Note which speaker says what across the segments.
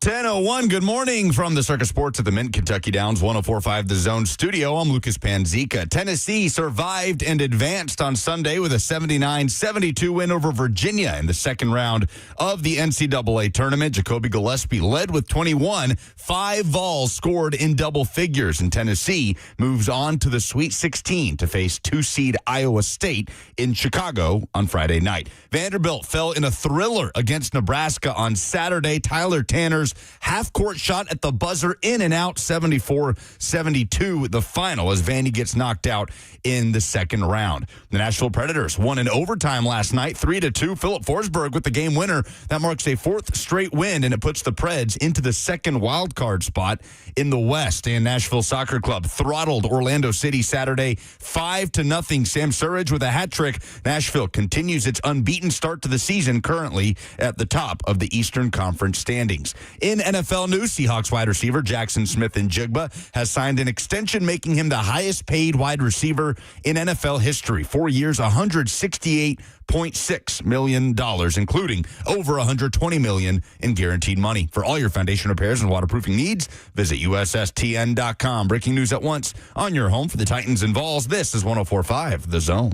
Speaker 1: 10:01, good morning from the Circus Sports at the Mint, Kentucky Downs, 104.5 The Zone studio. I'm Lucas Panzica. Tennessee survived and advanced on Sunday with a 79-72 win over Virginia in the second round of the NCAA tournament. Jacoby Gillespie led with 21. 5 Vols scored in double figures, and Tennessee moves on to the Sweet 16 to face 2-seed Iowa State in Chicago on Friday night. Vanderbilt fell in a thriller against Nebraska on Saturday. Tyler Tanner's half-court shot at the buzzer, in and out, 74-72 the final as Vandy gets knocked out in the second round. The Nashville Predators won in overtime last night, 3-2. Philip Forsberg with the game winner. That marks a 4th straight win, and it puts the Preds into the second wild card spot in the West. And Nashville Soccer Club throttled Orlando City Saturday, 5-0. Sam Surridge with a hat trick. Nashville continues its unbeaten start to the season, currently at the top of the Eastern Conference standings. In NFL news, Seahawks wide receiver Jackson Smith-Njigba has signed an extension, making him the highest paid wide receiver in NFL history. 4 years, $168.6 million, including over $120 million in guaranteed money. For all your foundation repairs and waterproofing needs, visit USSTN.com. Breaking news at once on your home for the Titans and Vols. This is 104.5 The Zone.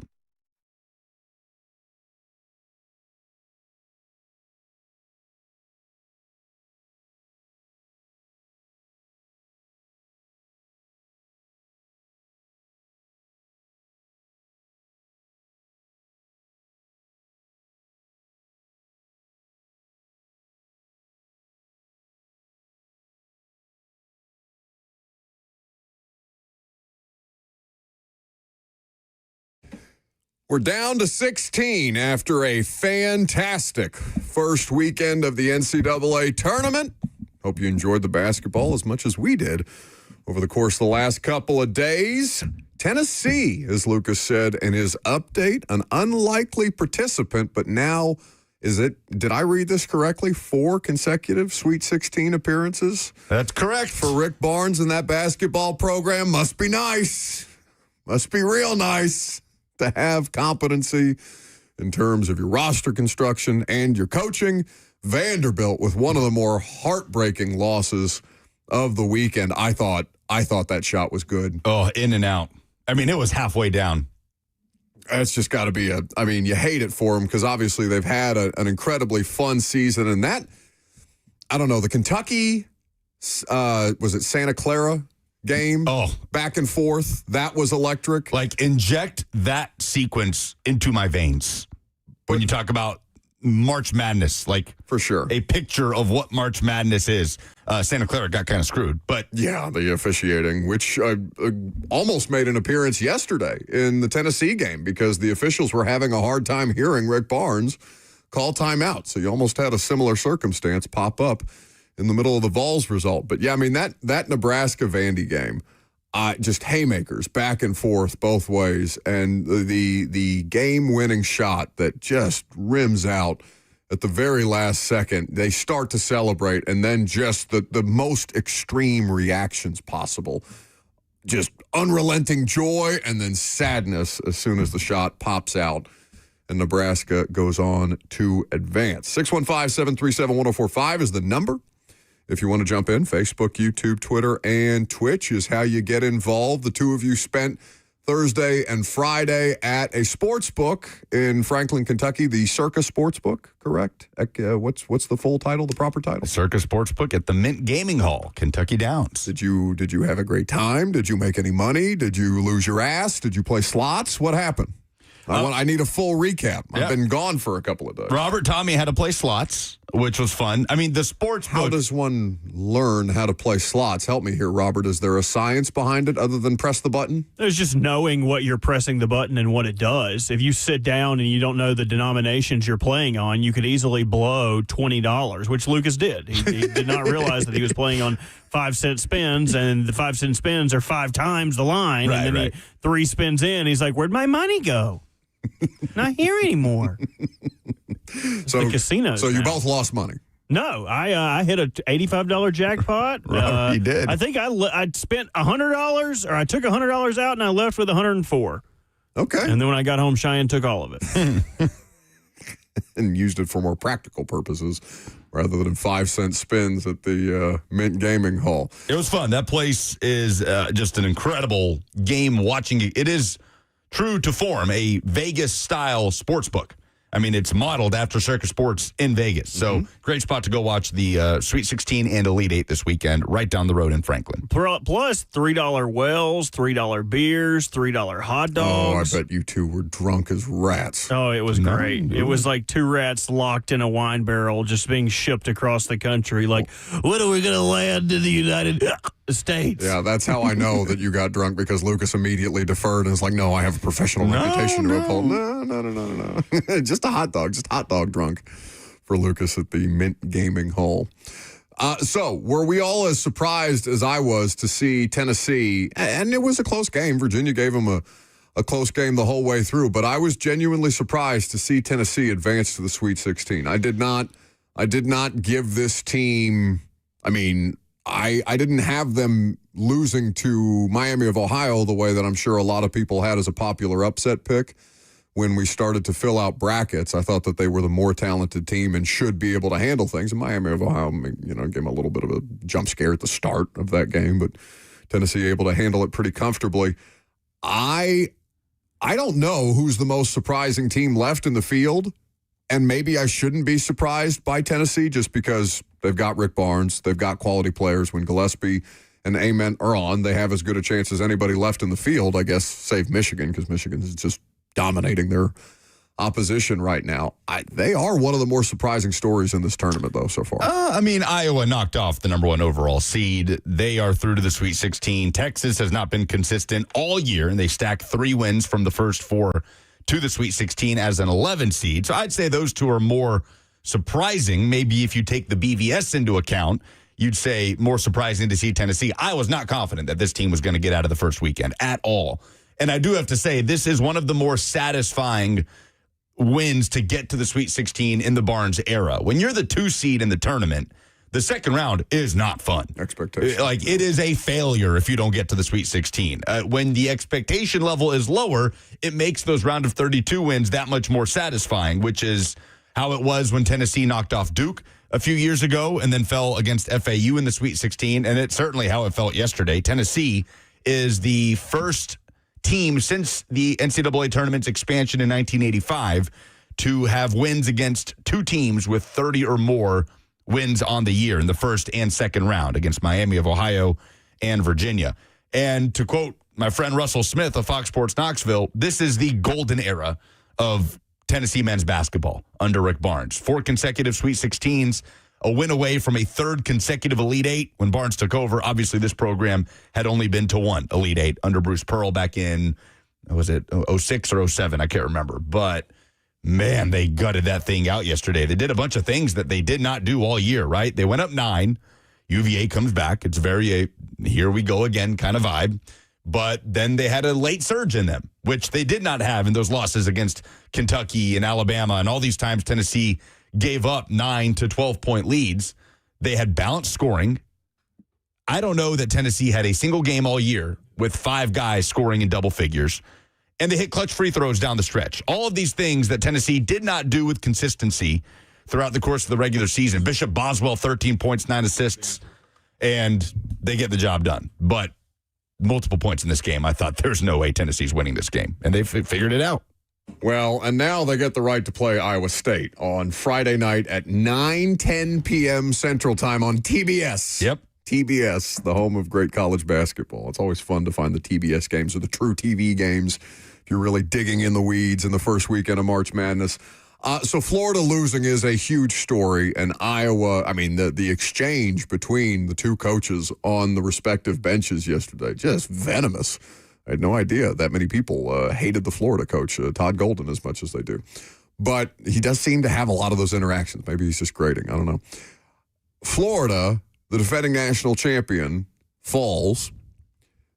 Speaker 2: We're down to 16 after a fantastic first weekend of the NCAA tournament. Hope you enjoyed the basketball as much as we did over the course of the last couple of days. Tennessee, as Lucas said in his update, an unlikely participant, but now did I read this correctly? 4 consecutive Sweet 16 appearances?
Speaker 1: That's correct.
Speaker 2: For Rick Barnes and that basketball program. Must be nice. Must be real nice to have competency in terms of your roster construction and your coaching. Vanderbilt with one of the more heartbreaking losses of the weekend. I thought that shot was good.
Speaker 1: Oh, in and out. I mean, it was halfway down.
Speaker 2: It's just got to be you hate it for them because obviously they've had an incredibly fun season. And that, I don't know, the Kentucky, was it Santa Clara game?
Speaker 1: Oh,
Speaker 2: back and forth. That was electric.
Speaker 1: Like, inject that sequence into my veins. When you talk about March Madness, like,
Speaker 2: for sure,
Speaker 1: a picture of what March Madness is. Santa Clara got kind of screwed, but
Speaker 2: yeah, the officiating, which almost made an appearance yesterday in the Tennessee game because the officials were having a hard time hearing Rick Barnes call timeout. So you almost had a similar circumstance pop up in the middle of the Vols result. But yeah, I mean, that Nebraska-Vandy game, just haymakers back and forth both ways. And the game-winning shot that just rims out at the very last second, they start to celebrate, and then just the most extreme reactions possible. Just unrelenting joy and then sadness as soon as the shot pops out. And Nebraska goes on to advance. 615-737-1045 is the number. If you want to jump in, Facebook, YouTube, Twitter, and Twitch is how you get involved. The two of you spent Thursday and Friday at a sports book in Franklin, Kentucky, the Circus Sportsbook, correct? What's the full title, the proper title?
Speaker 1: Circus Sportsbook at the Mint Gaming Hall, Kentucky Downs.
Speaker 2: Did you have a great time? Did you make any money? Did you lose your ass? Did you play slots? What happened? I need a full recap. I've been gone for a couple of days.
Speaker 1: Robert taught me how to play slots, which was fun. I mean, the sports book.
Speaker 2: How does one learn how to play slots? Help me here, Robert. Is there a science behind it other than press the button?
Speaker 3: There's just knowing what you're pressing the button and what it does. If you sit down and you don't know the denominations you're playing on, you could easily blow $20, which Lucas did. He did not realize that he was playing on 5-cent spins, and the 5-cent spins are 5 times the line.
Speaker 1: Right,
Speaker 3: and then
Speaker 1: right.
Speaker 3: he 3 spins in, he's like, where'd my money go? Not here anymore.
Speaker 2: So
Speaker 3: the casinos.
Speaker 2: So you
Speaker 3: now.
Speaker 2: both lost money.
Speaker 3: No, I hit a $85 jackpot.
Speaker 1: He did.
Speaker 3: I think I spent $100, or I took $100 out and I left with $104.
Speaker 2: Okay.
Speaker 3: And then when I got home, Cheyenne took all of it.
Speaker 2: And used it for more practical purposes rather than 5-cent spins at the Mint Gaming Hall.
Speaker 1: It was fun. That place is just an incredible game watching. It is true to form, a Vegas-style sports book. I mean, it's modeled after Circus Sports in Vegas. So great spot to go watch the Sweet 16 and Elite 8 this weekend, right down the road in Franklin.
Speaker 3: Plus $3 wells, $3 beers, $3 hot dogs.
Speaker 2: Oh, I bet you two were drunk as rats.
Speaker 3: Oh, it was great. It was like two rats locked in a wine barrel just being shipped across the country. Like, when are we going to land in the United States?
Speaker 2: Yeah, that's how I know that you got drunk, because Lucas immediately deferred and was like, no, I have a professional reputation to uphold. No. Just a hot dog drunk for Lucas at the Mint Gaming Hall. So were we all as surprised as I was to see Tennessee, and it was a close game. Virginia gave them a close game the whole way through, but I was genuinely surprised to see Tennessee advance to the Sweet 16. I did not give this team, I mean, I didn't have them losing to Miami of Ohio the way that I'm sure a lot of people had as a popular upset pick. When we started to fill out brackets, I thought that they were the more talented team and should be able to handle things. And Miami of Ohio, gave them a little bit of a jump scare at the start of that game, but Tennessee able to handle it pretty comfortably. I don't know who's the most surprising team left in the field, and maybe I shouldn't be surprised by Tennessee just because they've got Rick Barnes, they've got quality players. When Gillespie and Ament are on, they have as good a chance as anybody left in the field, I guess, save Michigan, because Michigan is just dominating their opposition right now. They are one of the more surprising stories in this tournament, though, so far.
Speaker 1: Iowa knocked off the number 1 overall seed. They are through to the Sweet 16. Texas has not been consistent all year, and they stacked 3 wins from the first 4 to the Sweet 16 as an 11 seed. So I'd say those two are more surprising. Maybe if you take the BVS into account, you'd say more surprising to see Tennessee. I was not confident that this team was going to get out of the first weekend at all. And I do have to say, this is one of the more satisfying wins to get to the Sweet 16 in the Barnes era. When you're the 2 seed in the tournament, the second round is not fun.
Speaker 2: Expectation.
Speaker 1: Like, it is a failure if you don't get to the Sweet 16. When the expectation level is lower, it makes those round of 32 wins that much more satisfying, which is how it was when Tennessee knocked off Duke a few years ago and then fell against FAU in the Sweet 16. And it's certainly how it felt yesterday. Tennessee is the first team since the NCAA tournament's expansion in 1985 to have wins against 2 teams with 30 or more wins on the year in the first and second round, against Miami of Ohio and Virginia. And to quote my friend Russell Smith of Fox Sports Knoxville, this is the golden era of Tennessee men's basketball under Rick Barnes. 4 consecutive Sweet 16s, a win away from a 3rd consecutive Elite 8 when Barnes took over. Obviously, this program had only been to 1 Elite 8 under Bruce Pearl back in, was it 06 or 07? I can't remember. But, man, they gutted that thing out yesterday. They did a bunch of things that they did not do all year, right? They went up 9. UVA comes back. It's very here we go again kind of vibe. But then they had a late surge in them, which they did not have in those losses against Kentucky and Alabama and all these times Tennessee gave up 9 to 12-point leads. They had balanced scoring. I don't know that Tennessee had a single game all year with 5 guys scoring in double figures. And they hit clutch free throws down the stretch. All of these things that Tennessee did not do with consistency throughout the course of the regular season. Bishop Boswell, 13 points, 9 assists, and they get the job done. But multiple points in this game, I thought there's no way Tennessee's winning this game. And they figured it out.
Speaker 2: Well, and now they get the right to play Iowa State on Friday night at 9:10 p.m. Central Time on TBS.
Speaker 1: Yep.
Speaker 2: TBS, the home of great college basketball. It's always fun to find the TBS games or the true TV games if you're really digging in the weeds in the first weekend of March Madness. So Florida losing is a huge story, and Iowa, I mean, the exchange between the two coaches on the respective benches yesterday, just venomous. I had no idea that many people hated the Florida coach, Todd Golden, as much as they do. But he does seem to have a lot of those interactions. Maybe he's just grading. I don't know. Florida, the defending national champion, falls.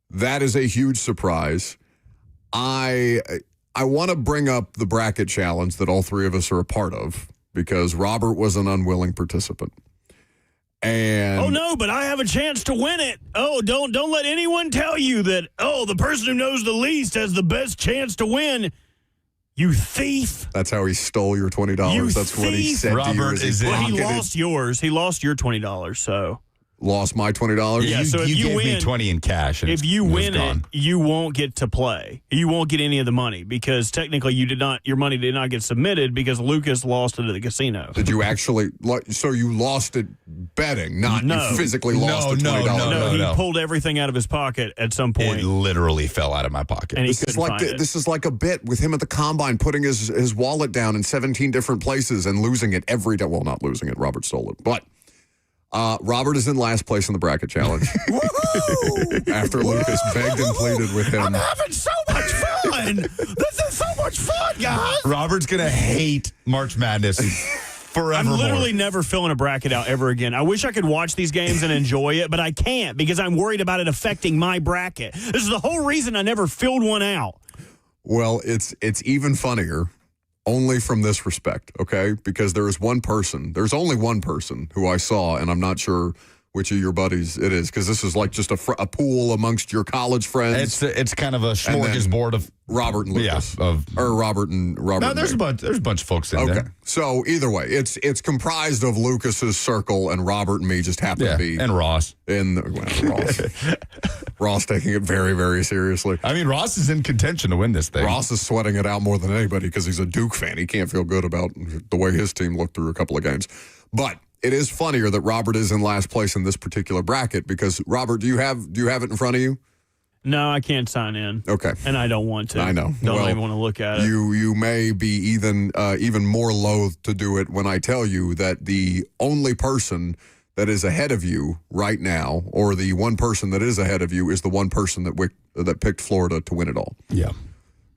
Speaker 2: That is a huge surprise. I want to bring up the bracket challenge that all three of us are a part of because Robert was an unwilling participant. And
Speaker 3: oh, no, but I have a chance to win it. Oh, don't let anyone tell you that, the person who knows the least has the best chance to win. You thief.
Speaker 2: That's how he stole your $20.
Speaker 3: You
Speaker 2: That's what he
Speaker 3: thief.
Speaker 2: said to you.
Speaker 1: Robert
Speaker 2: as
Speaker 1: is
Speaker 2: he
Speaker 1: in-
Speaker 3: Well, he
Speaker 2: pocketed-
Speaker 3: lost yours. He lost your $20, so.
Speaker 2: Lost my $20?
Speaker 3: Yeah, so if
Speaker 1: you
Speaker 3: you
Speaker 1: gave me
Speaker 3: win-
Speaker 1: 20 in cash. And
Speaker 3: If you
Speaker 1: it was
Speaker 3: win it,
Speaker 1: gone.
Speaker 3: you won't get to play. You won't get any of the money because technically your money did not get submitted because Lucas lost it at the casino.
Speaker 2: Did you actually? So you lost it betting, not
Speaker 3: No.
Speaker 2: you physically lost the $20.
Speaker 3: No, he
Speaker 1: no.
Speaker 3: pulled everything out of his pocket at some point.
Speaker 1: It literally fell out of my pocket.
Speaker 3: And he
Speaker 2: This is
Speaker 3: couldn't
Speaker 2: like
Speaker 3: find it.
Speaker 2: this is like a bit with him at the combine, putting his wallet down in 17 different places and losing it every day. Well, not losing it. Robert stole it, but. Robert is in last place in the bracket challenge. After Lucas begged and pleaded with him.
Speaker 1: I'm having so much fun. This is so much fun, guys. Robert's going to hate March Madness forever.
Speaker 3: I'm literally never filling a bracket out ever again. I wish I could watch these games and enjoy it, but I can't because I'm worried about it affecting my bracket. This is the whole reason I never filled one out.
Speaker 2: Well, it's even funnier only from this respect, okay? Because there's only one person who I saw, and I'm not sure which of your buddies it is, because this is like just a pool amongst your college friends.
Speaker 1: It's kind of a smorgasbord of
Speaker 2: Robert and Lucas.
Speaker 1: Yeah,
Speaker 2: or Robert and
Speaker 1: no, there's
Speaker 2: and
Speaker 1: a bunch of folks in
Speaker 2: Okay.
Speaker 1: there.
Speaker 2: So either way, it's comprised of Lucas's circle, and Robert and me just happen to be
Speaker 1: and Ross.
Speaker 2: in the Ross taking it very, very seriously.
Speaker 1: I mean, Ross is in contention to win this thing.
Speaker 2: Ross is sweating it out more than anybody because he's a Duke fan. He can't feel good about the way his team looked through a couple of games. But it is funnier that Robert is in last place in this particular bracket because, Robert, do you have it in front of you?
Speaker 3: No, I can't sign in.
Speaker 2: Okay.
Speaker 3: And I don't want to.
Speaker 2: I know.
Speaker 3: Don't
Speaker 2: Well,
Speaker 3: even want to look at it.
Speaker 2: You may be even more loath to do it when I tell you that the only person that is ahead of you right now, or the one person that is ahead of you, is the one person that picked Florida to win it all.
Speaker 1: Yeah.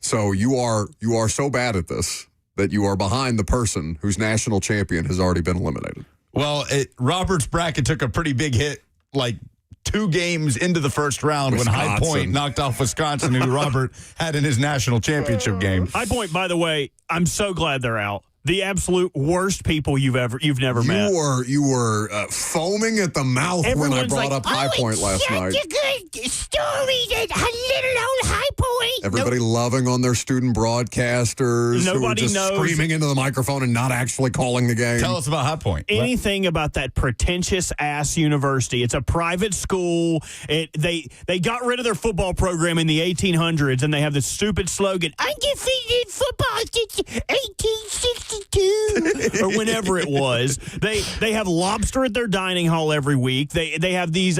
Speaker 2: So you are so bad at this that you are behind the person whose national champion has already been eliminated.
Speaker 1: Well, Robert's bracket took a pretty big hit, like 2 games into the first round when High Point knocked off Wisconsin, who Robert had in his national championship game.
Speaker 3: High Point, by the way, I'm so glad they're out. The absolute worst people you've never met.
Speaker 2: You were foaming at the mouth when I
Speaker 3: Everyone's
Speaker 2: brought
Speaker 3: like,
Speaker 2: up High Point last night.
Speaker 4: Such a good story, that little old High Point.
Speaker 2: Everybody loving on their student broadcasters who were
Speaker 3: Nobody
Speaker 2: just
Speaker 3: knows.
Speaker 2: screaming into the microphone and not actually calling the game.
Speaker 1: Tell us about High Point.
Speaker 3: Anything about that pretentious ass university. It's a private school. They got rid of their football program in the 1800s, and they have this stupid slogan, undefeated football since 1862 or whenever it was. They have lobster at their dining hall every week. They have these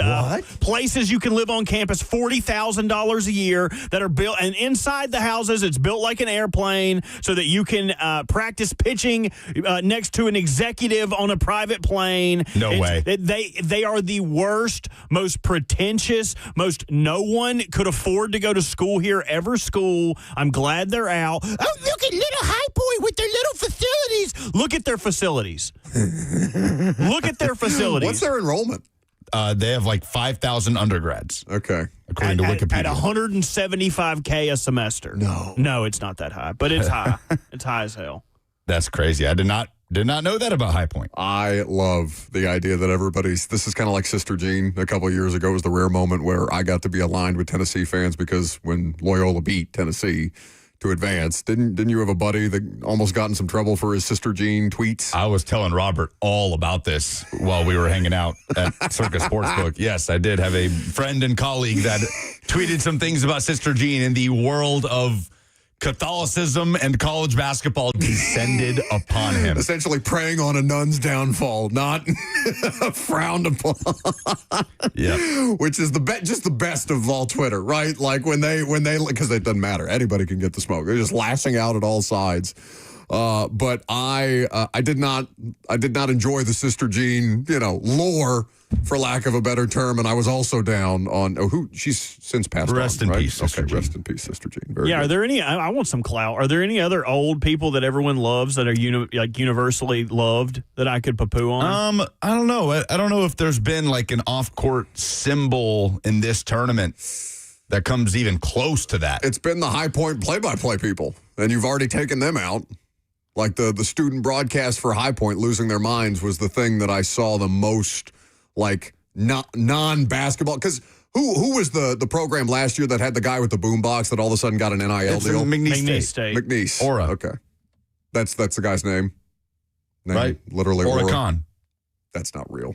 Speaker 3: places you can live on campus, $40,000 a year, that are built, and inside the houses it's built like an airplane so that you can practice pitching next to an executive on a private plane.
Speaker 1: No way.
Speaker 3: They are the worst, most pretentious, most no one could afford to go to school here ever school. I'm glad they're out. Oh, look at little High Point with their little facilities. Look at their facilities. Look at their facilities.
Speaker 2: What's their enrollment?
Speaker 1: They have like 5,000 undergrads,
Speaker 2: Okay.
Speaker 1: according to Wikipedia.
Speaker 3: At $175K a semester. No, it's not that high, but it's high. It's high as hell.
Speaker 1: That's crazy. I did not know that about High Point.
Speaker 2: I love the idea that this is kind of like Sister Jean a couple of years ago. It was the rare moment where I got to be aligned with Tennessee fans because when Loyola beat Tennessee to advance, didn't you have a buddy that almost got in some trouble for his Sister Jean tweets?
Speaker 1: I was telling Robert all about this while we were hanging out at Circus Sportsbook. Yes, I did have a friend and colleague that tweeted some things about Sister Jean in the world of Catholicism and college basketball descended upon him.
Speaker 2: Essentially preying on a nun's downfall, not frowned upon.
Speaker 1: Yeah.
Speaker 2: Which is just the best of all Twitter, right? Like when they because it doesn't matter. Anybody can get the smoke. They're just lashing out at all sides. But I did not enjoy the Sister Jean, lore, for lack of a better term, and I was also down on who she's since passed on.
Speaker 1: Rest in
Speaker 2: right?
Speaker 1: peace, Sister
Speaker 2: Okay,
Speaker 1: Jean.
Speaker 2: rest in peace, Sister Jean. Very
Speaker 3: Yeah,
Speaker 2: good.
Speaker 3: are there any? I want some clout. Are there any other old people that everyone loves that are universally loved that I could poo on?
Speaker 1: I don't know. I don't know if there's been like an off-court symbol in this tournament that comes even close to that.
Speaker 2: It's been the High Point play-by-play people, and you've already taken them out. Like the student broadcast for High Point losing their minds was the thing that I saw the most, like, non-basketball. Because Who was the program last year that had the guy with the boombox that all of a sudden got an NIL
Speaker 1: It's
Speaker 2: deal?
Speaker 1: McNeese State.
Speaker 2: McNeese.
Speaker 1: Aura.
Speaker 2: Okay. That's the guy's name.
Speaker 1: Right.
Speaker 2: Literally
Speaker 1: Oricon.
Speaker 2: That's not real.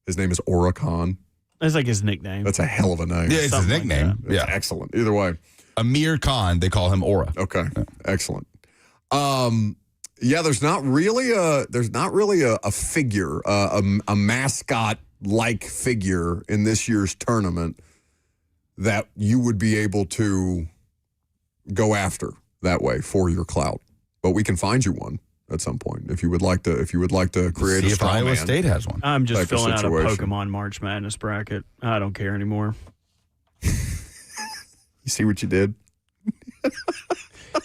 Speaker 2: His name is Oricon.
Speaker 3: That's like his nickname.
Speaker 2: That's a hell of a name.
Speaker 1: Yeah, it's his
Speaker 3: Something like
Speaker 1: nickname.
Speaker 2: It's excellent. Either way.
Speaker 1: Amir Khan, they call him Aura.
Speaker 2: Okay. Excellent. There's not really a figure, a mascot like figure in this year's tournament that you would be able to go after that way for your clout. But we can find you one at some point if you would like to create
Speaker 1: See
Speaker 2: a
Speaker 1: if
Speaker 2: straw
Speaker 1: Iowa
Speaker 2: man.
Speaker 1: State has one.
Speaker 3: I'm just
Speaker 2: type of
Speaker 3: filling out a
Speaker 2: situation.
Speaker 3: Pokemon March Madness bracket. I don't care anymore.
Speaker 2: You see what you did?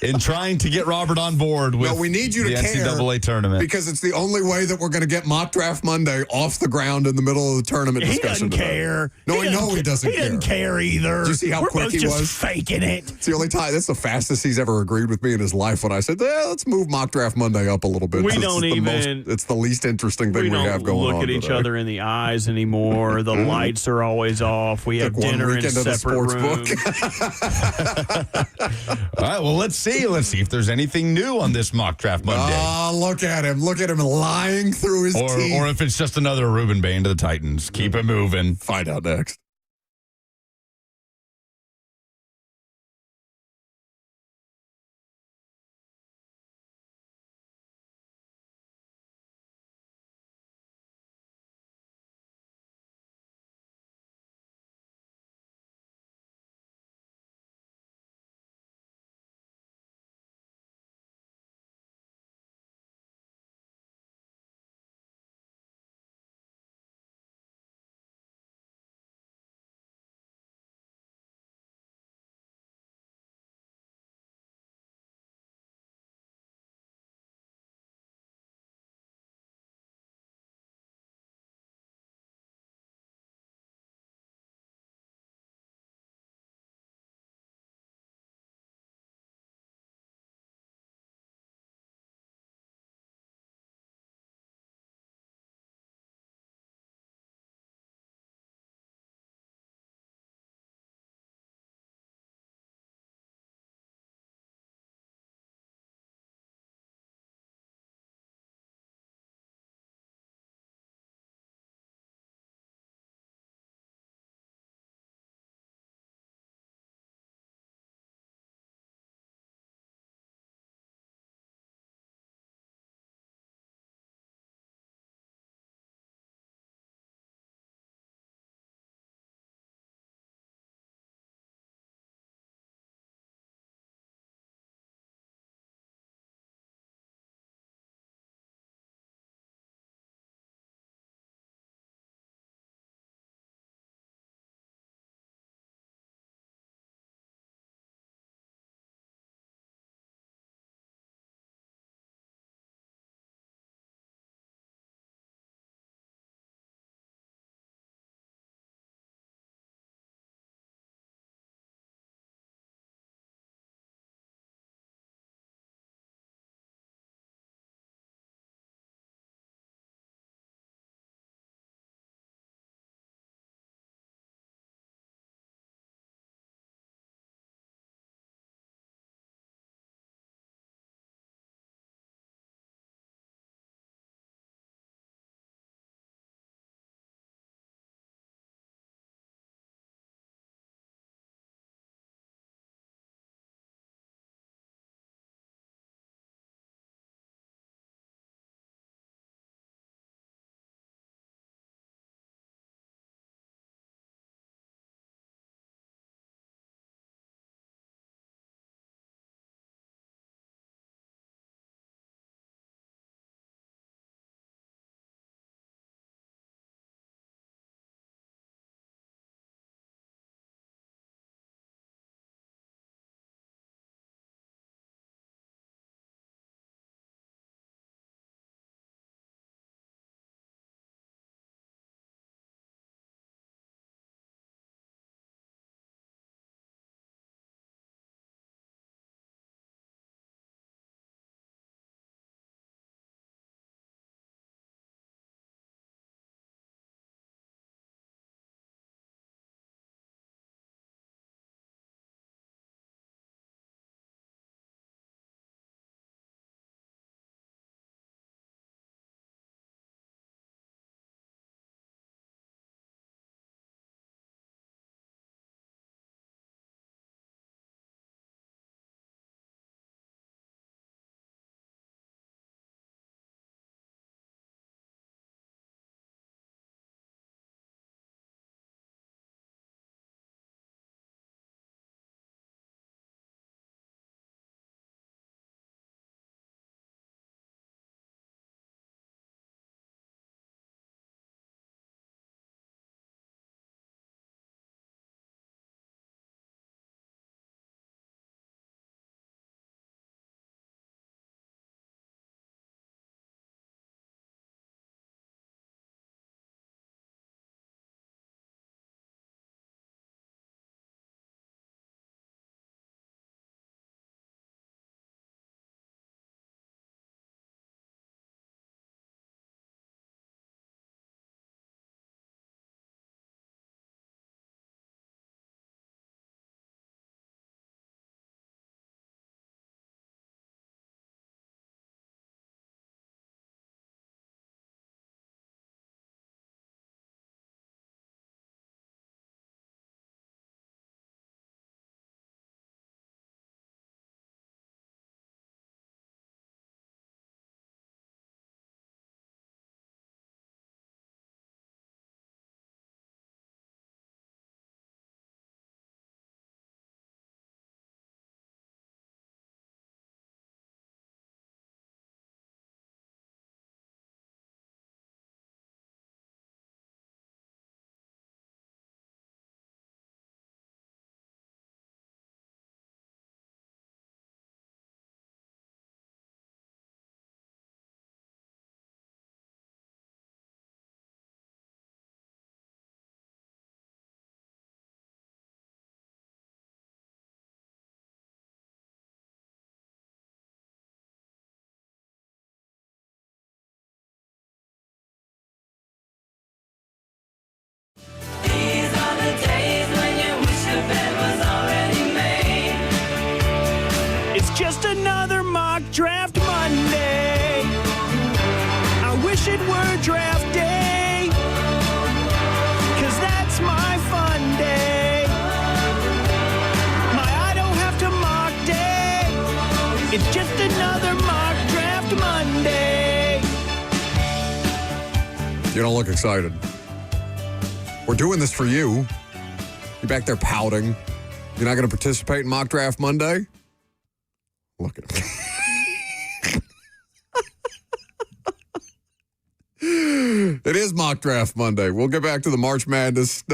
Speaker 1: In trying to get Robert on board with
Speaker 2: we need you to
Speaker 1: the
Speaker 2: care
Speaker 1: NCAA tournament.
Speaker 2: because it's the only way that we're going to get Mock Draft Monday off the ground in the middle of the tournament
Speaker 3: He
Speaker 2: discussion.
Speaker 3: doesn't
Speaker 2: today.
Speaker 3: care.
Speaker 2: No, I know he doesn't
Speaker 3: He doesn't care either.
Speaker 2: Did you see how
Speaker 3: We're
Speaker 2: quick
Speaker 3: both
Speaker 2: he
Speaker 3: just
Speaker 2: was?
Speaker 3: faking it.
Speaker 2: It's the only time. That's the fastest he's ever agreed with me in his life. When I said, let's move Mock Draft Monday up a little bit.
Speaker 3: We
Speaker 2: It's
Speaker 3: don't even.
Speaker 2: It's the least interesting thing
Speaker 3: We
Speaker 2: we
Speaker 3: don't
Speaker 2: have going on.
Speaker 3: look at each
Speaker 2: today.
Speaker 3: other in the eyes anymore. The lights are always off. We have
Speaker 2: Took one
Speaker 3: dinner in
Speaker 2: weekend of the
Speaker 3: separate
Speaker 2: sports
Speaker 3: rooms.
Speaker 1: All right, well, let's see if there's anything new on this mock draft Monday.
Speaker 2: Look at him. Look at him lying through his teeth.
Speaker 1: Or if it's just another Reuben Bain to the Titans. Keep it moving.
Speaker 2: Find out next.
Speaker 3: just another mock draft Monday. I wish it were draft day, 'cause that's my fun day. My I don't have to mock day. It's just another mock draft Monday.
Speaker 2: You don't look excited. We're doing this for you. You're back there pouting. You're not going to participate in Mock Draft Monday? Look at him. It is Mock Draft Monday. We'll get back to the March Madness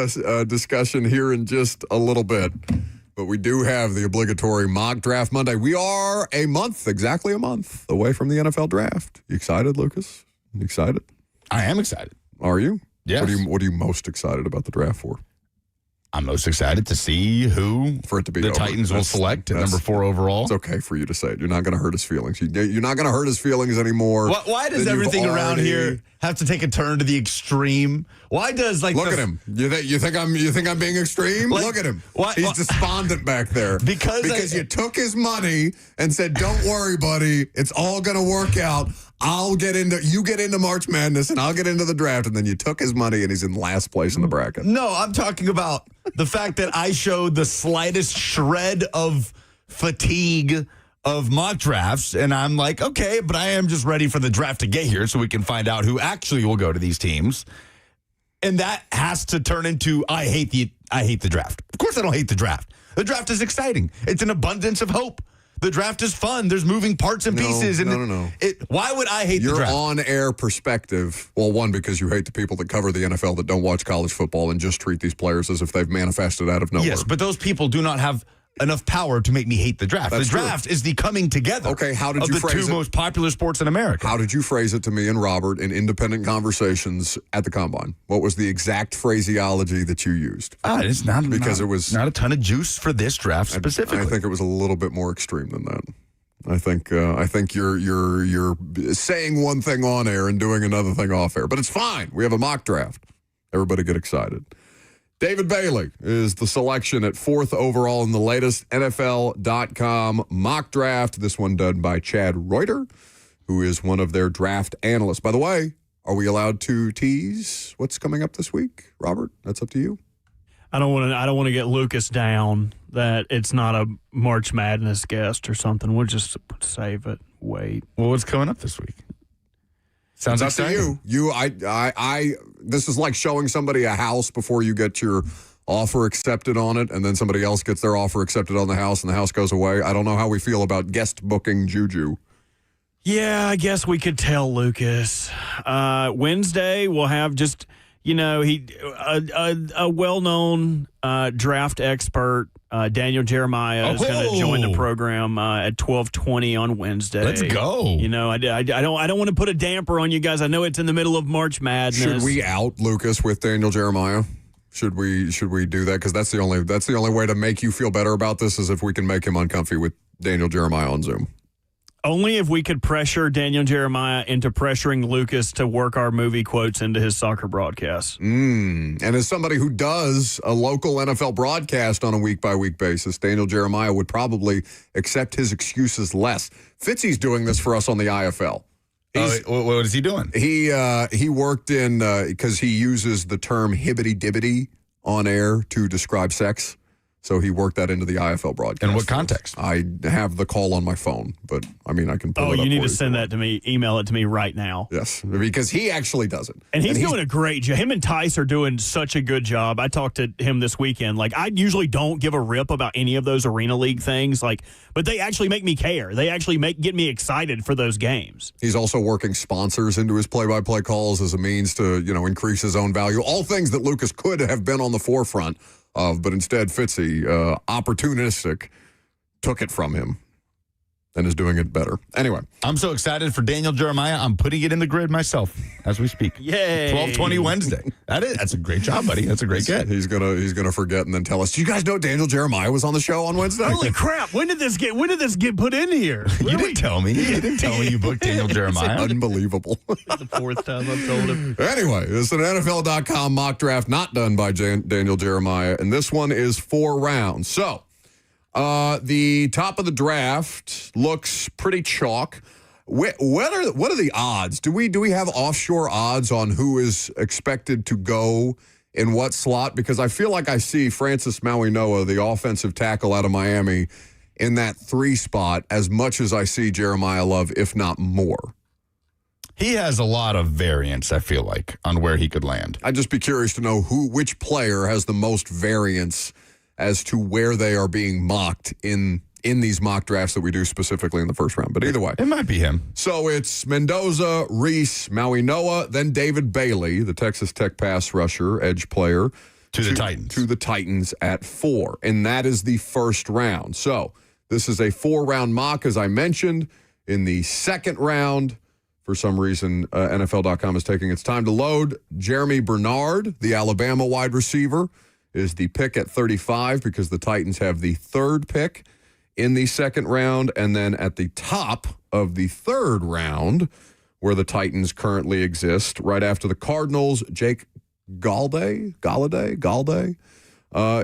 Speaker 2: discussion here in just a little bit. But we do have the obligatory Mock Draft Monday. We are exactly a month away from the NFL Draft. You excited, Lucas? You excited?
Speaker 1: I am excited.
Speaker 2: Are you?
Speaker 1: Yes.
Speaker 2: What are you most excited about the draft for?
Speaker 1: I'm most excited to see who
Speaker 2: For it to be
Speaker 1: the
Speaker 2: over.
Speaker 1: Titans will select at number 4 overall.
Speaker 2: It's okay for you to say it. You're not going to hurt his feelings. You're not going to hurt his feelings anymore.
Speaker 1: Why does everything around here have to take a turn to the extreme? Why does look
Speaker 2: at him? You think I'm being extreme? Look at him. He's despondent back there because you took his money and said, "Don't worry, buddy. It's all going to work out. You get into March Madness and I'll get into the draft." And then you took his money and he's in last place in the bracket.
Speaker 1: No, I'm talking about the fact that I showed the slightest shred of fatigue of mock drafts, and I'm like, okay, but I am just ready for the draft to get here so we can find out who actually will go to these teams. And that has to turn into I hate the draft. Of course I don't hate the draft. The draft is exciting. It's an abundance of hope. The draft is fun. There's moving parts and pieces.
Speaker 2: No.
Speaker 1: Why would I hate the draft?
Speaker 2: Your on-air perspective, well, one, because you hate the people that cover the NFL that don't watch college football and just treat these players as if they've manifested out of nowhere.
Speaker 1: Yes, but those people do not have enough power to make me hate the draft.
Speaker 2: That's
Speaker 1: the draft
Speaker 2: true.
Speaker 1: is the coming together
Speaker 2: of
Speaker 1: the two most popular sports in America.
Speaker 2: How did you phrase it to me and Robert in independent conversations at the Combine? What was the exact phraseology that you used?
Speaker 1: It's not
Speaker 2: because it was
Speaker 1: not a ton of juice for this draft specifically.
Speaker 2: I think it was a little bit more extreme than that. I think you're saying one thing on air and doing another thing off air, but it's fine. We have a mock draft. Everybody get excited. David Bailey is the selection at 4th overall in the latest NFL.com mock draft. This one done by Chad Reuter, who is one of their draft analysts. By the way, are we allowed to tease what's coming up this week, Robert? That's up to you.
Speaker 3: I don't want to get Lucas down that it's not a March Madness guest or something. We'll just save it. Wait.
Speaker 1: Well, what's coming up this week? Sounds
Speaker 2: up to you. This is like showing somebody a house before you get your offer accepted on it, and then somebody else gets their offer accepted on the house, and the house goes away. I don't know how we feel about guest booking juju.
Speaker 3: Yeah, I guess we could tell Lucas. Wednesday we'll have just a well-known draft expert. Daniel Jeremiah is going to join the program at 12:20 on Wednesday.
Speaker 1: Let's go.
Speaker 3: I don't want to put a damper on you guys. I know it's in the middle of March Madness.
Speaker 2: Should we out Lucas with Daniel Jeremiah? Should we do that? Because that's the only way to make you feel better about this is if we can make him uncomfy with Daniel Jeremiah on Zoom.
Speaker 3: Only if we could pressure Daniel Jeremiah into pressuring Lucas to work our movie quotes into his soccer broadcasts.
Speaker 2: And as somebody who does a local NFL broadcast on a week-by-week basis, Daniel Jeremiah would probably accept his excuses less. Fitzy's doing this for us on the IFL.
Speaker 1: What is he doing?
Speaker 2: He worked in, because he uses the term hibbity-dibbity on air to describe sex. So he worked that into the IFL broadcast.
Speaker 1: In what context?
Speaker 2: I have the call on my phone, but I mean, I can pull it up.
Speaker 3: Oh, you need to send that to me, email it to me right now.
Speaker 2: Yes, because he actually does it.
Speaker 3: And he's doing a great job. Him and Tice are doing such a good job. I talked to him this weekend. I usually don't give a rip about any of those Arena League things, but they actually make me care. They actually get me excited for those games.
Speaker 2: He's also working sponsors into his play-by-play calls as a means to, increase his own value. All things that Lucas could have been on the forefront of, but instead Fitzy, opportunistic, took it from him and is doing it better. Anyway.
Speaker 1: I'm so excited for Daniel Jeremiah. I'm putting it in the grid myself as we speak.
Speaker 3: Yay.
Speaker 1: 12:20 Wednesday. That's a great job, buddy. That's a great get.
Speaker 2: He's gonna forget and then tell us, do you guys know Daniel Jeremiah was on the show on Wednesday?
Speaker 3: Holy crap. When did this get put in here?
Speaker 1: You didn't tell me. You didn't tell me you booked Daniel Jeremiah.
Speaker 2: Unbelievable.
Speaker 3: The fourth time I've told him.
Speaker 2: Anyway, it's an NFL.com mock draft not done by Daniel Jeremiah, and this one is 4 rounds. So The top of the draft looks pretty chalk. What are the odds? Do we have offshore odds on who is expected to go in what slot? Because I feel like I see Francis Mauigoa, the offensive tackle out of Miami, in that 3 spot as much as I see Jeremiah Love, if not more.
Speaker 1: He has a lot of variance, I feel like, on where he could land.
Speaker 2: I'd just be curious to know which player has the most variance as to where they are being mocked in these mock drafts that we do specifically in the first round. But either way.
Speaker 1: It might be him.
Speaker 2: So it's Mendoza, Reese, Mauigoa, then David Bailey, the Texas Tech pass rusher, edge player.
Speaker 1: To the Titans.
Speaker 2: To the Titans at 4. And that is the first round. So this is a 4-round mock, as I mentioned. In the second round, for some reason, NFL.com is taking its time to load. Jeremy Bernard, the Alabama wide receiver, is the pick at 35 because the Titans have the 3rd pick in the second round. And then at the top of the 3rd round, where the Titans currently exist, right after the Cardinals, Jake Galladay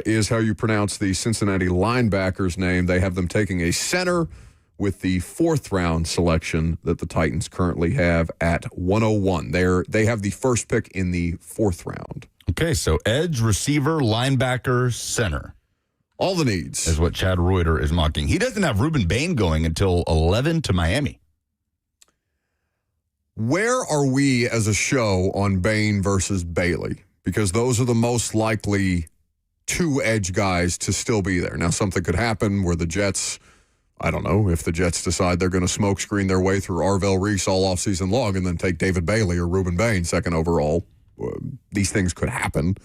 Speaker 2: is how you pronounce the Cincinnati linebacker's name. They have them taking a center with the 4th round selection that the Titans currently have at 101. They have the first pick in the 4th round.
Speaker 1: Okay, so edge, receiver, linebacker, center.
Speaker 2: All the needs.
Speaker 1: Is what Chad Reuter is mocking. He doesn't have Ruben Bain going until 11 to Miami.
Speaker 2: Where are we as a show on Bain versus Bailey? Because those are the most likely 2 edge guys to still be there. Now, something could happen where the Jets, I don't know, if the Jets decide they're going to smokescreen their way through Arvell Reese all offseason long and then take David Bailey or Ruben Bain 2nd overall. These things could happen.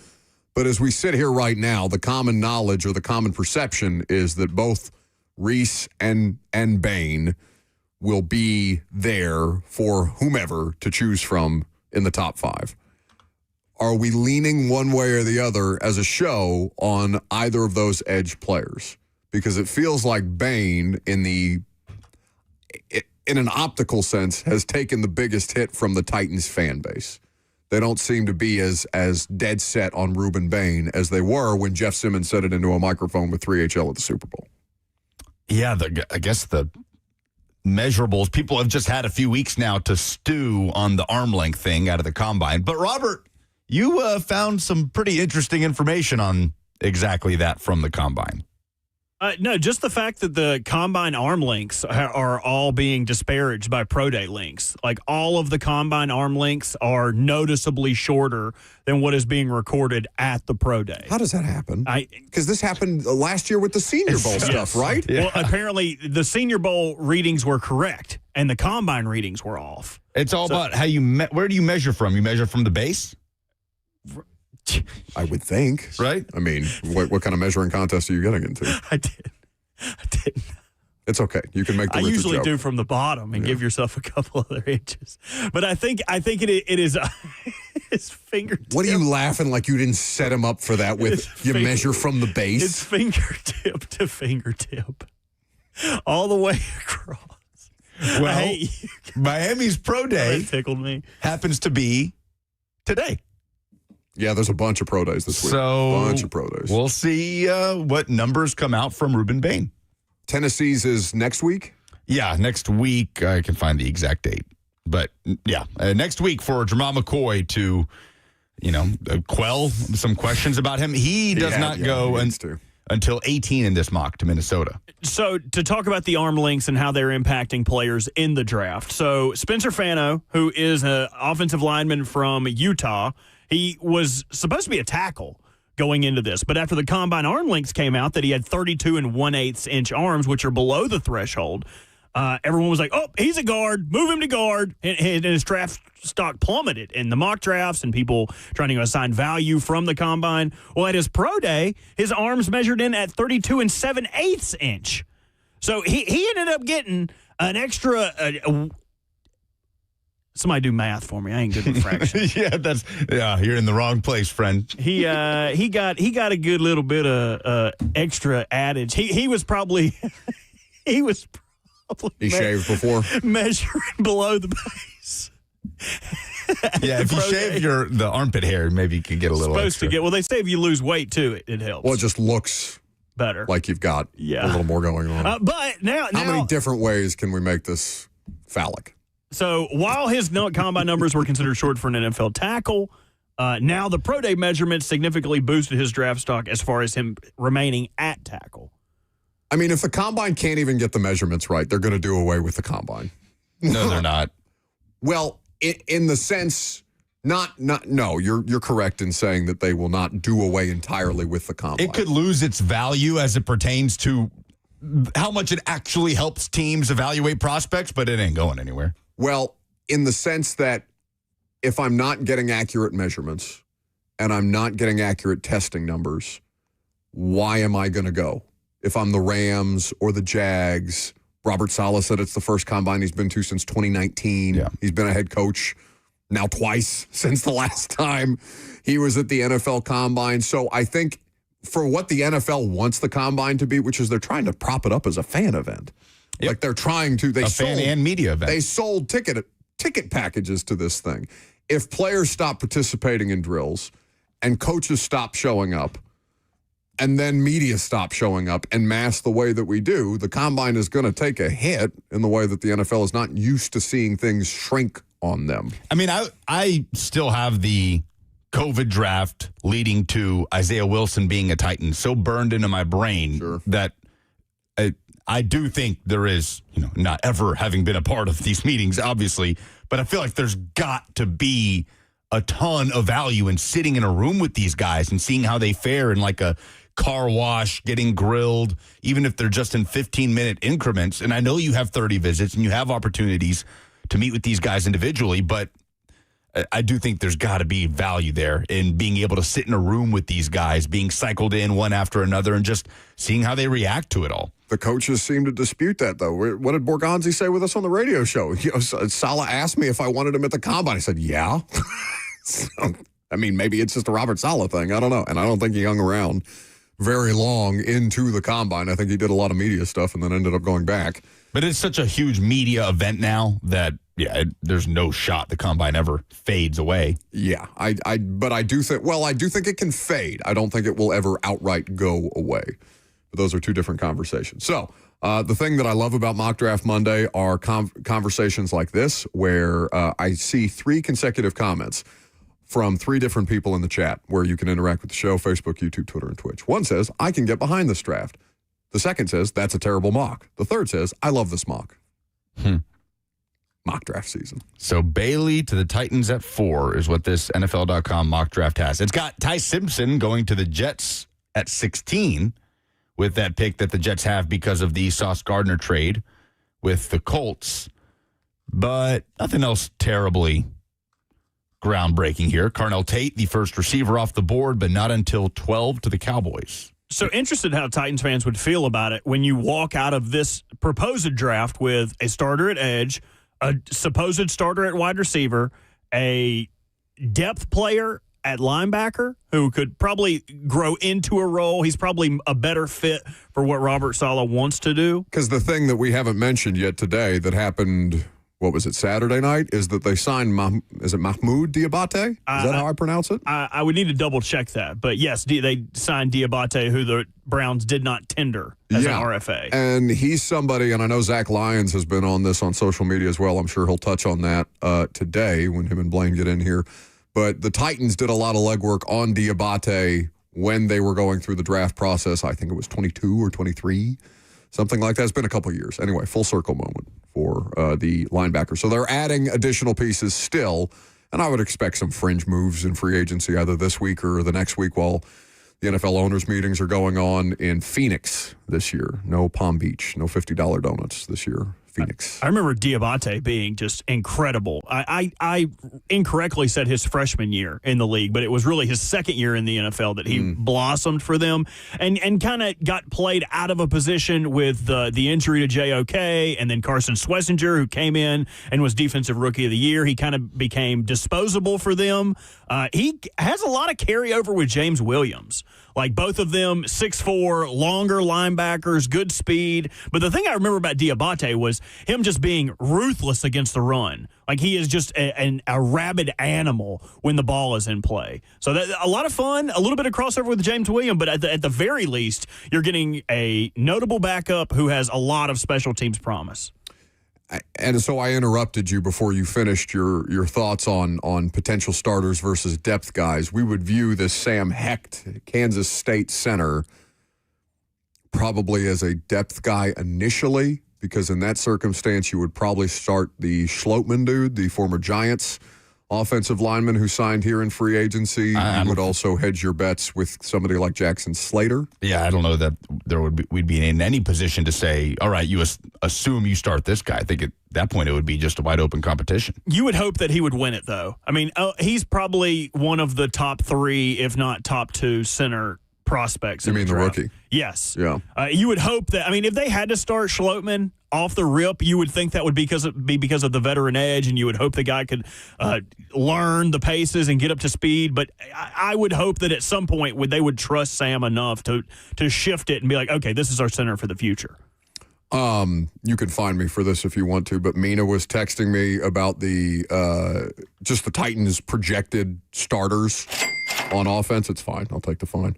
Speaker 2: But as we sit here right now, the common knowledge or the common perception is that both Reese and Bain will be there for whomever to choose from in the top 5. Are we leaning one way or the other as a show on either of those edge players? Because it feels like Bain, in an optical sense, has taken the biggest hit from the Titans fan base. They don't seem to be as dead set on Ruben Bain as they were when Jeff Simmons said it into a microphone with 3HL at the Super Bowl.
Speaker 1: Yeah, I guess the measurables, people have just had a few weeks now to stew on the arm length thing out of the combine. But Robert, you found some pretty interesting information on exactly that from the combine.
Speaker 3: No, just the fact that the combine arm lengths are all being disparaged by Pro Day links. Like, all of the combine arm lengths are noticeably shorter than what is being recorded at the Pro Day.
Speaker 2: How does that happen? Because this happened last year with the Senior Bowl stuff, right?
Speaker 3: Yeah. Well, apparently the Senior Bowl readings were correct, and the combine readings were off.
Speaker 1: It's all about how where do you measure from? You measure from the base?
Speaker 2: I would think.
Speaker 1: Right?
Speaker 2: I mean, what kind of measuring contest are you getting into?
Speaker 3: I didn't.
Speaker 2: It's okay. You can make the
Speaker 3: I
Speaker 2: Richard
Speaker 3: usually
Speaker 2: joke.
Speaker 3: do from the bottom and give yourself a couple other inches. But I think it is his fingertip.
Speaker 2: What are you laughing like you didn't set him up for that with you measure from the base?
Speaker 3: It's fingertip to fingertip. All the way across.
Speaker 1: Well, Miami's Pro Day
Speaker 3: That tickled me.
Speaker 1: happens to be today.
Speaker 2: Yeah, there's a bunch of pro days this week. Bunch of pro days.
Speaker 1: We'll see what numbers come out from Ruben Bain.
Speaker 2: Tennessee's is next week?
Speaker 1: Yeah, next week. I can find the exact date. But, yeah, next week for Jamal McCoy to, quell some questions about him. He does not go until 18 in this mock to Minnesota.
Speaker 3: So to talk about the arm lengths and how they're impacting players in the draft. So Spencer Fano, who is an offensive lineman from Utah, he was supposed to be a tackle going into this, but after the combine arm lengths came out that he had 32 1/8 inch arms, which are below the threshold, everyone was like, oh, he's a guard, move him to guard, and his draft stock plummeted in the mock drafts and people trying to assign value from the combine. Well, at his pro day, his arms measured in at 32 7/8 inch. So he ended up getting an extra... Somebody do math for me. I ain't good with fractions.
Speaker 1: You're in the wrong place, friend.
Speaker 3: He got a good little bit of extra adage. He was probably
Speaker 2: He shaved before
Speaker 3: measuring below the base.
Speaker 1: Yeah, if you shave the armpit hair, maybe you could get a little extra.
Speaker 3: Well, they say if you lose weight too, it helps.
Speaker 2: Well, it just looks
Speaker 3: better.
Speaker 2: Like you've got
Speaker 3: Yeah.
Speaker 2: a little more going on.
Speaker 3: But now,
Speaker 2: How many different ways can we make this phallic?
Speaker 3: so while his combine numbers were considered short for an NFL tackle, now the pro day measurements significantly boosted his draft stock as far as him remaining at tackle.
Speaker 2: I mean, if the combine can't even get the measurements right, they're going to do away with the combine.
Speaker 1: No, they're not.
Speaker 2: Well, in the sense, no, you're correct in saying that they will not do away entirely with the combine.
Speaker 1: It could lose its value as it pertains to how much it actually helps teams evaluate prospects, but it ain't going anywhere.
Speaker 2: Well, in the sense that if I'm not getting accurate measurements and I'm not getting accurate testing numbers, why am I going to go? If I'm the Rams or the Jags, Robert Saleh said it's the first combine he's been to since 2019.
Speaker 1: Yeah.
Speaker 2: He's been a head coach now twice since the last time he was at the NFL combine. So I think for what the NFL wants the combine to be, which is they're trying to prop it up as a fan event.
Speaker 1: Yep.
Speaker 2: Like they're trying to.
Speaker 1: A fan and media event.
Speaker 2: They sold ticket packages to this thing. If players stop participating in drills and coaches stop showing up, and then media stop showing up en masse the way that we do, the combine is going to take a hit in the way that the NFL is not used to seeing things shrink on them.
Speaker 1: I mean, I still have the COVID draft leading to Isaiah Wilson being a Titan so burned into my brain that I do think there is, not ever having been a part of these meetings, obviously, but I feel like there's got to be a ton of value in sitting in a room with these guys and seeing how they fare in like a car wash, getting grilled, even if they're just in 15-minute increments. And I know you have 30 visits and you have opportunities to meet with these guys individually, but I do think there's got to be value there in being able to sit in a room with these guys, being cycled in one after another and just seeing how they react to it all.
Speaker 2: The coaches seem to dispute that, though. What did Borgonzi say with us on the radio show? Saleh asked me if I wanted him at the combine. I said, yeah. So, I mean, maybe it's just a Robert Saleh thing. I don't know. And I don't think he hung around very long into the combine. I think he did a lot of media stuff and then ended up going back.
Speaker 1: But it's such a huge media event now that, there's no shot the combine ever fades away.
Speaker 2: Yeah, but I do think it can fade. I don't think it will ever outright go away. But those are two different conversations. So the thing that I love about Mock Draft Monday are conversations like this where I see 3 consecutive comments from 3 different people in the chat where you can interact with the show, Facebook, YouTube, Twitter, and Twitch. One says, I can get behind this draft. The second says, that's a terrible mock. The third says, I love this mock. Mock draft season.
Speaker 1: So Bailey to the Titans at 4 is what this NFL.com mock draft has. It's got Ty Simpson going to the Jets at 16 with that pick that the Jets have because of the Sauce Gardner trade with the Colts. But nothing else terribly groundbreaking here. Carnell Tate, the first receiver off the board, but not until 12 to the Cowboys.
Speaker 3: So interested how Titans fans would feel about it when you walk out of this proposed draft with a starter at edge, a supposed starter at wide receiver, a depth player at linebacker who could probably grow into a role. He's probably a better fit for what Robert Saleh wants to do. Because
Speaker 2: the thing that we haven't mentioned yet today that happened, what was it, Saturday night, is that they signed, is it Mahmoud Diabate? Is that how I pronounce it?
Speaker 3: I would need to double check that. But yes, they signed Diabate, who the Browns did not tender as an RFA.
Speaker 2: And he's somebody, and I know Zach Lyons has been on this on social media as well. I'm sure he'll touch on that today when him and Blaine get in here. But the Titans did a lot of legwork on Diabate when they were going through the draft process. I think it was 22 or 23, something like that. It's been a couple of years. Anyway, full circle moment for the linebacker. So they're adding additional pieces still, and I would expect some fringe moves in free agency either this week or the next week while the NFL owners' meetings are going on in Phoenix this year. No Palm Beach, no $50 donuts this year. Phoenix.
Speaker 3: I remember Diabate being just incredible. I incorrectly said his freshman year in the league, but it was really his second year in the NFL that he blossomed for them and kind of got played out of a position with the injury to JOK and then Carson Schlesinger, who came in and was Defensive Rookie of the Year. He kind of became disposable for them. He has a lot of carryover with James Williams. Like both of them, 6'4", longer linebackers, good speed. But the thing I remember about Diabate was him just being ruthless against the run. Like he is just a rabid animal when the ball is in play. So that, a lot of fun, a little bit of crossover with James Williams, but at the very least, you're getting a notable backup who has a lot of special teams promise.
Speaker 2: And so I interrupted you before you finished your thoughts on potential starters versus depth guys. We would view this Sam Hecht, Kansas State center, probably as a depth guy initially, because in that circumstance, you would probably start the Schlotman dude, the former Giants offensive lineman who signed here in free agency. You would also hedge your bets with somebody like Jackson Slater.
Speaker 1: Yeah, I don't know that we'd be in any position to say, all right, you assume you start this guy. I think at that point it would be just a wide open competition.
Speaker 3: You would hope that he would win it, though. I mean, he's probably one of the top 3, if not top 2 center prospects.
Speaker 2: You mean the rookie?
Speaker 3: Yes.
Speaker 2: Yeah.
Speaker 3: You would hope that. I mean, if they had to start Schlotman off the rip, you would think that would be because of the veteran edge, and you would hope the guy could learn the paces and get up to speed. But I would hope that at some point they would trust Sam enough to shift it and be like, okay, this is our center for the future.
Speaker 2: You can find me for this if you want to, but Mina was texting me about just the Titans' projected starters on offense. It's fine. I'll take the fine.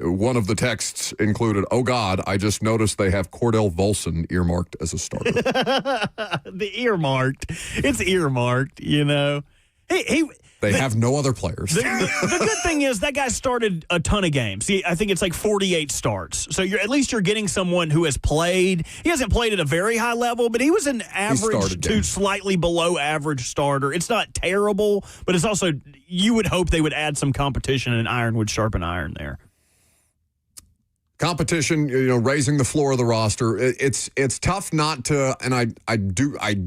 Speaker 2: One of the texts included, "Oh God, I just noticed they have Cordell Volson earmarked as a starter."
Speaker 3: The earmarked. It's earmarked, you know.
Speaker 2: They have no other players.
Speaker 3: The good thing is that guy started a ton of games. I think it's like 48 starts. So at least you're getting someone who has played. He hasn't played at a very high level, but he was an average to slightly below average starter. It's not terrible, but it's also, you would hope they would add some competition and iron would sharpen iron there.
Speaker 2: Competition, raising the floor of the roster. It's tough not to, and I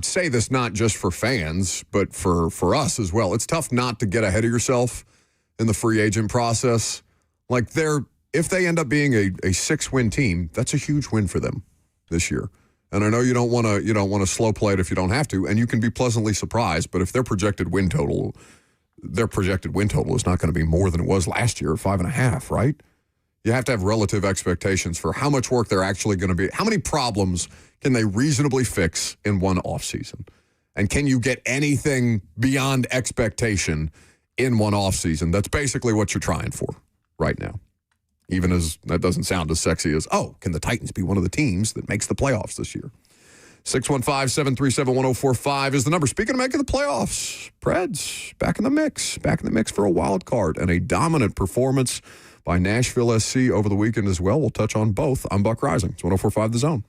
Speaker 2: say this not just for fans, but for us as well. It's tough not to get ahead of yourself in the free agent process. Like if they end up being a 6-win team, that's a huge win for them this year. And I know you don't want to slow play it if you don't have to, and you can be pleasantly surprised. But if their projected win total is not going to be more than it was last year, 5.5, right? You have to have relative expectations for how much work they're actually going to be. How many problems can they reasonably fix in one offseason? And can you get anything beyond expectation in one offseason? That's basically what you're trying for right now. Even as that doesn't sound as sexy as, can the Titans be one of the teams that makes the playoffs this year? 615-737-1045 is the number. Speaking of making the playoffs, Preds back in the mix for a wild card and a dominant performance by Nashville SC over the weekend as well. We'll touch on both. I'm Buck Rising. It's 104.5 The Zone.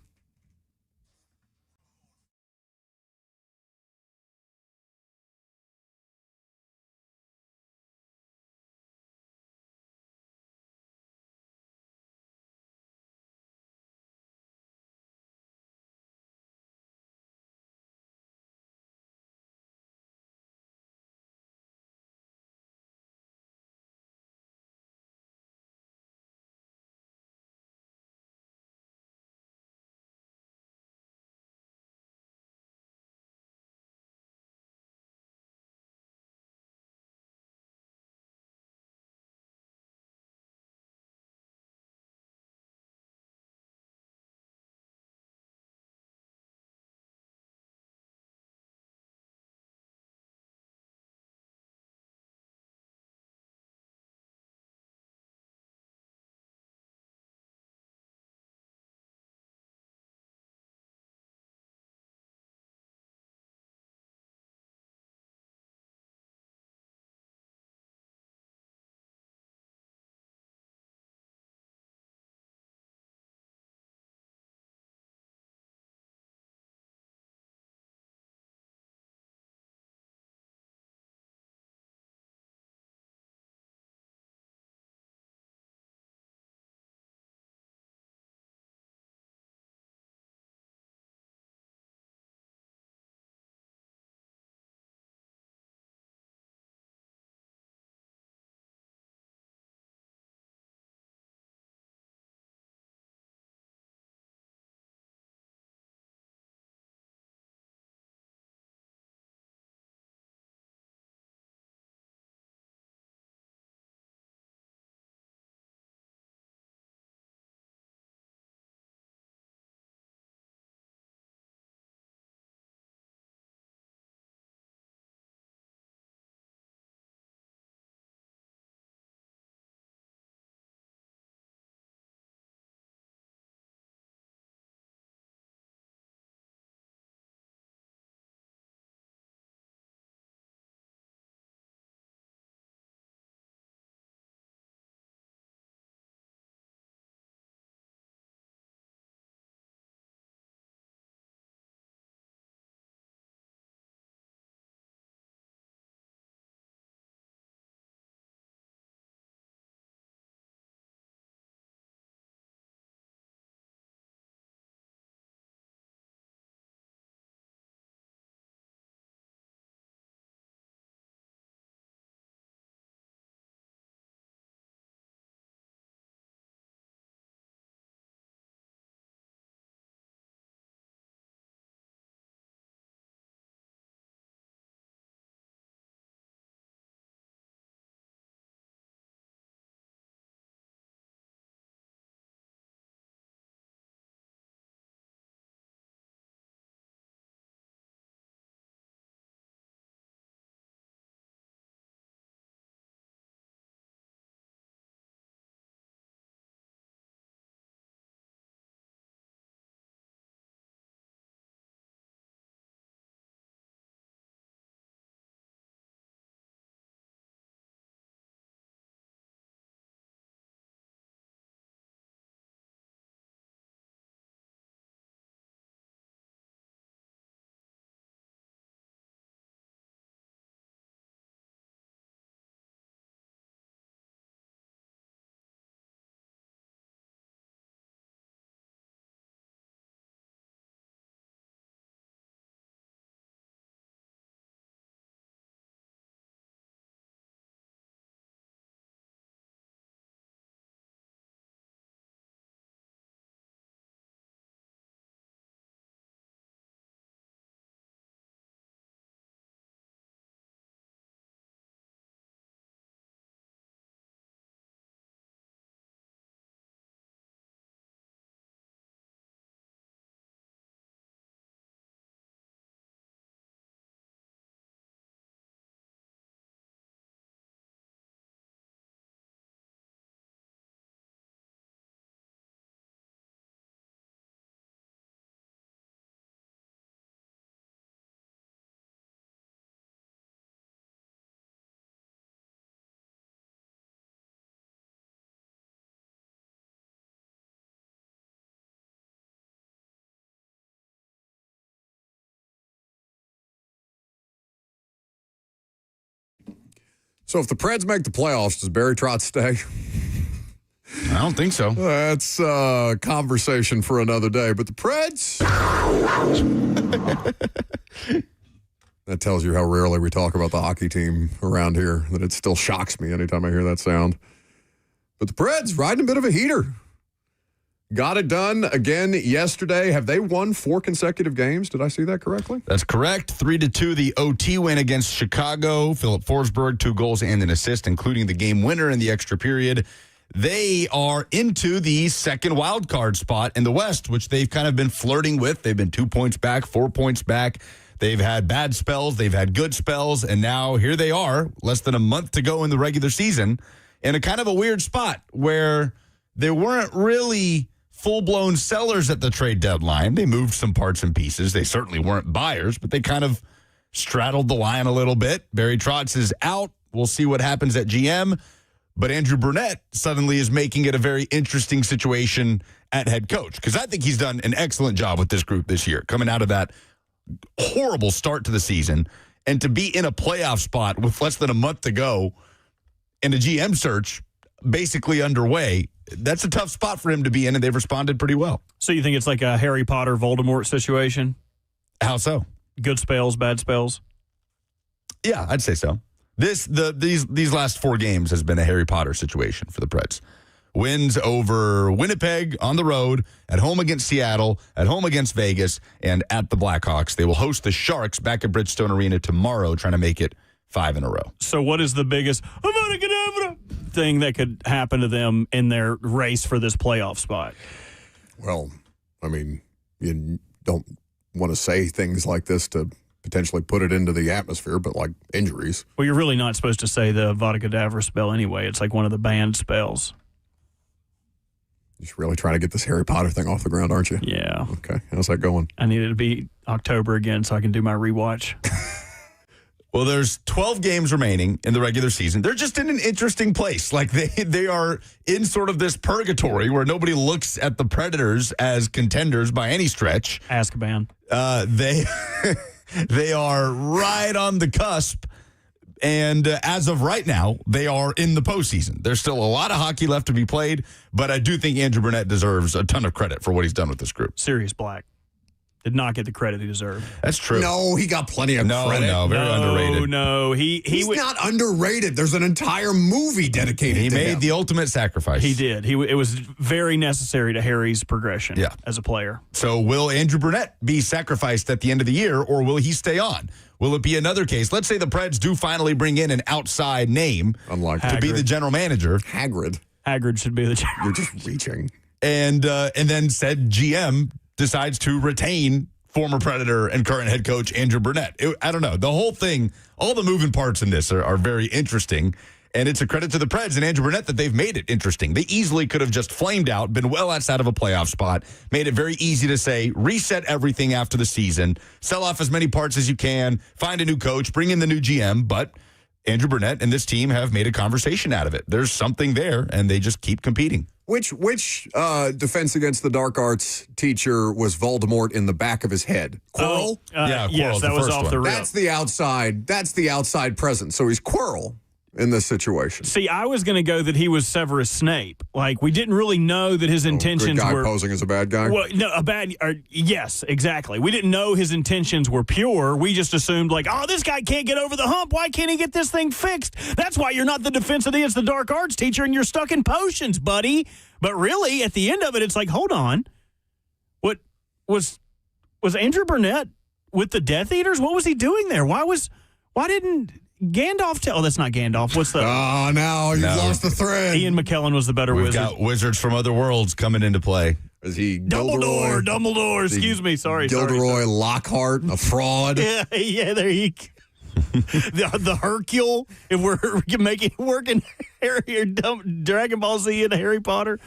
Speaker 2: So if the Preds make the playoffs, does Barry Trotz stay?
Speaker 1: I don't think so.
Speaker 2: That's a conversation for another day. But the Preds, that tells you how rarely we talk about the hockey team around here, that it still shocks me anytime I hear that sound. But the Preds riding a bit of a heater. Got it done again yesterday. Have they won 4 consecutive games? Did I see that correctly?
Speaker 1: That's correct. 3-2, the OT win against Chicago. Philip Forsberg, 2 goals and an assist, including the game winner in the extra period. They are into the second wild card spot in the West, which they've kind of been flirting with. They've been 2 points back, 4 points back. They've had bad spells. They've had good spells. And now here they are, less than a month to go in the regular season, in a kind of a weird spot where they weren't really full-blown sellers at the trade deadline. They moved some parts and pieces. They certainly weren't buyers, but they kind of straddled the line a little bit. Barry Trotz is out. We'll see what happens at GM. But Andrew Burnett suddenly is making it a very interesting situation at head coach, because I think he's done an excellent job with this group this year, coming out of that horrible start to the season. And to be in a playoff spot with less than a month to go and a GM search basically underway, that's a tough spot for him to be in, and they've responded pretty well.
Speaker 3: So you think it's like a Harry Potter Voldemort situation?
Speaker 1: How so?
Speaker 3: Good spells, bad spells?
Speaker 1: Yeah, I'd say so. These last 4 games has been a Harry Potter situation for the Preds. Wins over Winnipeg on the road, at home against Seattle, at home against Vegas, and at the Blackhawks. They will host the Sharks back at Bridgestone Arena tomorrow, trying to make it 5 in a row.
Speaker 3: So what is the biggest thing that could happen to them in their race for this playoff spot?
Speaker 2: Well, I mean, you don't want to say things like this to potentially put it into the atmosphere, but like injuries.
Speaker 3: Well, you're really not supposed to say the Vada Kedavra spell anyway. It's like one of the banned spells.
Speaker 2: You're really trying to get this Harry Potter thing off the ground, aren't you?
Speaker 3: Yeah.
Speaker 2: Okay. How's that going?
Speaker 3: I need it to be October again so I can do my rewatch.
Speaker 1: Well, there's 12 games remaining in the regular season. They're just in an interesting place. Like they are in sort of this purgatory where nobody looks at the Predators as contenders by any stretch.
Speaker 3: Azkaban.
Speaker 1: They are right on the cusp. And as of right now, they are in the postseason. There's still a lot of hockey left to be played, but I do think Andrew Burnett deserves a ton of credit for what he's done with this group.
Speaker 3: Sirius Black did not get the credit he deserved.
Speaker 1: That's true.
Speaker 2: No, he got plenty of credit.
Speaker 1: No, very underrated.
Speaker 3: No,
Speaker 2: he's not underrated. There's an entire movie dedicated to him.
Speaker 1: He made the ultimate sacrifice.
Speaker 3: He did. It was very necessary to Harry's progression as a player.
Speaker 1: So will Andrew Burnett be sacrificed at the end of the year, or will he stay on? Will it be another case? Let's say the Preds do finally bring in an outside name to be the general manager.
Speaker 2: Hagrid
Speaker 3: should be the general.
Speaker 2: You're just reaching.
Speaker 1: And then said GM decides to retain former Predator and current head coach Andrew Burnett. I don't know. The whole thing, all the moving parts in this are very interesting. And it's a credit to the Preds and Andrew Burnett that they've made it interesting. They easily could have just flamed out, been well outside of a playoff spot, made it very easy to say, reset everything after the season, sell off as many parts as you can, find a new coach, bring in the new GM. But Andrew Burnett and this team have made a conversation out of it. There's something there, and they just keep competing.
Speaker 2: Which Defense Against the Dark Arts teacher was Voldemort in the back of his head? Quirrell?
Speaker 1: Quirrell.
Speaker 3: Yes, that was off the rip.
Speaker 2: That's the outside presence. So he's Quirrell in this situation.
Speaker 3: See, I was going to go that he was Severus Snape. Like, we didn't really know that his intentions
Speaker 2: good guy
Speaker 3: were
Speaker 2: posing as a bad guy.
Speaker 3: Well, no, yes, exactly. We didn't know his intentions were pure. We just assumed, like, oh, this guy can't get over the hump. Why can't he get this thing fixed? That's why you're not the Defense Against the Dark Arts teacher and you're stuck in potions, buddy. But really, at the end of it, it's like, hold on. What was Andrew Burnett with the Death Eaters? What was he doing there? Why didn't Gandalf tell? Oh, that's not Gandalf. What's the?
Speaker 2: Oh, no, you've lost the thread.
Speaker 3: Ian McKellen was the better
Speaker 1: We've
Speaker 3: wizard.
Speaker 1: got wizards from other worlds coming into play.
Speaker 2: Is he
Speaker 3: Dumbledore. Excuse me. Sorry.
Speaker 2: Gilderoy Lockhart, a fraud.
Speaker 3: Yeah, there you go. the Hercule, if we're making it work in Dragon Ball Z and Harry Potter.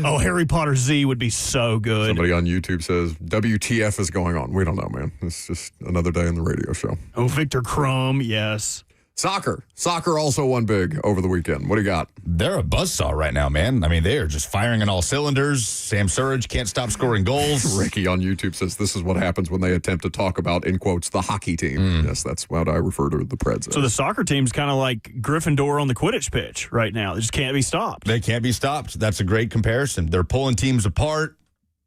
Speaker 3: Oh, Harry Potter Z would be so good.
Speaker 2: Somebody on YouTube says, WTF is going on. We don't know, man. It's just another day in the radio show.
Speaker 3: Oh, Victor Crumb, yes.
Speaker 2: Soccer also won big over the weekend. What do you got?
Speaker 1: They're a buzzsaw right now, man. I mean, they are just firing on all cylinders. Sam Surridge can't stop scoring goals.
Speaker 2: Ricky on YouTube says this is what happens when they attempt to talk about, in quotes, the hockey team. Yes, that's what I refer to the Preds as.
Speaker 3: So the soccer team's kind of like Gryffindor on the Quidditch pitch right now. They just can't be stopped.
Speaker 1: They can't be stopped. That's a great comparison. They're pulling teams apart.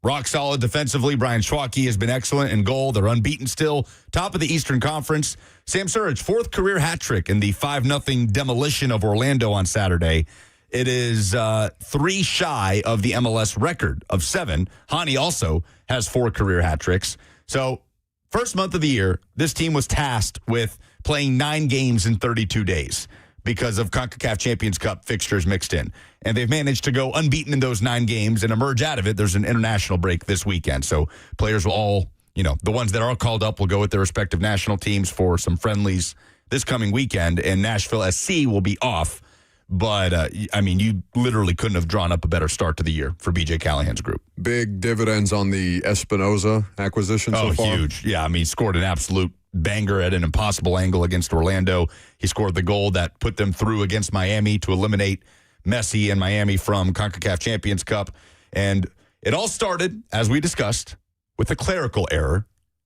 Speaker 1: Rock solid defensively. Brian Schwacke has been excellent in goal. They're unbeaten still. Top of the Eastern Conference. Sam Surridge, 4th career hat trick in the 5-0 demolition of Orlando on Saturday. It is 3 shy of the MLS record of 7. Hani also has 4 career hat tricks. So, first month of the year, this team was tasked with playing 9 games in 32 days because of CONCACAF Champions Cup fixtures mixed in. And they've managed to go unbeaten in those 9 games and emerge out of it. There's an international break this weekend. So players will all, the ones that are called up will go with their respective national teams for some friendlies this coming weekend. And Nashville SC will be off. But, you literally couldn't have drawn up a better start to the year for BJ Callahan's group.
Speaker 2: Big dividends on the Espinoza acquisition so far.
Speaker 1: Oh, huge. Yeah, he scored an absolute banger at an impossible angle against Orlando. He scored the goal that put them through against Miami to eliminate Messi and Miami from CONCACAF Champions Cup. And it all started, as we discussed, with a clerical error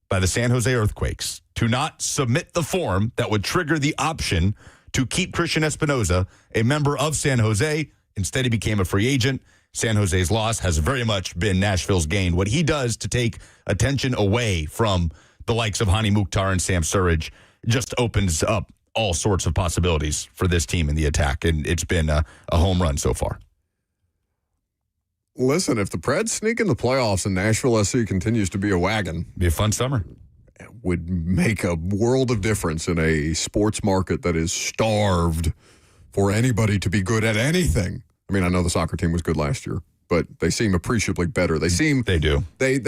Speaker 1: by the San Jose Earthquakes to not submit the form that would trigger the option to keep Christian Espinoza a member of San Jose. Instead, he became a free agent. San Jose's loss has very much been Nashville's gain. What he does to take attention away from the likes of Hani Mukhtar and Sam Surridge just opens up all sorts of possibilities for this team in the attack, and it's been a home run so far.
Speaker 2: Listen, if the Preds sneak in the playoffs and Nashville SC continues to be a wagon,
Speaker 1: be a fun summer.
Speaker 2: It would make a world of difference in a sports market that is starved for anybody to be good at anything. I know the soccer team was good last year, but they seem appreciably better. They do. They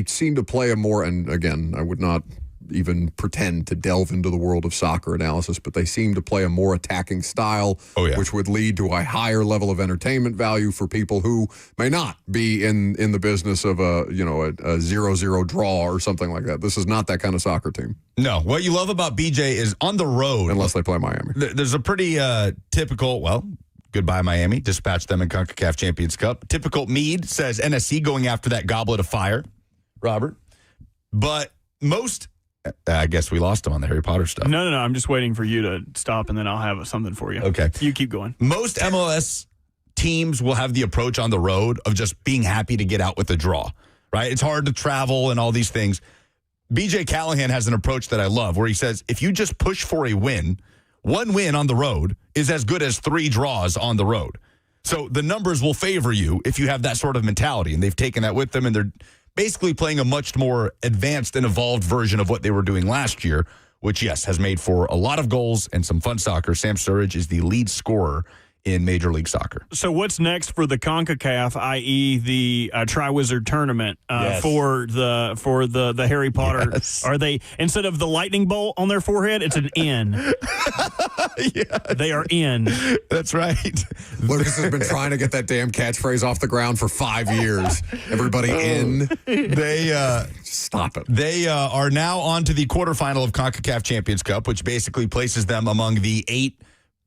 Speaker 2: seem to play a more, and again, I would not even pretend to delve into the world of soccer analysis, but they seem to play a more attacking style, which would lead to a higher level of entertainment value for people who may not be in the business of a 0-0 draw or something like that. This is not that kind of soccer team.
Speaker 1: No. What you love about BJ is on the road.
Speaker 2: Unless they play Miami.
Speaker 1: There's a pretty typical, goodbye Miami, dispatch them in CONCACAF Champions Cup. Typical Meade says NSC going after that goblet of fire, Robert. But most... I guess we lost him on the Harry Potter stuff.
Speaker 3: No. I'm just waiting for you to stop, and then I'll have something for you.
Speaker 1: Okay.
Speaker 3: You keep going.
Speaker 1: Most MLS teams will have the approach on the road of just being happy to get out with a draw, right? It's hard to travel and all these things. BJ Callahan has an approach that I love where he says, if you just push for a win, 1 win on the road is as good as 3 draws on the road. So the numbers will favor you if you have that sort of mentality, and they've taken that with them, and they're basically playing a much more advanced and evolved version of what they were doing last year, which, yes, has made for a lot of goals and some fun soccer. Sam Surridge is the lead scorer in Major League Soccer.
Speaker 3: So what's next for the CONCACAF, i.e. the Tri-Wizard tournament for the Harry Potter?
Speaker 1: Yes.
Speaker 3: Are they, instead of the lightning bolt on their forehead, it's an N.
Speaker 1: Yeah.
Speaker 3: They are in.
Speaker 1: That's right.
Speaker 2: Lucas has been trying to get that damn catchphrase off the ground for 5 years. Everybody in. Stop it.
Speaker 1: They are now on to the quarterfinal of CONCACAF Champions Cup, which basically places them among the 8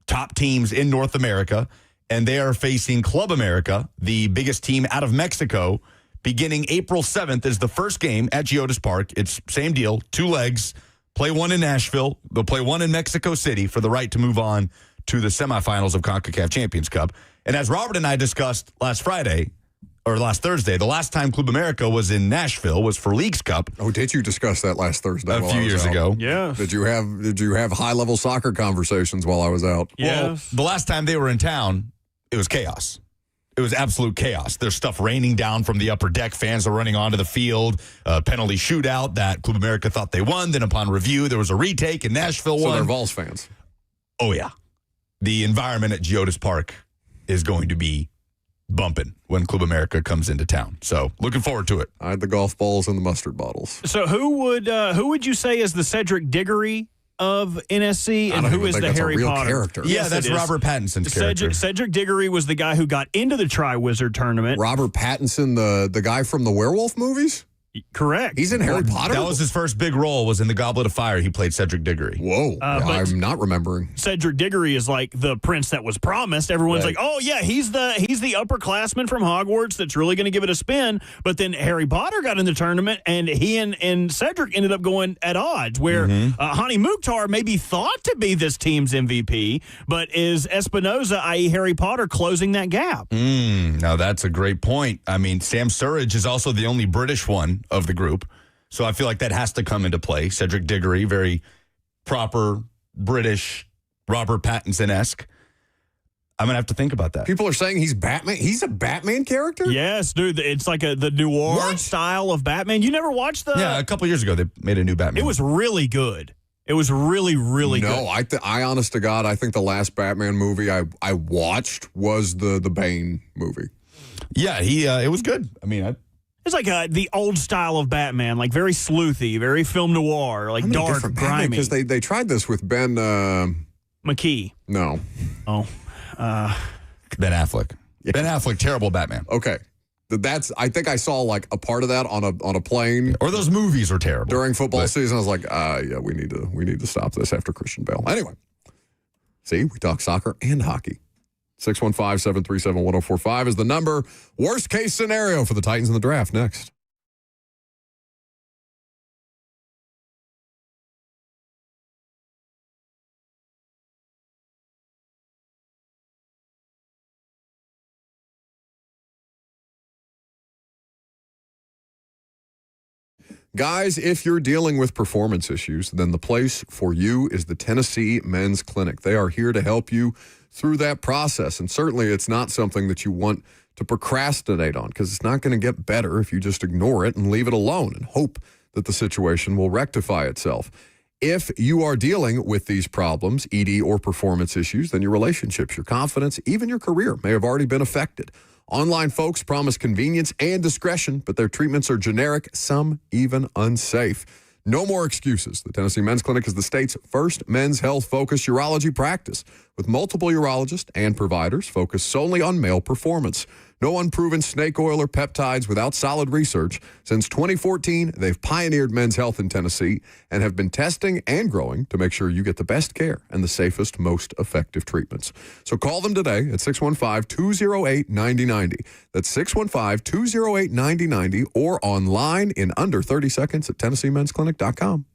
Speaker 1: top teams in North America, and they are facing Club America, the biggest team out of Mexico. Beginning April 7th is the first game at Geodis Park. It's same deal, 2 legs. Play 1 in Nashville. They'll play 1 in Mexico City for the right to move on to the semifinals of CONCACAF Champions Cup. And as Robert and I discussed last Thursday, the last time Club America was in Nashville was for Leagues Cup.
Speaker 2: Oh, did you discuss that last Thursday?
Speaker 1: A few years ago.
Speaker 3: Yeah.
Speaker 2: Did you have high-level soccer conversations while I was out?
Speaker 3: Yes.
Speaker 1: Well, the last time they were in town, it was chaos. It was absolute chaos. There's stuff raining down from the upper deck. Fans are running onto the field. Penalty shootout that Club America thought they won. Then upon review, there was a retake and Nashville won.
Speaker 2: So they're Vols fans.
Speaker 1: Oh, yeah. The environment at Geodis Park is going to be bumping when Club America comes into town. So looking forward to it.
Speaker 2: I had the golf balls and the mustard bottles.
Speaker 3: So who would you say is the Cedric Diggory of NSC, and who is the Harry Potter
Speaker 2: character?
Speaker 1: Yeah,
Speaker 3: Yes,
Speaker 1: that's Robert Pattinson's character.
Speaker 3: Cedric Diggory was the guy who got into the Tri-Wizard tournament.
Speaker 2: Robert Pattinson, the guy from the werewolf movies?
Speaker 3: Correct.
Speaker 2: He's in Harry Potter?
Speaker 1: That was his first big role, was in The Goblet of Fire. He played Cedric Diggory.
Speaker 2: Whoa.
Speaker 3: but-
Speaker 2: I'm not remembering.
Speaker 3: Cedric Diggory is like the prince that was promised. Everyone's
Speaker 1: Right.
Speaker 3: like, oh, yeah, he's the upperclassman from Hogwarts that's really going to give it a spin. But then Harry Potter got in the tournament, and he and Cedric ended up going at odds, where Hani Mukhtar may be thought to be this team's MVP, but is Espinoza, i.e. Harry Potter, closing that gap?
Speaker 1: Now, that's a great point. I mean, Sam Surridge is also the only British one of the group. So I feel like that has to come into play. Cedric Diggory, very proper British, Robert Pattinson-esque. I'm going to have to think about that.
Speaker 2: People are saying he's Batman. He's a Batman character?
Speaker 3: Yes, dude. It's like the noir style of Batman. You never watched the...
Speaker 1: Yeah, a couple years ago, they made a new Batman.
Speaker 3: It was really good. It was really, really good.
Speaker 2: No, I honest to God, I think the last Batman movie I watched was the Bane movie.
Speaker 1: Yeah, it was good. I mean,
Speaker 3: It's like the old style of Batman, like very sleuthy, very film noir, like dark, grimy.
Speaker 2: Because they tried this with Ben.
Speaker 3: McKee.
Speaker 2: No.
Speaker 3: Oh.
Speaker 1: Ben Affleck. Ben Affleck, terrible Batman.
Speaker 2: Okay. I think I saw like a part of that on a plane
Speaker 1: Or those movies are terrible.
Speaker 2: during football season. I was like, yeah, we need to stop this after Christian Bale. Anyway, see, we talk soccer and hockey. 615-737-1045 is the number. Worst case scenario for the Titans in the draft next. Guys, if you're dealing with performance issues, then the place for you is the Tennessee Men's Clinic. They are here to help you through that process. And certainly it's not something that you want to procrastinate on, because it's not going to get better if you just ignore it and leave it alone and hope that the situation will rectify itself. If you are dealing with these problems, ED or performance issues, then your relationships, your confidence, even your career may have already been affected. Online folks promise convenience and discretion, but their treatments are generic, some even unsafe. No more excuses. The Tennessee Men's Clinic is the state's first men's health-focused urology practice, with multiple urologists and providers focused solely on male performance. No unproven snake oil or peptides without solid research. Since 2014, they've pioneered men's health in Tennessee and have been testing and growing to make sure you get the best care and the safest, most effective treatments. So call them today at 615-208-9090. That's 615-208-9090 or online in under 30 seconds at TennesseeMen'sClinic.com.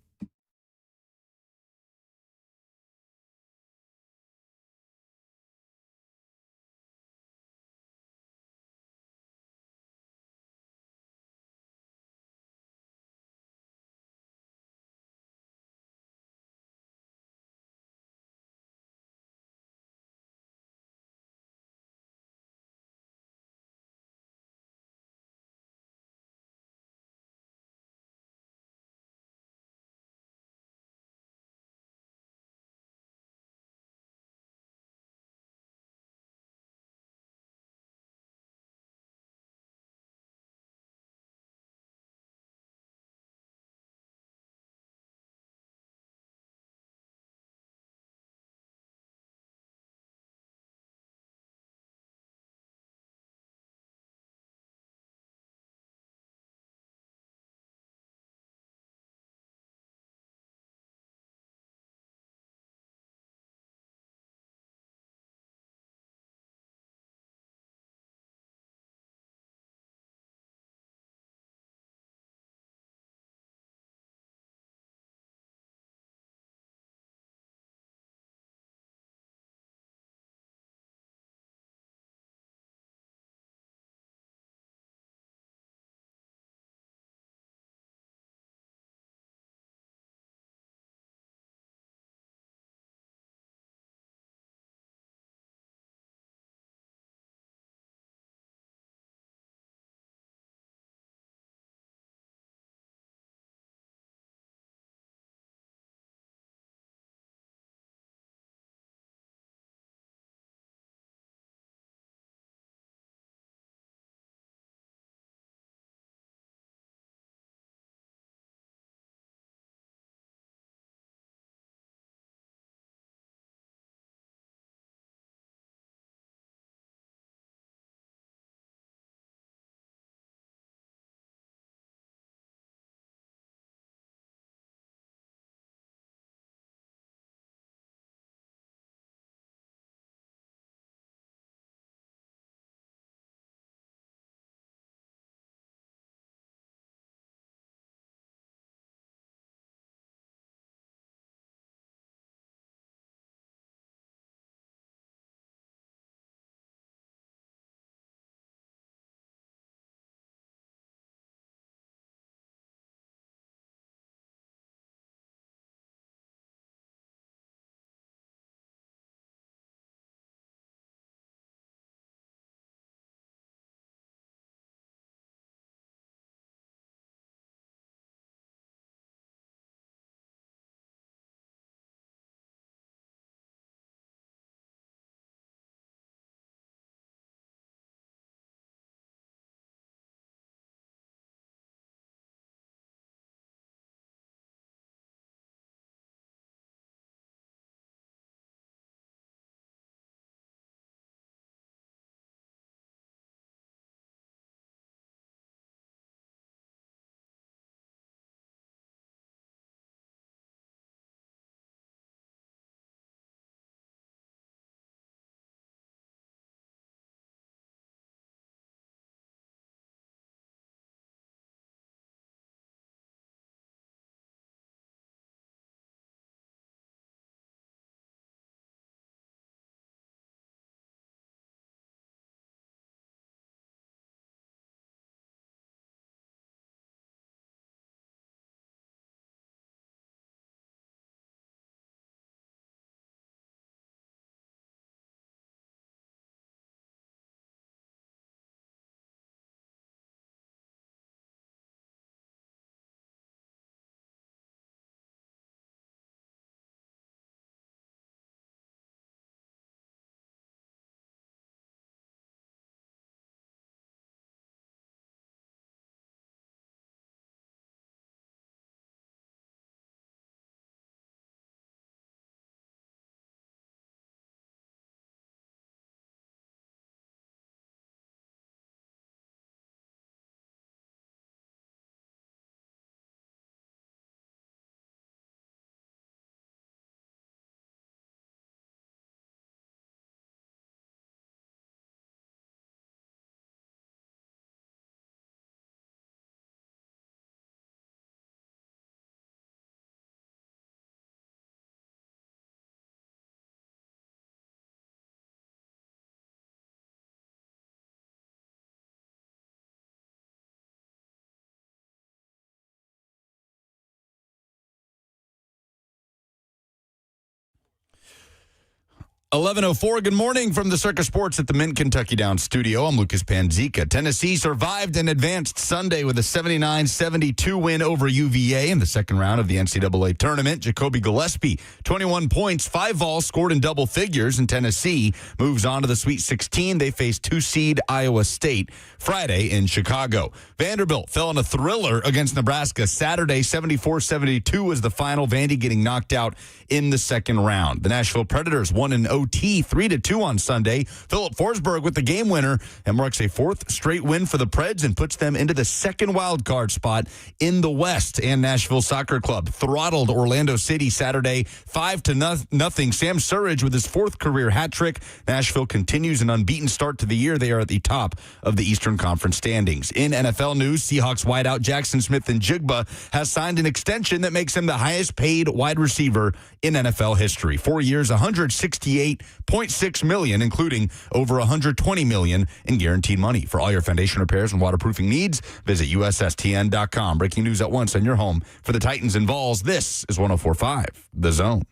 Speaker 1: 11:04. Good morning from the Circus Sports at the Mint Kentucky Downs studio. I'm Lucas Panzica. Tennessee survived and advanced Sunday with a 79-72 win over UVA in the second round of the NCAA tournament. Jacoby Gillespie, 21 points, 5 Vols scored in double figures, and Tennessee moves on to the Sweet 16. They face 2-seed Iowa State Friday in Chicago. Vanderbilt fell in a thriller against Nebraska Saturday. 74-72 was the final. Vandy getting knocked out in the second round. The Nashville Predators won in OT 3-2 on Sunday. Philip Forsberg with the game winner and marks a 4th straight win for the Preds and puts them into the second wild card spot in the West. And Nashville Soccer Club throttled Orlando City Saturday 5-0. Sam Surridge with his 4th career hat trick. Nashville continues an unbeaten start to the year. They are at the top of the Eastern Conference standings. In NFL news, Seahawks wideout Jackson Smith-Njigba has signed an extension that makes him the highest paid wide receiver in NFL history. 4 years, $168.6 million, including over $120 million in guaranteed money. For all your foundation repairs and waterproofing needs, visit USSTN.com. Breaking news at once on your home for the Titans and Vols. This is 104.5 The Zone.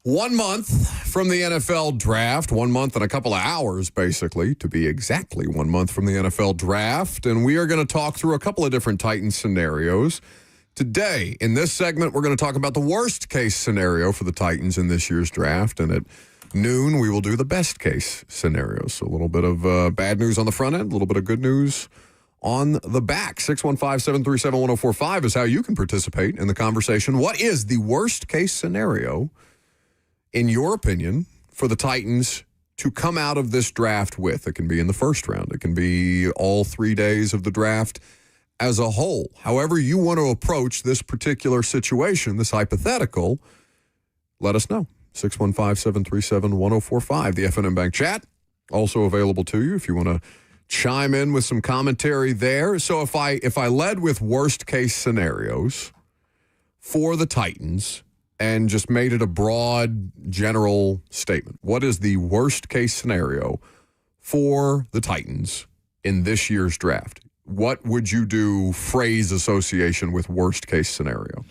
Speaker 2: One month from the NFL draft, 1 month and a couple of hours, basically, to be exactly 1 month from the NFL draft. And we are going to talk through a couple of different Titans scenarios. Today, in this segment, we're going to talk about the worst case scenario for the Titans in this year's draft. And at noon, we will do the best case scenario. So a little bit of bad news on the front end, a little bit of good news on the back. 615-737-1045 is how you can participate in the conversation. What is the worst case scenario, in your opinion, for the Titans to come out of this draft with? It can be in the first round. It can be all 3 days of the draft as a whole. However you want to approach this particular situation, this hypothetical, let us know. 615-737-1045. The FNM Bank chat, also available to you if you want to chime in with some commentary there. So if I led with worst case scenarios for the Titans and just made it a broad, general statement, what is the worst case scenario for the Titans in this year's draft? What would you do phrase association with worst case scenario?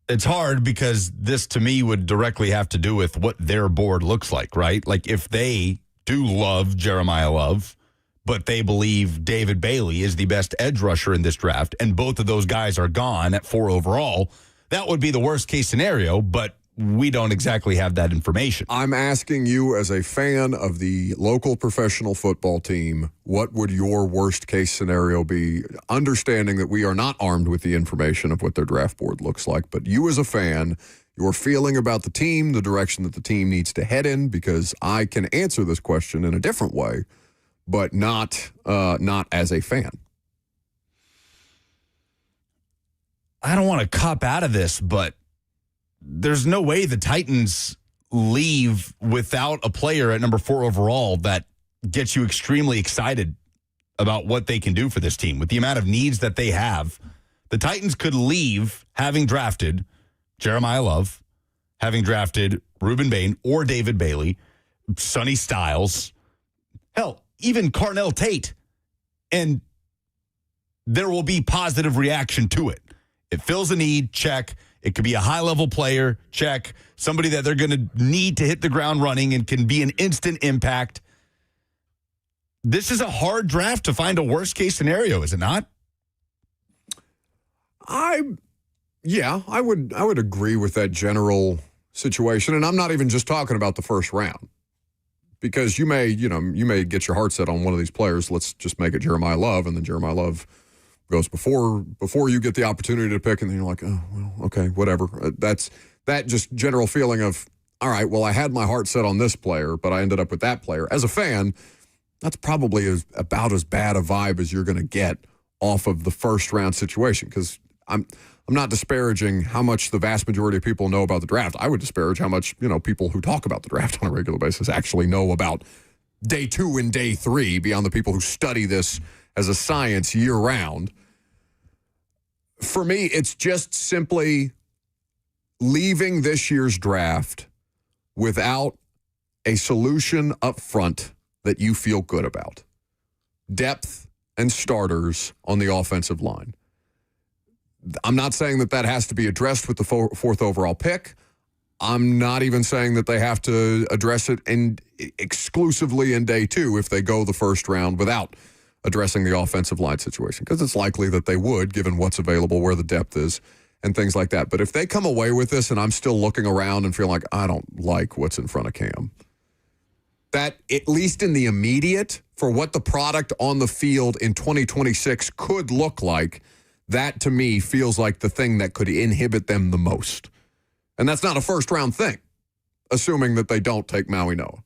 Speaker 1: It's hard because this, to me, would directly have to do with what their board looks like, right? Like if they do love Jeremiah Love, but they believe David Bailey is the best edge rusher in this draft, and both of those guys are gone at 4 overall, that would be the worst case scenario, but we don't exactly have that information.
Speaker 2: I'm asking you as a fan of the local professional football team, what would your worst case scenario be? Understanding that we are not armed with the information of what their draft board looks like, but you as a fan, your feeling about the team, the direction that the team needs to head in, because I can answer this question in a different way, but not as a fan.
Speaker 1: I don't want to cop out of this, but there's no way the Titans leave without a player at number 4 overall that gets you extremely excited about what they can do for this team. With the amount of needs that they have, the Titans could leave having drafted Jeremiah Love, having drafted Reuben Bain or David Bailey, Sonny Styles, hell, even Carnell Tate, and there will be positive reaction to it. It fills a need, check. It could be a high-level player, check. Somebody that they're going to need to hit the ground running and can be an instant impact. This is a hard draft to find a worst-case scenario, is it not?
Speaker 2: I would agree with that general situation, and I'm not even just talking about the first round, because you may get your heart set on one of these players. Let's just make it Jeremiah Love, and then Jeremiah Love goes before you get the opportunity to pick, and then you're like, oh, well, okay, whatever. That's that just general feeling of, all right, well, I had my heart set on this player, but I ended up with that player. As a fan, that's probably about as bad a vibe as you're going to get off of the first round situation, because I'm not disparaging how much the vast majority of people know about the draft. I would disparage how much, people who talk about the draft on a regular basis actually know about day 2 and day 3 beyond the people who study this as a science year round. For me, it's just simply leaving this year's draft without a solution up front that you feel good about. Depth and starters on the offensive line. I'm not saying that has to be addressed with the fourth overall pick. I'm not even saying that they have to address it exclusively in day 2 if they go the first round without addressing the offensive line situation, because it's likely that they would, given what's available, where the depth is, and things like that. But if they come away with this and I'm still looking around and feel like I don't like what's in front of Cam, that at least in the immediate, for what the product on the field in 2026 could look like, that to me feels like the thing that could inhibit them the most. And that's not a first-round thing, assuming that they don't take Maui Noa.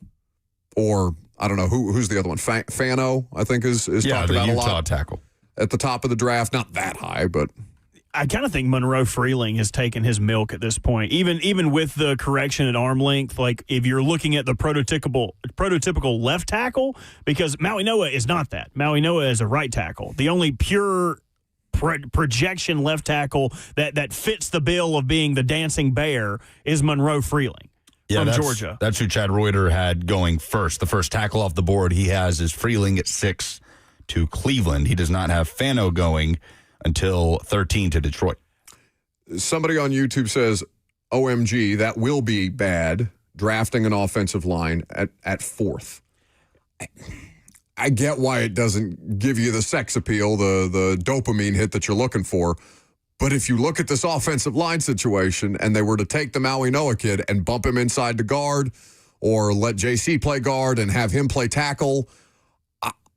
Speaker 2: Or, I don't know, who's the other one? Fano, I think, is talked about a lot.
Speaker 1: Yeah, the Utah tackle.
Speaker 2: At the top of the draft, not that high, but...
Speaker 3: I kind of think Monroe Freeling has taken his milk at this point. Even with the correction at arm length, like if you're looking at the prototypical left tackle, because Maui Noa is not that. Maui Noa is a right tackle. The only pure projection left tackle that fits the bill of being the dancing bear is Monroe Freeling from Georgia.
Speaker 1: That's who Chad Reuter had going first. The first tackle off the board he has is Freeling at 6 to Cleveland. He does not have Fano going until 13 to Detroit.
Speaker 2: Somebody on YouTube says, OMG, that will be bad, drafting an offensive line at 4th. I get why it doesn't give you the sex appeal, the dopamine hit that you're looking for. But if you look at this offensive line situation and they were to take the Maui Noa kid and bump him inside the guard or let JC play guard and have him play tackle,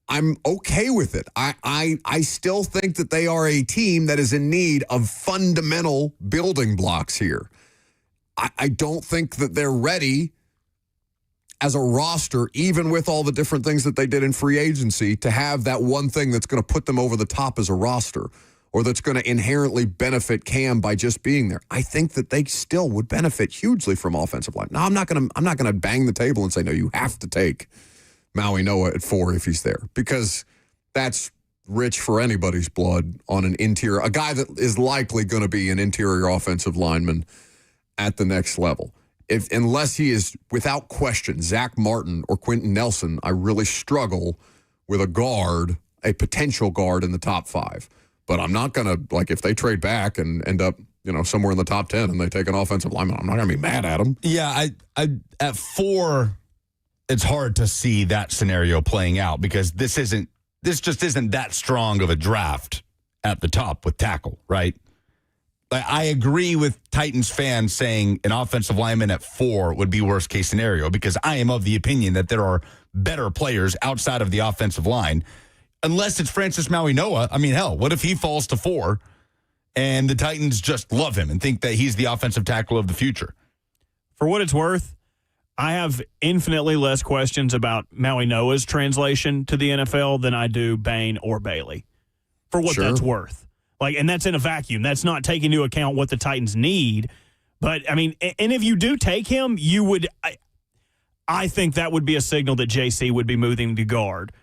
Speaker 2: I'm okay with it. I still think that they are a team that is in need of fundamental building blocks here. I don't think that they're ready as a roster, even with all the different things that they did in free agency, to have that one thing that's going to put them over the top as a roster or that's going to inherently benefit Cam by just being there. I think that they still would benefit hugely from offensive line. Now, I'm not going to bang the table and say, no, you have to take Maui Noa at 4 if he's there, because that's rich for anybody's blood on an interior, a guy that is likely going to be an interior offensive lineman at the next level. Unless he is, without question, Zach Martin or Quentin Nelson, I really struggle with a potential guard in the top 5. But I'm not going to, like, if they trade back and end up, somewhere in the top 10 and they take an offensive lineman, I'm not going to be mad at them.
Speaker 1: Yeah, I at 4, it's hard to see that scenario playing out because this just isn't that strong of a draft at the top with tackle, right? I agree with Titans fans saying an offensive lineman at 4 would be worst case scenario, because I am of the opinion that there are better players outside of the offensive line, unless it's Francis Maui Noa. I mean, hell, what if he falls to 4 and the Titans just love him and think that he's the offensive tackle of the future?
Speaker 3: For what it's worth, I have infinitely less questions about Maui Noa's translation to the NFL than I do Bain or Bailey, for what that's worth. And that's in a vacuum. That's not taking into account what the Titans need. But, I mean, and if you do take him, you would I think that would be a signal that JC would be moving to guard,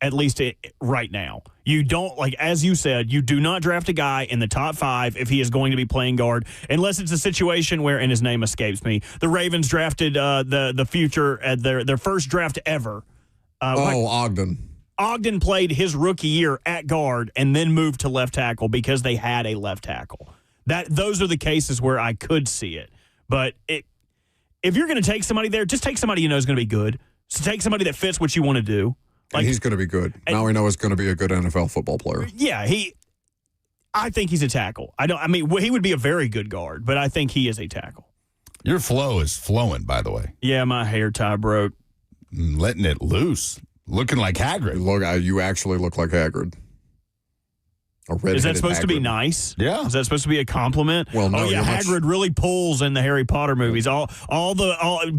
Speaker 3: at least right now. You don't, as you said, you do not draft a guy in the top 5 if he is going to be playing guard, unless it's a situation where, and his name escapes me, the Ravens drafted the future at their first draft ever.
Speaker 2: Ogden.
Speaker 3: Ogden played his rookie year at guard and then moved to left tackle because they had a left tackle. Those are the cases where I could see it. But if you're going to take somebody there, just take somebody you know is going to be good. So take somebody that fits what you want to do.
Speaker 2: And he's going to be good. Now we know he's going to be a good NFL football player.
Speaker 3: Yeah, I think he's a tackle. He would be a very good guard, but I think he is a tackle.
Speaker 1: Your flow is flowing, by the way.
Speaker 3: Yeah, my hair tie broke.
Speaker 1: Letting it loose. Looking like Hagrid.
Speaker 2: Look, you actually look like Hagrid.
Speaker 3: Is that supposed to be nice?
Speaker 1: Yeah.
Speaker 3: Is that supposed to be a compliment?
Speaker 2: Well, no.
Speaker 3: Hagrid really pulls in the Harry Potter movies. All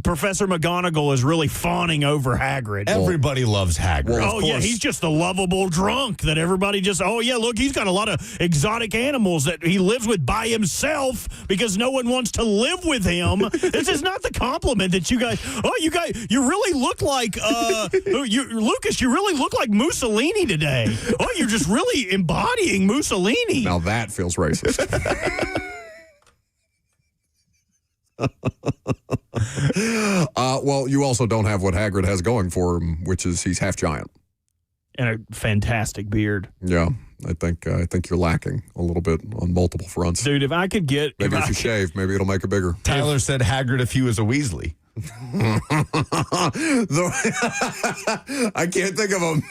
Speaker 3: Professor McGonagall is really fawning over Hagrid.
Speaker 1: Everybody loves Hagrid.
Speaker 3: Well, yeah, he's just the lovable drunk that everybody just, look, he's got a lot of exotic animals that he lives with by himself because no one wants to live with him. This is not the compliment that you guys, you really look like, Lucas, you really look like Mussolini today. You're just really embodying bullying Mussolini.
Speaker 2: Now that feels racist. Well, you also don't have what Hagrid has going for him, which is he's half giant.
Speaker 3: And a fantastic beard.
Speaker 2: Yeah, I think you're lacking a little bit on multiple fronts.
Speaker 3: Dude, if I could get...
Speaker 2: Maybe if you shave, maybe it'll make it bigger.
Speaker 1: Tyler said Hagrid if he was a Weasley.
Speaker 2: I can't think of him.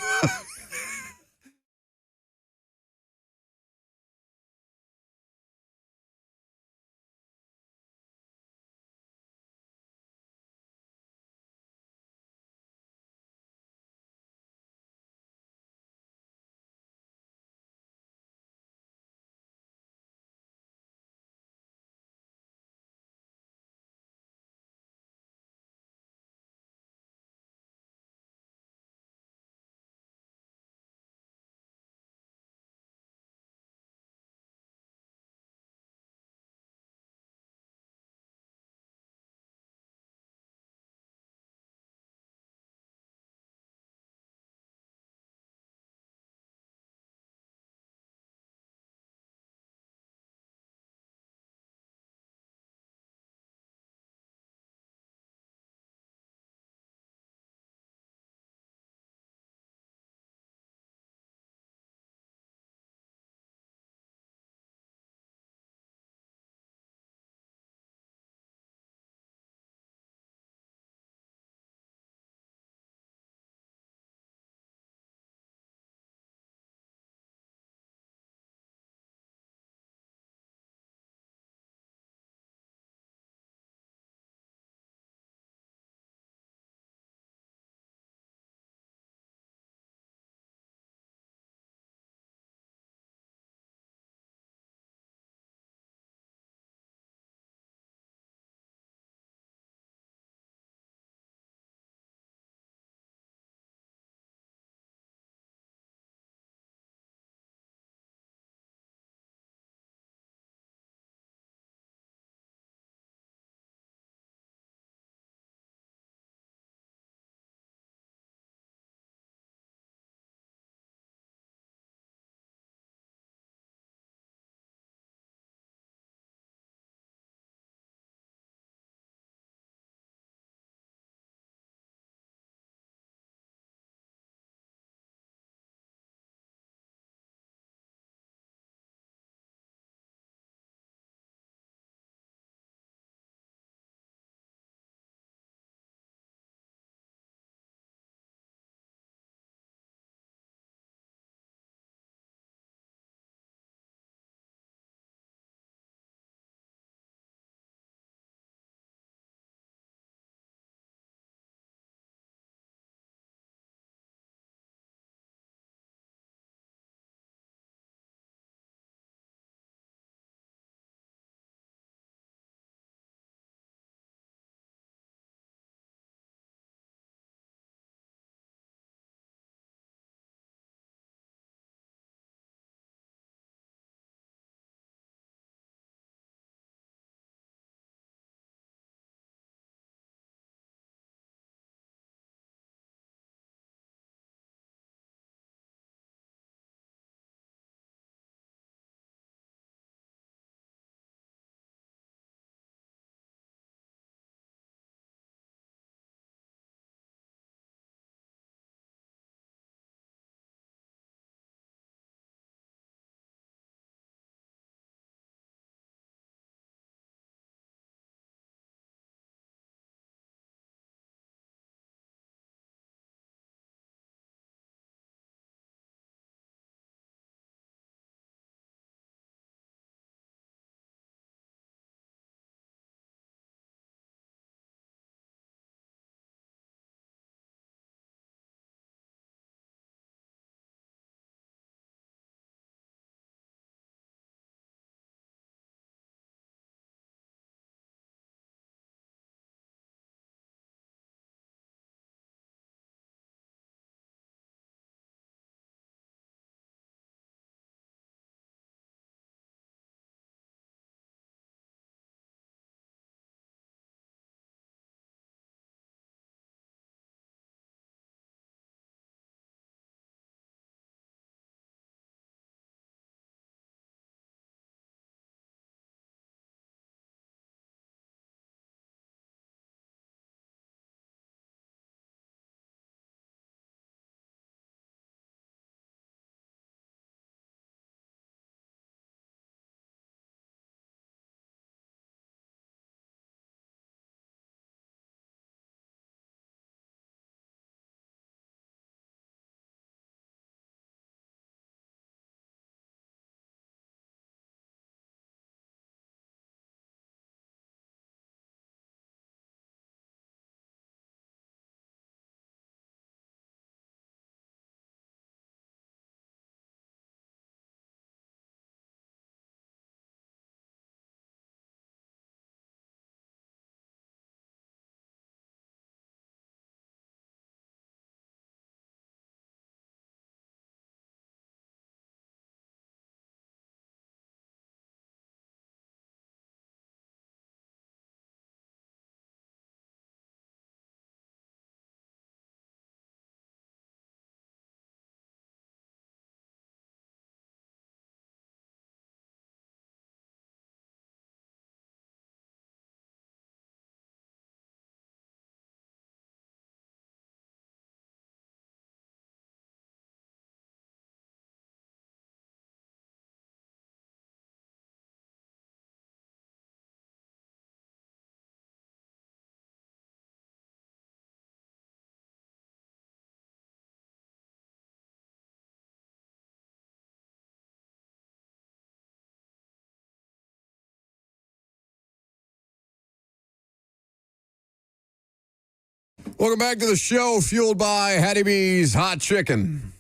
Speaker 2: Welcome back to the show, fueled by Hattie B's Hot Chicken.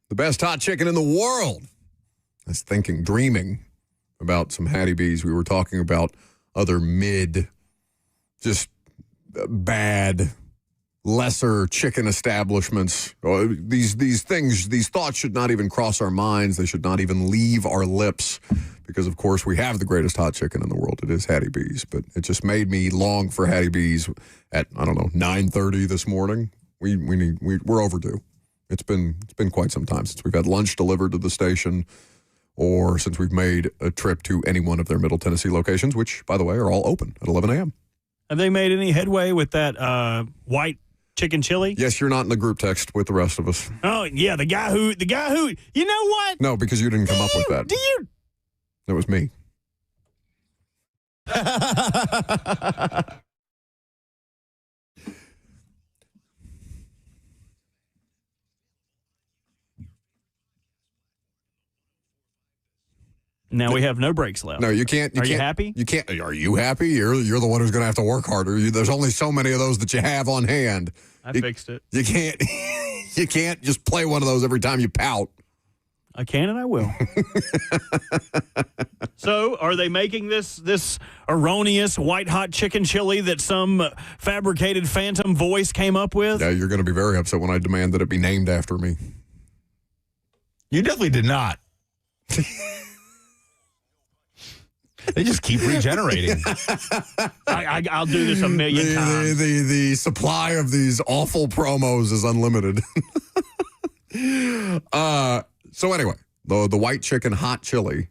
Speaker 2: The best hot chicken in the world. I was dreaming about some Hattie B's. We were talking about other just bad, lesser chicken establishments. These thoughts should not even cross our minds. They should not even leave our lips because, of course, we have the greatest hot chicken in the world. It is Hattie B's, but it just made me long for Hattie B's at, 9:30 this morning. We're overdue. It's been quite some time since we've had lunch delivered to the station or since we've made a trip to any one of their Middle Tennessee locations, which, by the way, are all open at 11 a.m.
Speaker 3: Have they made any headway with that white chicken chili?
Speaker 2: Yes, you're not in the group text with the rest of us.
Speaker 3: Oh, yeah, the guy who, you know what?
Speaker 2: No, because you didn't come up with that. That was me.
Speaker 3: Now we have no breaks left.
Speaker 2: No, you can't.
Speaker 3: Are you happy?
Speaker 2: You can't. Are you happy? You're the one who's going to have to work harder. There's only so many of those that you have on hand.
Speaker 3: I fixed it.
Speaker 2: You can't. You can't just play one of those every time you pout.
Speaker 3: I can and I will. So, are they making this erroneous white hot chicken chili that some fabricated phantom voice came up with?
Speaker 2: Yeah, you're going to be very upset when I demand that it be named after me.
Speaker 1: You definitely did not. They just keep regenerating.
Speaker 3: I'll do this a million times.
Speaker 2: The supply of these awful promos is unlimited. So anyway, the white chicken hot chili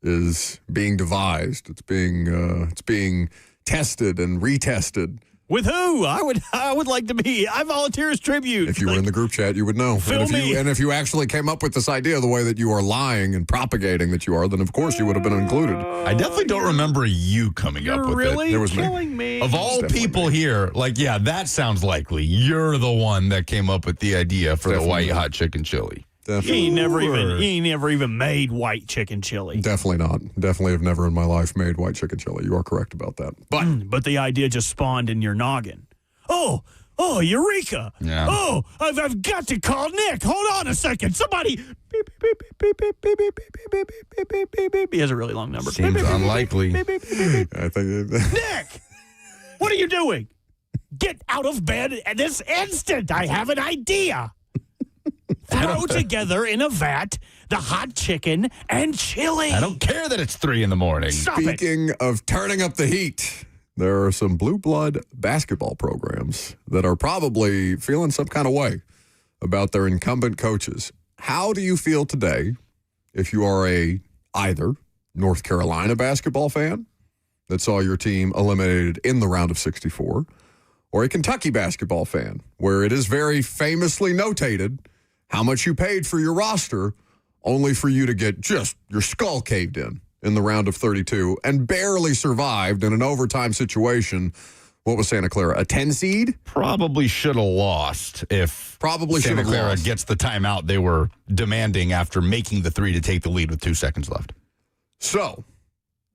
Speaker 2: is being devised. It's being tested and retested.
Speaker 3: With who? I would like to be. I volunteer as tribute.
Speaker 2: If you were in the group chat, you would know. And if you actually came up with this idea the way that you are lying and propagating that you are, then of course you would have been included.
Speaker 1: I definitely don't remember you coming up with
Speaker 3: really
Speaker 1: it.
Speaker 2: It was
Speaker 3: killing me.
Speaker 1: Of all people here, that sounds likely. You're the one that came up with the idea for the white hot chicken chili.
Speaker 2: Definitely.
Speaker 3: He never even made white chicken chili.
Speaker 2: Definitely not. Definitely have never in my life made white chicken chili. You are correct about that.
Speaker 3: But the idea just spawned in your noggin. Oh, eureka.
Speaker 1: Yeah.
Speaker 3: Oh, I've got to call Nick. Hold on a second. Somebody. Beep, beep, beep, beep, beep, beep, beep, beep, beep, beep, beep, beep, beep, beep. He has a really long number.
Speaker 1: Seems unlikely.
Speaker 3: Beep, beep, beep, beep, beep.
Speaker 2: I think
Speaker 3: Nick, what are you doing? Get out of bed at this instant. I have an idea. Throw together in a vat the hot chicken and chili.
Speaker 1: I don't care that it's 3 a.m.
Speaker 2: Speaking of turning up the heat, there are some blue blood basketball programs that are probably feeling some kind of way about their incumbent coaches. How do you feel today if you are either North Carolina basketball fan that saw your team eliminated in the round of 64, or a Kentucky basketball fan where it is very famously notated how much you paid for your roster only for you to get just your skull caved in the round of 32 and barely survived in an overtime situation. What was Santa Clara, a 10 seed?
Speaker 1: Probably should have lost if Santa Clara gets the timeout they were demanding after making the 3 to take the lead with 2 seconds left.
Speaker 2: So,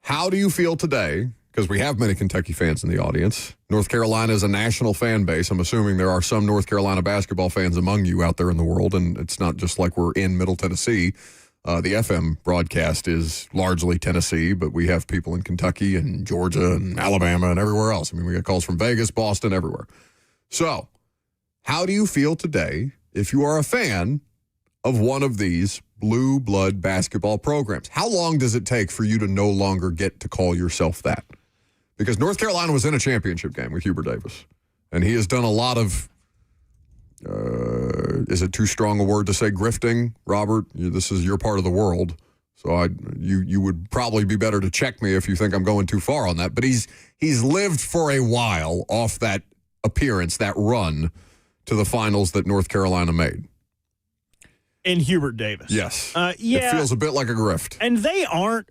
Speaker 2: how do you feel today? Because we have many Kentucky fans in the audience. North Carolina is a national fan base. I'm assuming there are some North Carolina basketball fans among you out there in the world, and it's not just like we're in Middle Tennessee. The FM broadcast is largely Tennessee, but we have people in Kentucky and Georgia and Alabama and everywhere else. I mean, we get calls from Vegas, Boston, everywhere. So, how do you feel today if you are a fan of one of these blue blood basketball programs? How long does it take for you to no longer get to call yourself that? Because North Carolina was in a championship game with Hubert Davis, and he has done a lot of, is it too strong a word to say grifting, Robert? This is your part of the world, so you would probably be better to check me if you think I'm going too far on that. But he's lived for a while off that appearance, that run to the finals that North Carolina made.
Speaker 3: In Hubert Davis.
Speaker 2: Yes.
Speaker 3: Yeah.
Speaker 2: It feels a bit like a grift.
Speaker 3: And they aren't,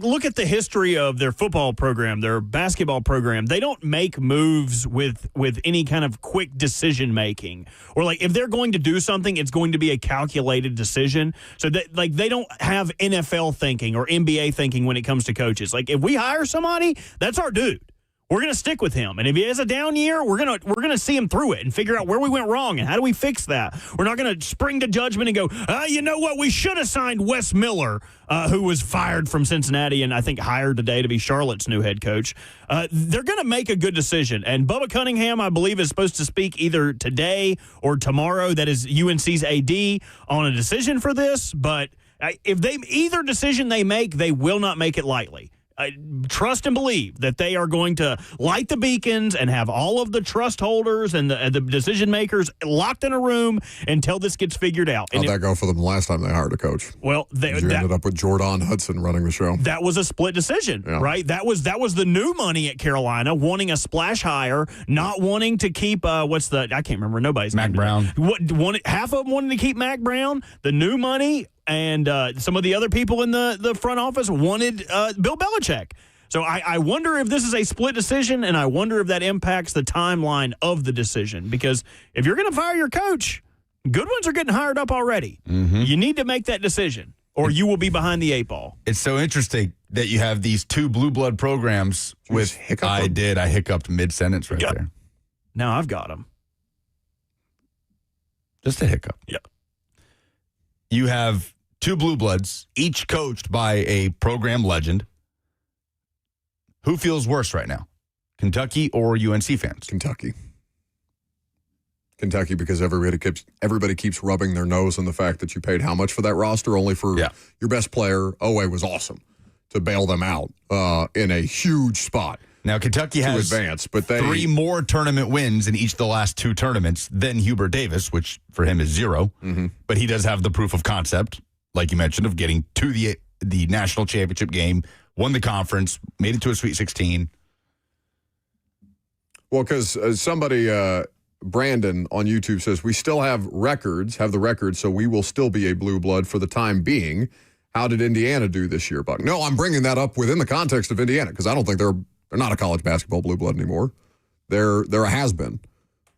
Speaker 3: look at the history of their football program, their basketball program. They don't make moves with any kind of quick decision making. Or, if they're going to do something, it's going to be a calculated decision. So, they don't have NFL thinking or NBA thinking when it comes to coaches. If we hire somebody, that's our dude. We're going to stick with him. And if he has a down year, we're going to see him through it and figure out where we went wrong and how do we fix that. We're not going to spring to judgment and go, you know what, we should have signed Wes Miller, who was fired from Cincinnati and I think hired today to be Charlotte's new head coach. They're going to make a good decision. And Bubba Cunningham, I believe, is supposed to speak either today or tomorrow. That is UNC's AD on a decision for this. But if either decision they make, they will not make it lightly. Trust and believe that they are going to light the beacons and have all of the trust holders and the decision makers locked in a room until this gets figured out.
Speaker 2: How'd that go for them the last time they hired a coach?
Speaker 3: Well,
Speaker 2: you ended up with Jordan Hudson running the show.
Speaker 3: That was a split decision, right? That was the new money at Carolina, wanting a splash hire, not wanting to keep I can't remember nobody's
Speaker 1: Mac
Speaker 3: name.
Speaker 1: Brown.
Speaker 3: Half of them wanted to keep Mac Brown. The new money. And some of the other people in the front office wanted Bill Belichick. So I wonder if this is a split decision, and I wonder if that impacts the timeline of the decision. Because if you're going to fire your coach, good ones are getting hired up already. Mm-hmm. You need to make that decision, or you will be behind the 8 ball.
Speaker 1: It's so interesting that you have these two blue blood programs with – I hiccuped mid-sentence right there.
Speaker 3: Now I've got them.
Speaker 1: Just a hiccup.
Speaker 3: Yeah.
Speaker 1: You have – two blue bloods, each coached by a program legend. Who feels worse right now, Kentucky or UNC fans?
Speaker 2: Kentucky, because everybody keeps rubbing their nose on the fact that you paid how much for that roster, only for your best player. Owe was awesome to bail them out in a huge spot.
Speaker 1: Now, Kentucky has three more tournament wins in each of the last two tournaments than Hubert Davis, which for him is 0. Mm-hmm. But he does have the proof of concept, like you mentioned, of getting to the national championship game, won the conference, made it to a Sweet 16.
Speaker 2: Well, because somebody, Brandon on YouTube says, we still have the records, so we will still be a blue blood for the time being. How did Indiana do this year, Buck? No, I'm bringing that up within the context of Indiana, because I don't think they're not a college basketball blue blood anymore. They're a has-been.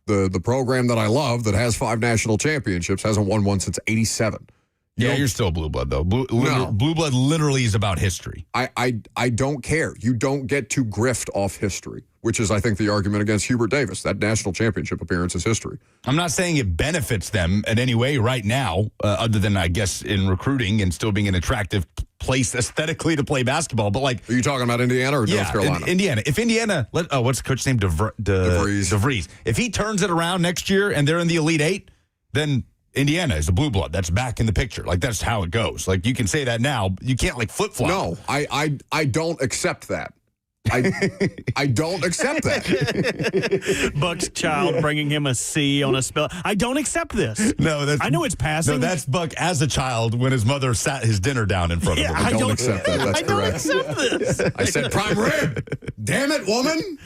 Speaker 2: The program that I love that has 5 national championships hasn't won one since 87.
Speaker 1: You're still a blue blood, though. Blue blood literally is about history.
Speaker 2: I don't care. You don't get to grift off history, which is, I think, the argument against Hubert Davis. That national championship appearance is history.
Speaker 1: I'm not saying it benefits them in any way right now, other than, I guess, in recruiting and still being an attractive place aesthetically to play basketball. But are
Speaker 2: you talking about Indiana or North Carolina?
Speaker 1: Indiana. If Indiana, what's the coach's name? DeVries. If he turns it around next year and they're in the Elite 8, then Indiana is a blue blood. That's back in the picture. That's how it goes. You can say that now. You can't flip-flop.
Speaker 2: No, I don't accept that. I don't accept that.
Speaker 3: Buck's child bringing him a C on a spell. I don't accept this.
Speaker 1: No,
Speaker 3: I know it's passing.
Speaker 1: No, that's Buck as a child when his mother sat his dinner down in front of him.
Speaker 2: I don't accept that. That's correct.
Speaker 3: I don't accept this.
Speaker 2: I said prime rib. Damn it, woman.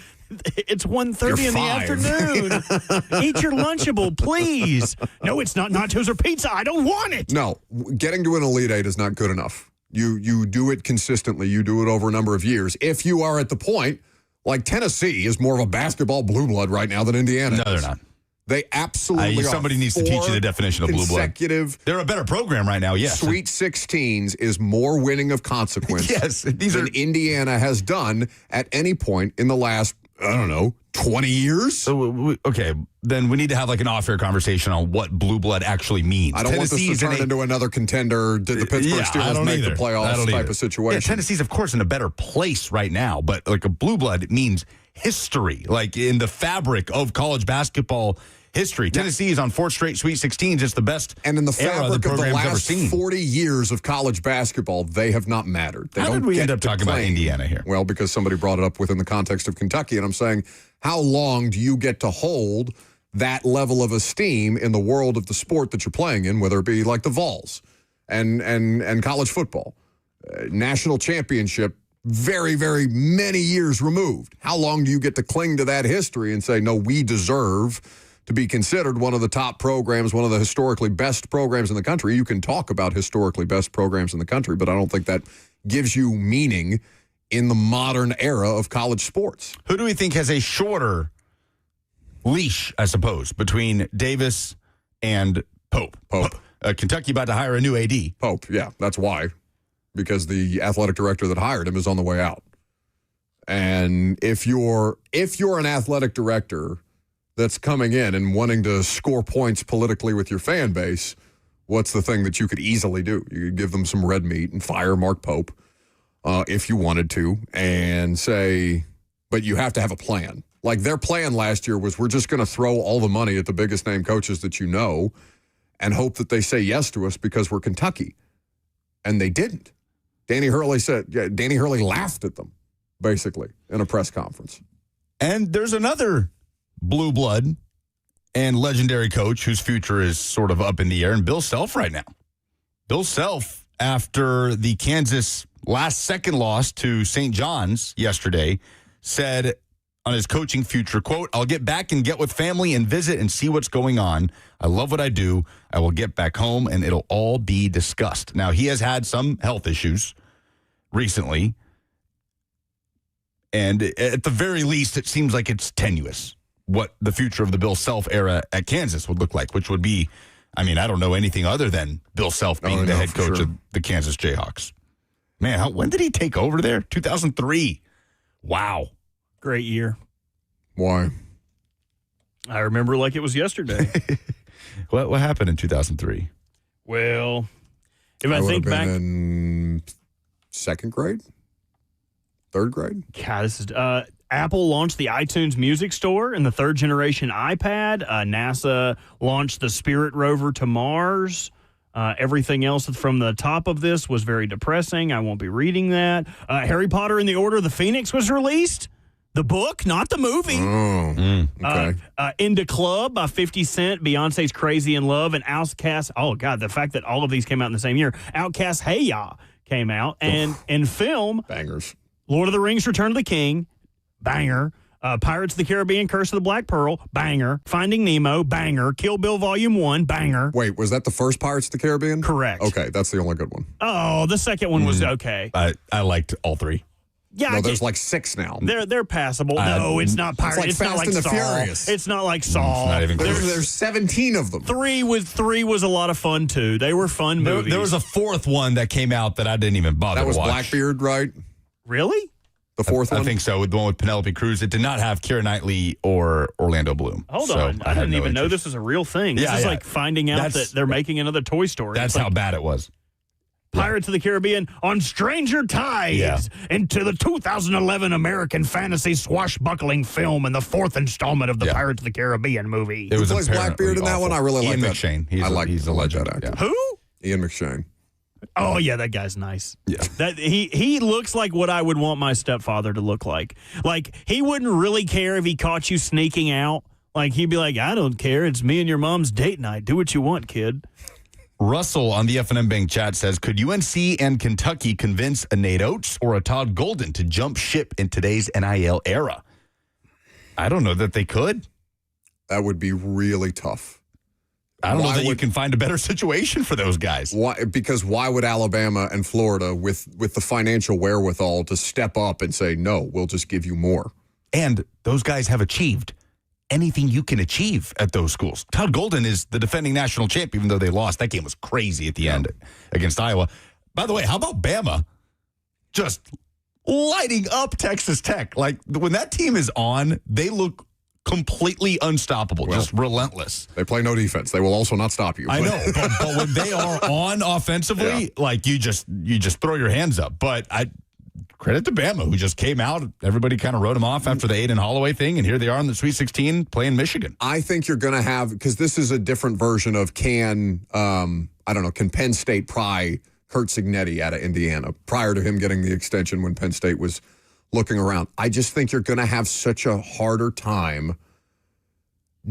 Speaker 3: It's 1:30 in the afternoon. Eat your Lunchable, please. No, it's not nachos or pizza. I don't want it.
Speaker 2: No, getting to an Elite 8 is not good enough. You do it consistently. You do it over a number of years. If you are at the point, Tennessee is more of a basketball blue blood right now than Indiana.
Speaker 1: No, they're not.
Speaker 2: They absolutely are.
Speaker 1: Somebody needs to teach you the definition of blue blood. They're a better program right now, yes.
Speaker 2: Sweet 16s is more winning of consequence than Indiana has done at any point in the last, 20 years?
Speaker 1: So, okay, then we need to have an off-air conversation on what blue blood actually means.
Speaker 2: I don't want this to turn into another contender. Did the Pittsburgh Steelers make the playoffs type of situation?
Speaker 1: Yeah, Tennessee's, of course, in a better place right now, but a blue blood, it means history, in the fabric of college basketball history. Tennessee is on 4 straight Sweet 16s. It's the best
Speaker 2: and in the fabric of the last
Speaker 1: ever
Speaker 2: 40 years of college basketball, they have not mattered.
Speaker 1: How did we end up talking about Indiana here?
Speaker 2: Well, because somebody brought it up within the context of Kentucky, and I'm saying, how long do you get to hold that level of esteem in the world of the sport that you're playing in, whether it be the Vols and college football? National championship, very, very many years removed. How long do you get to cling to that history and say, no, we deserve to be considered one of the top programs, one of the historically best programs in the country? You can talk about historically best programs in the country, but I don't think that gives you meaning in the modern era of college sports.
Speaker 1: Who do we think has a shorter leash, I suppose, between Davis and Pope? Kentucky about to hire a new AD.
Speaker 2: Pope, yeah, that's why. Because the athletic director that hired him is on the way out. And if you're an athletic director that's coming in and wanting to score points politically with your fan base, what's the thing that you could easily do? You could give them some red meat and fire Mark Pope if you wanted to, and say, but you have to have a plan. Like their plan last year was, we're just going to throw all the money at the biggest name coaches that you know and hope that they say yes to us because we're Kentucky. And they didn't. Danny Hurley laughed at them, basically, in a press conference.
Speaker 1: And there's another blue blood and legendary coach whose future is sort of up in the air, and Bill Self right now. Bill Self, after the Kansas last-second loss to St. John's yesterday, said on his coaching future, quote, "I'll get back and get with family and visit and see what's going on. I love what I do. I will get back home, and it'll all be discussed." Now, he has had some health issues recently, and at the very least, it seems like it's tenuous what the future of the Bill Self era at Kansas would look like, which would be, I mean, I don't know anything other than Bill Self being the head coach of the Kansas Jayhawks. Man, when did he take over there? 2003. Wow.
Speaker 3: Great year.
Speaker 2: Why?
Speaker 3: I remember like it was yesterday.
Speaker 1: What happened in 2003?
Speaker 3: Well, if I
Speaker 2: would
Speaker 3: think
Speaker 2: have been
Speaker 3: back,
Speaker 2: in second grade, third grade.
Speaker 3: God, this is Apple launched the iTunes Music Store and the third generation iPad. NASA launched the Spirit rover to Mars. Everything else from the top of this was very depressing. I won't be reading that. Harry Potter and the Order of the Phoenix was released. The book, not the movie.
Speaker 2: Okay.
Speaker 3: Into Club by 50 Cent, Beyonce's Crazy in Love, and Outkast. Oh, God, the fact that all of these came out in the same year. Outkast Hey Ya came out. And in film,
Speaker 2: Bangers.
Speaker 3: Lord of the Rings, Return of the King, banger. Pirates of the Caribbean, Curse of the Black Pearl, banger. Finding Nemo, banger. Kill Bill Volume 1, banger.
Speaker 2: Wait, was that the first Pirates of the Caribbean?
Speaker 3: Correct.
Speaker 2: Okay, that's the only good one.
Speaker 3: Oh, the second one was okay.
Speaker 1: I liked all three.
Speaker 3: Yeah,
Speaker 2: No, there's like 6 now.
Speaker 3: they're passable. No, it's not Pirates.
Speaker 2: like
Speaker 3: It's not
Speaker 2: Fast
Speaker 3: like
Speaker 2: and the
Speaker 3: Saw.
Speaker 2: Furious.
Speaker 3: It's not like Saw.
Speaker 1: not even close.
Speaker 2: There's 17 of them.
Speaker 3: Three was a lot of fun too. They were fun movies.
Speaker 1: There was a fourth one that came out that I didn't even bother
Speaker 2: That was
Speaker 1: to watch.
Speaker 2: Blackbeard, right?
Speaker 3: Really?
Speaker 2: The fourth one?
Speaker 1: I think so, with the one with Penelope Cruz. It did not have Keira Knightley or Orlando Bloom.
Speaker 3: Hold
Speaker 1: So
Speaker 3: on. I
Speaker 1: had
Speaker 3: didn't
Speaker 1: no
Speaker 3: even know
Speaker 1: interest.
Speaker 3: this was a real thing. This
Speaker 1: Yeah,
Speaker 3: is
Speaker 1: yeah.
Speaker 3: like finding out
Speaker 1: That's-
Speaker 3: that they're making another Toy Story.
Speaker 1: That's
Speaker 3: It's
Speaker 1: how
Speaker 3: like
Speaker 1: bad it was.
Speaker 3: Pirates of the Caribbean on Stranger Tides
Speaker 1: Yeah.
Speaker 3: into the 2011 American fantasy swashbuckling film and the fourth installment of the
Speaker 1: Yeah.
Speaker 3: Pirates of the Caribbean movie.
Speaker 1: It was
Speaker 2: plays
Speaker 1: apparently
Speaker 2: Blackbeard in that one?
Speaker 1: awful.
Speaker 2: I really like
Speaker 1: Ian
Speaker 2: that.
Speaker 1: McShane.
Speaker 2: I like
Speaker 1: he's a legend.
Speaker 2: that actor.
Speaker 1: Yeah.
Speaker 3: Who?
Speaker 2: Ian McShane.
Speaker 3: Oh yeah, that guy's nice.
Speaker 1: Yeah.
Speaker 3: That he looks like what I would want my stepfather to look like. Like he wouldn't really care if he caught you sneaking out. Like he'd be like, "I don't care. It's me and your mom's date night. Do what you want, kid."
Speaker 1: Russell on the F&M Bank chat says, could UNC and Kentucky convince a Nate Oates or a Todd Golden to jump ship in today's NIL era? I don't know that they could.
Speaker 2: That would be really tough.
Speaker 1: I don't know
Speaker 2: Why
Speaker 1: that you
Speaker 2: would-
Speaker 1: can find a better situation for those guys.
Speaker 2: Why? Because why would Alabama and Florida, with the financial wherewithal to step up and say, no, we'll just give you more?
Speaker 1: And those guys have achieved anything you can achieve at those schools. Todd Golden is the defending national champ, even though they lost. That game was crazy at the end against Iowa. By the way, how about Bama just lighting up Texas Tech? Like, when that team is on, they look completely unstoppable, just relentless.
Speaker 2: They play no defense. They will also not stop you.
Speaker 1: I know, but when they are on offensively, like you just throw your hands up. But credit to Bama, who just came out. Everybody kind of wrote him off after the Aiden Holloway thing, and here they are in the Sweet 16 playing Michigan.
Speaker 2: I think you're going to have, because this is a different version of can Penn State pry Kurt Signetti out of Indiana prior to him getting the extension when Penn State was looking around. I just think you're going to have such a harder time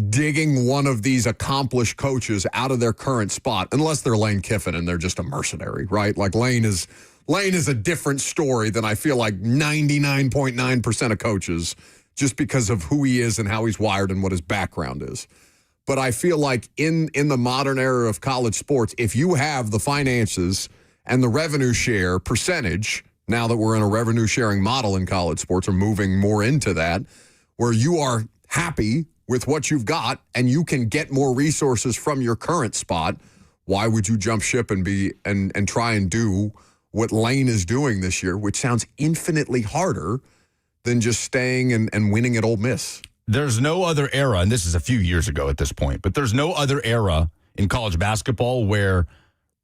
Speaker 2: digging one of these accomplished coaches out of their current spot, unless they're Lane Kiffin and they're just a mercenary, right? Like Lane is a different story than I feel like 99.9% of coaches, just because of who he is and how he's wired and what his background is. But I feel like in the modern era of college sports, if you have the finances and the revenue share percentage, now that we're in a revenue sharing model in college sports, or moving more into that, where you are happy with what you've got and you can get more resources from your current spot, why would you jump ship and try and do what Lane is doing this year, which sounds infinitely harder than just staying and winning at Ole Miss.
Speaker 1: There's no other era, and this is a few years ago at this point, but there's no other era in college basketball where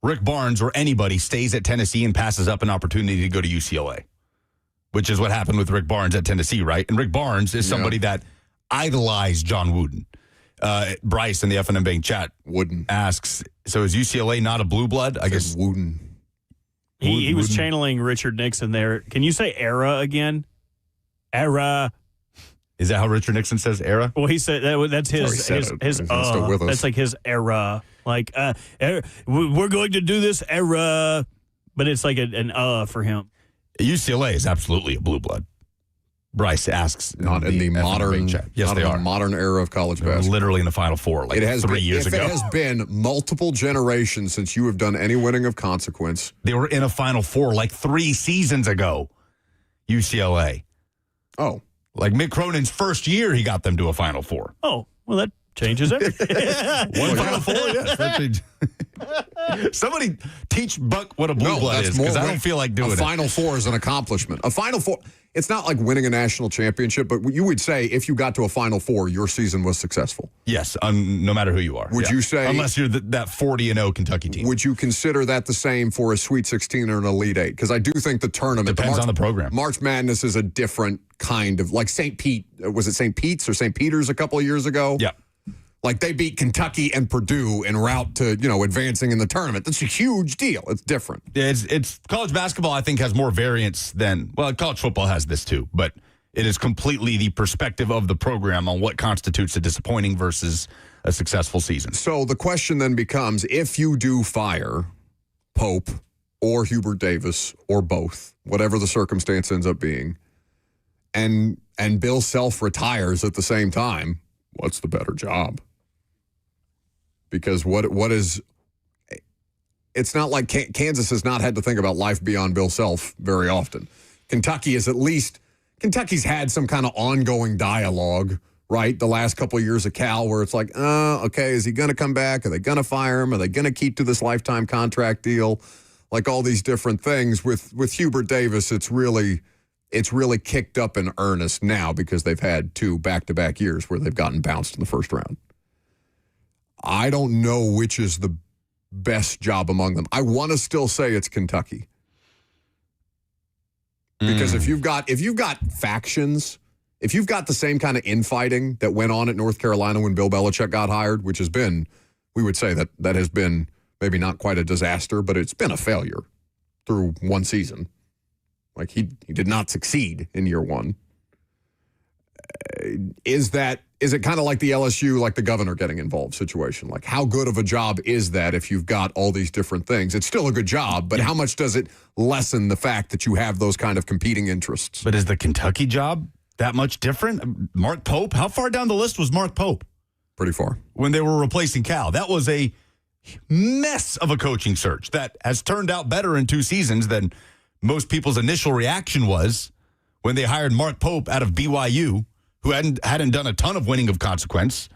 Speaker 1: Rick Barnes or anybody stays at Tennessee and passes up an opportunity to go to UCLA, which is what happened with Rick Barnes at Tennessee, right? And Rick Barnes is somebody that idolized John Wooden. Bryce in the FNM Bank chat asks, so is UCLA not a blue blood? I guess
Speaker 2: Wooden.
Speaker 3: He was channeling Richard Nixon there. Can you say era again? Era.
Speaker 1: Is that how Richard Nixon says era?
Speaker 3: Well, he said that's his
Speaker 2: still with us.
Speaker 3: That's like his era. Like we're going to do this era, but it's like an for him.
Speaker 1: UCLA is absolutely a blue blood. Bryce asks,
Speaker 2: not in the modern
Speaker 1: chat. Yes, they are.
Speaker 2: Modern era of college basketball.
Speaker 1: Literally in the Final Four, like 3 years ago.
Speaker 2: It has been multiple generations since you have done any winning of consequence.
Speaker 1: They were in a Final Four like 3 seasons ago. UCLA.
Speaker 2: Oh.
Speaker 1: Like Mick Cronin's first year, he got them to a Final Four.
Speaker 3: Oh, well, that changes everything.
Speaker 1: One Final Four, yes. That changed. Somebody teach Buck what a blue blood is, because I don't feel like doing it.
Speaker 2: A Final Four is an accomplishment. A Final Four, it's not like winning a national championship, but you would say if you got to a Final Four, your season was successful.
Speaker 1: Yes, no matter who you are.
Speaker 2: Would you say?
Speaker 1: Unless you're that 40-0 Kentucky team.
Speaker 2: Would you consider that the same for a Sweet 16 or an Elite 8? Because I do think the tournament.
Speaker 1: Depends on the program.
Speaker 2: March Madness is a different kind of, like St. Pete. Was it St. Pete's or St. Peter's a couple of years ago?
Speaker 1: Yeah.
Speaker 2: Like they beat Kentucky and Purdue en route to, advancing in the tournament. That's a huge deal. It's different.
Speaker 1: It's college basketball, I think, has more variance than, well, college football has this too, but it is completely the perspective of the program on what constitutes a disappointing versus a successful season.
Speaker 2: So the question then becomes, if you do fire Pope or Hubert Davis or both, whatever the circumstance ends up being, and Bill Self retires at the same time, what's the better job? Because what is, it's not like Kansas has not had to think about life beyond Bill Self very often. Kentucky is Kentucky's had some kind of ongoing dialogue, right? The last couple of years of Cal where it's like, okay, is he going to come back? Are they going to fire him? Are they going to keep to this lifetime contract deal? Like all these different things. With Hubert Davis, it's really kicked up in earnest now because they've had 2 back-to-back years where they've gotten bounced in the first round. I don't know which is the best job among them. I want to still say it's Kentucky. Because if you've got factions, if you've got the same kind of infighting that went on at North Carolina when Bill Belichick got hired, which has been, we would say that has been maybe not quite a disaster, but it's been a failure through one season. Like he did not succeed in year one. Is it kind of like the LSU, like the governor getting involved situation? Like how good of a job is that if you've got all these different things? It's still a good job, but how much does it lessen the fact that you have those kind of competing interests?
Speaker 1: But is the Kentucky job that much different? Mark Pope, how far down the list was Mark Pope?
Speaker 2: Pretty far.
Speaker 1: When they were replacing Cal. That was a mess of a coaching search that has turned out better in 2 seasons than most people's initial reaction was when they hired Mark Pope out of BYU, who hadn't done a ton of winning of consequence.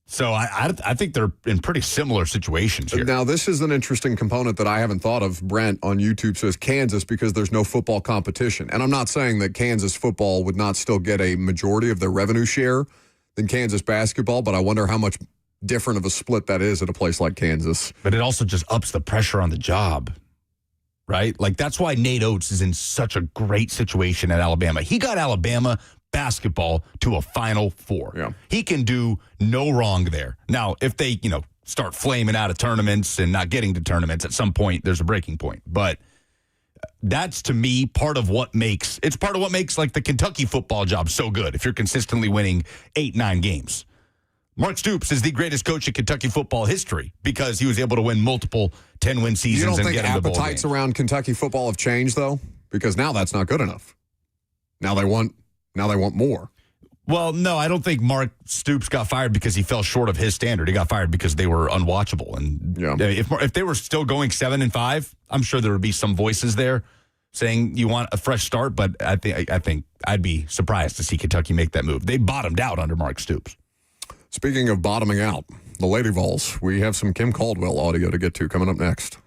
Speaker 1: So I think they're in pretty similar situations here.
Speaker 2: Now, this is an interesting component that I haven't thought of. Brent on YouTube says Kansas because there's no football competition. And I'm not saying that Kansas football would not still get a majority of their revenue share than Kansas basketball, but I wonder how much different of a split that is at a place like Kansas.
Speaker 1: But it also just ups the pressure on the job. Right? Like, that's why Nate Oates is in such a great situation at Alabama. He got Alabama basketball to a Final Four.
Speaker 2: Yeah.
Speaker 1: He can do no wrong there. Now, if they, start flaming out of tournaments and not getting to tournaments, at some point, there's a breaking point. But that's, to me, part of what makes like the Kentucky football job so good if you're consistently winning 8-9 games. Mark Stoops is the greatest coach in Kentucky football history because he was able to win multiple 10-win seasons.
Speaker 2: You don't
Speaker 1: and
Speaker 2: think
Speaker 1: get into bowl
Speaker 2: appetites
Speaker 1: games.
Speaker 2: around Kentucky football have changed, though? Because now that's not good enough. Now they want more.
Speaker 1: Well, no, I don't think Mark Stoops got fired because he fell short of his standard. He got fired because they were unwatchable. And if they were still going 7-5, I'm sure there would be some voices there saying you want a fresh start. But I think I'd be surprised to see Kentucky make that move. They bottomed out under Mark Stoops.
Speaker 2: Speaking of bottoming out, the Lady Vols, we have some Kim Caldwell audio to get to coming up next.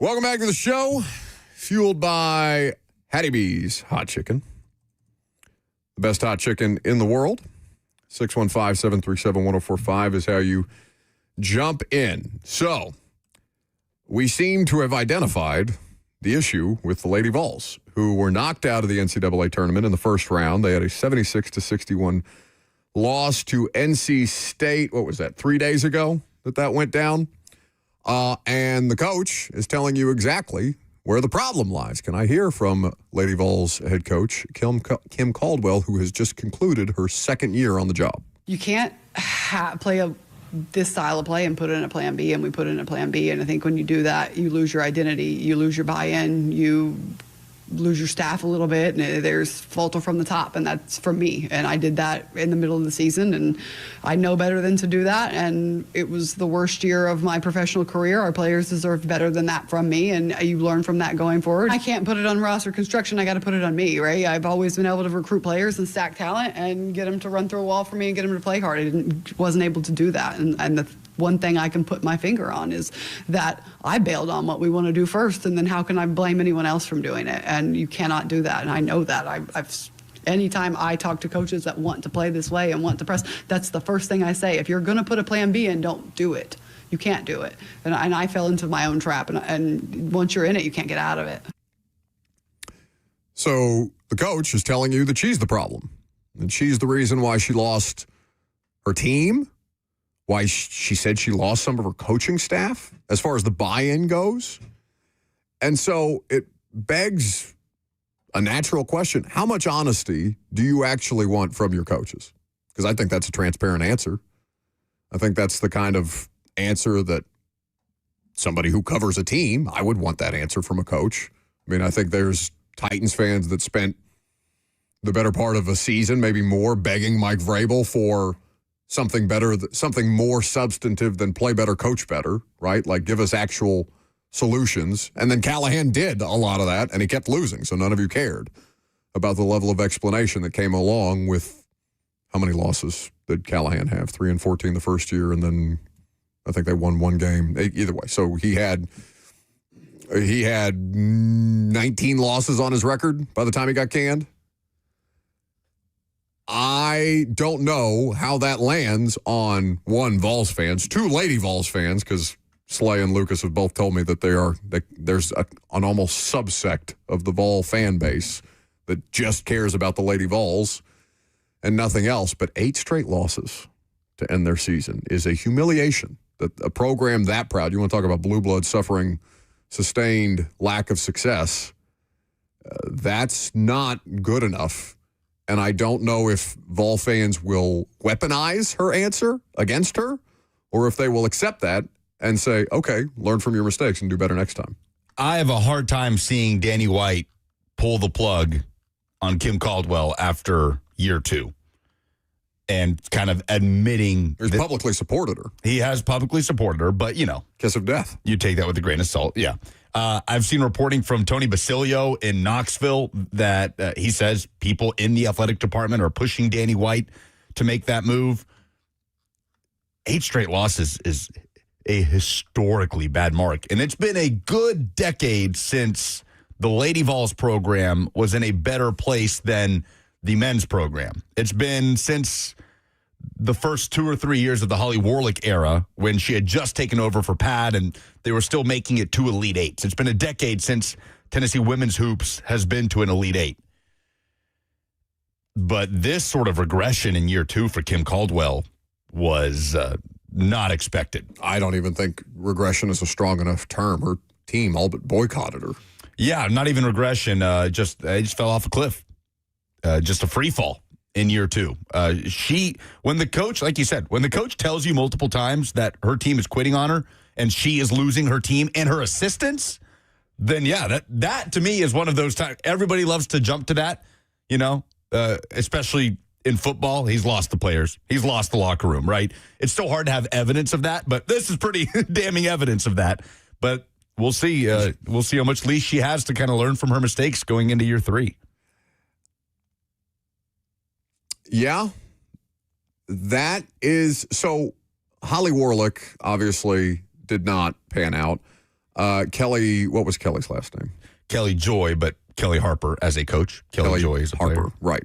Speaker 2: Welcome back to the show. Fueled by Hattie B's Hot Chicken. The best hot chicken in the world. 615-737-1045 is how you jump in. So, we seem to have identified the issue with the Lady Vols, who were knocked out of the NCAA tournament in the first round. They had a 76-61 loss to NC State. What was that, 3 days ago that went down? And the coach is telling you exactly where the problem lies. Can I hear from Lady Vols head coach Kim Caldwell, who has just concluded her second year on the job?
Speaker 5: You can't play this style of play and put it in a plan B, and we put it in a plan B. And I think when you do that, you lose your identity, you lose your buy-in, you lose your staff a little bit, and there's falter from the top, and that's from me. And I did that in the middle of the season, and I know better than to do that. And it was the worst year of my professional career. Our players deserved better than that from me, and you learn from that going forward. I can't put it on roster construction. I got to put it on me, right? I've always been able to recruit players and stack talent and get them to run through a wall for me and get them to play hard. I wasn't able to do that, and the one thing I can put my finger on is that I bailed on what we want to do first, and then how can I blame anyone else from doing it? And you cannot do that, and I know that. Anytime I talk to coaches that want to play this way and want to press, that's the first thing I say. If you're going to put a plan B in, don't do it. You can't do it. And I fell into my own trap, and once you're in it, you can't get out of it.
Speaker 2: So the coach is telling you that she's the problem, and she's the reason why she lost her team, why she said she lost some of her coaching staff as far as the buy-in goes. And so it begs a natural question. How much honesty do you actually want from your coaches? Because I think that's a transparent answer. I think that's the kind of answer that somebody who covers a team, I would want that answer from a coach. I mean, I think there's Titans fans that spent the better part of a season, maybe more, begging Mike Vrabel for something better, something more substantive than play better, coach better, right? Like give us actual solutions. And then Callahan did a lot of that, and he kept losing, so none of you cared about the level of explanation that came along with how many losses did Callahan have? 3-14 the first year, and then I think they won one game. Either way, so he had 19 losses on his record by the time he got canned. I don't know how that lands on one, Vols fans, two, Lady Vols fans, because Slay and Lucas have both told me that there's an almost subsect of the Vol fan base that just cares about the Lady Vols and nothing else. But 8 straight losses to end their season is a humiliation. That a program that proud, you want to talk about blue blood suffering sustained lack of success, that's not good enough. And I don't know if Vol fans will weaponize her answer against her, or if they will accept that and say, okay, learn from your mistakes and do better next time.
Speaker 1: I have a hard time seeing Danny White pull the plug on Kim Caldwell after year 2 and kind of admitting
Speaker 2: He's publicly supported her.
Speaker 1: He has publicly supported her, but,
Speaker 2: Kiss of death.
Speaker 1: You take that with a grain of salt, yeah. I've seen reporting from Tony Basilio in Knoxville that he says people in the athletic department are pushing Danny White to make that move. 8 straight losses is a historically bad mark. And it's been a good decade since the Lady Vols program was in a better place than the men's program. It's been since the first 2 or 3 years of the Holly Warlick era when she had just taken over for Pat and they were still making it to Elite Eights. It's been a decade since Tennessee women's hoops has been to an Elite Eight. But this sort of regression in year 2 for Kim Caldwell was not expected.
Speaker 2: I don't even think regression is a strong enough term. Her team all but boycotted her.
Speaker 1: Yeah, not even regression. They just fell off a cliff. Just a free fall in year 2. When the coach, like you said, when the coach tells you multiple times that her team is quitting on her and she is losing her team and her assistants, then yeah, that to me is one of those times. Everybody loves to jump to that, especially in football. He's lost the players. He's lost the locker room, right? It's so hard to have evidence of that, but this is pretty damning evidence of that. But we'll see. We'll see how much leash she has to kind of learn from her mistakes going into year 3.
Speaker 2: Yeah, that is so. Holly Warlick obviously did not pan out. Kelly, what was Kelly's last name?
Speaker 1: Kelly Joy, but Kelly Harper as a coach. Kelly Joy is a
Speaker 2: Harper,
Speaker 1: player.
Speaker 2: right.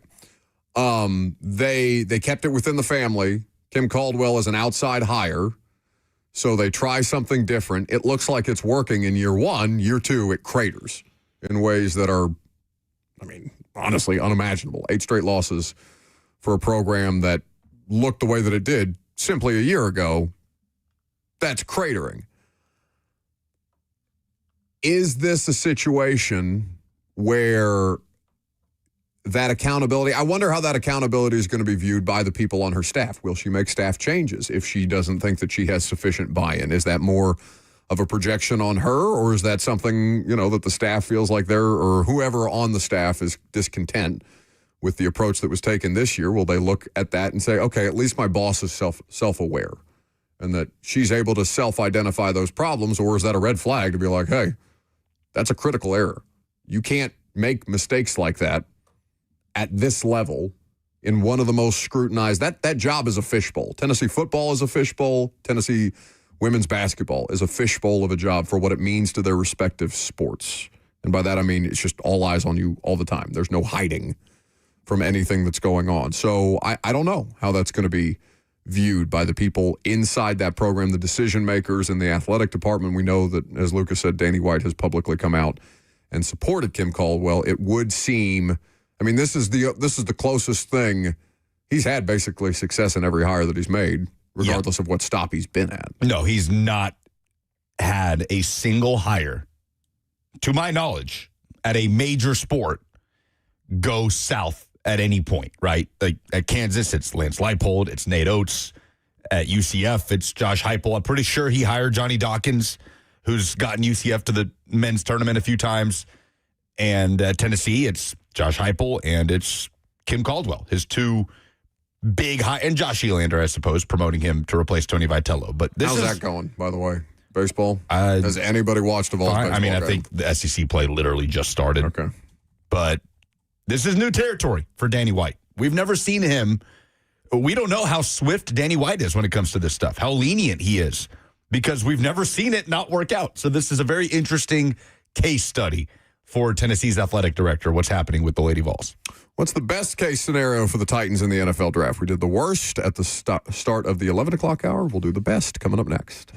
Speaker 2: They kept it within the family. Kim Caldwell is an outside hire, so they try something different. It looks like it's working in year one. Year two, it craters in ways that are, honestly unimaginable. 8 straight losses for a program that looked the way that it did simply a year ago. That's cratering. Is this a situation where that accountability, I wonder how that accountability is going to be viewed by the people on her staff. Will she make staff changes if she doesn't think that she has sufficient buy-in? Is that more of a projection on her, or is that something, that the staff feels like or whoever on the staff is discontent with the approach that was taken this year? Will they look at that and say, okay, at least my boss is self-aware and that she's able to self-identify those problems, or is that a red flag to be like, hey, that's a critical error. You can't make mistakes like that at this level in one of the most scrutinized. That job is a fishbowl. Tennessee football is a fishbowl. Tennessee women's basketball is a fishbowl of a job for what it means to their respective sports. And by that, I mean it's just all eyes on you all the time. There's no hiding from anything that's going on. So I don't know how that's going to be viewed by the people inside that program, the decision makers in the athletic department. We know that, as Lucas said, Danny White has publicly come out and supported Kim Caldwell. It would seem, this is the closest thing he's had, basically success in every hire that he's made, regardless of what stop he's been at.
Speaker 1: No, he's not had a single hire, to my knowledge, at a major sport go south at any point, right? Like at Kansas, it's Lance Leipold, it's Nate Oates. At UCF, it's Josh Heupel. I'm pretty sure he hired Johnny Dawkins, who's gotten UCF to the men's tournament a few times. And at Tennessee, it's Josh Heupel and it's Kim Caldwell, his two big high, and Josh Elander, I suppose, promoting him to replace Tony Vitello. But
Speaker 2: how's that going, by the way? Baseball? Has anybody watched a Vols baseball game?
Speaker 1: I think the SEC play literally just started.
Speaker 2: Okay.
Speaker 1: But this is new territory for Danny White. We've never seen him. We don't know how swift Danny White is when it comes to this stuff, how lenient he is, because we've never seen it not work out. So this is a very interesting case study for Tennessee's athletic director, what's happening with the Lady Vols.
Speaker 2: What's the best case scenario for the Titans in the NFL draft? We did the worst at the start of the 11 o'clock hour. We'll do the best coming up next.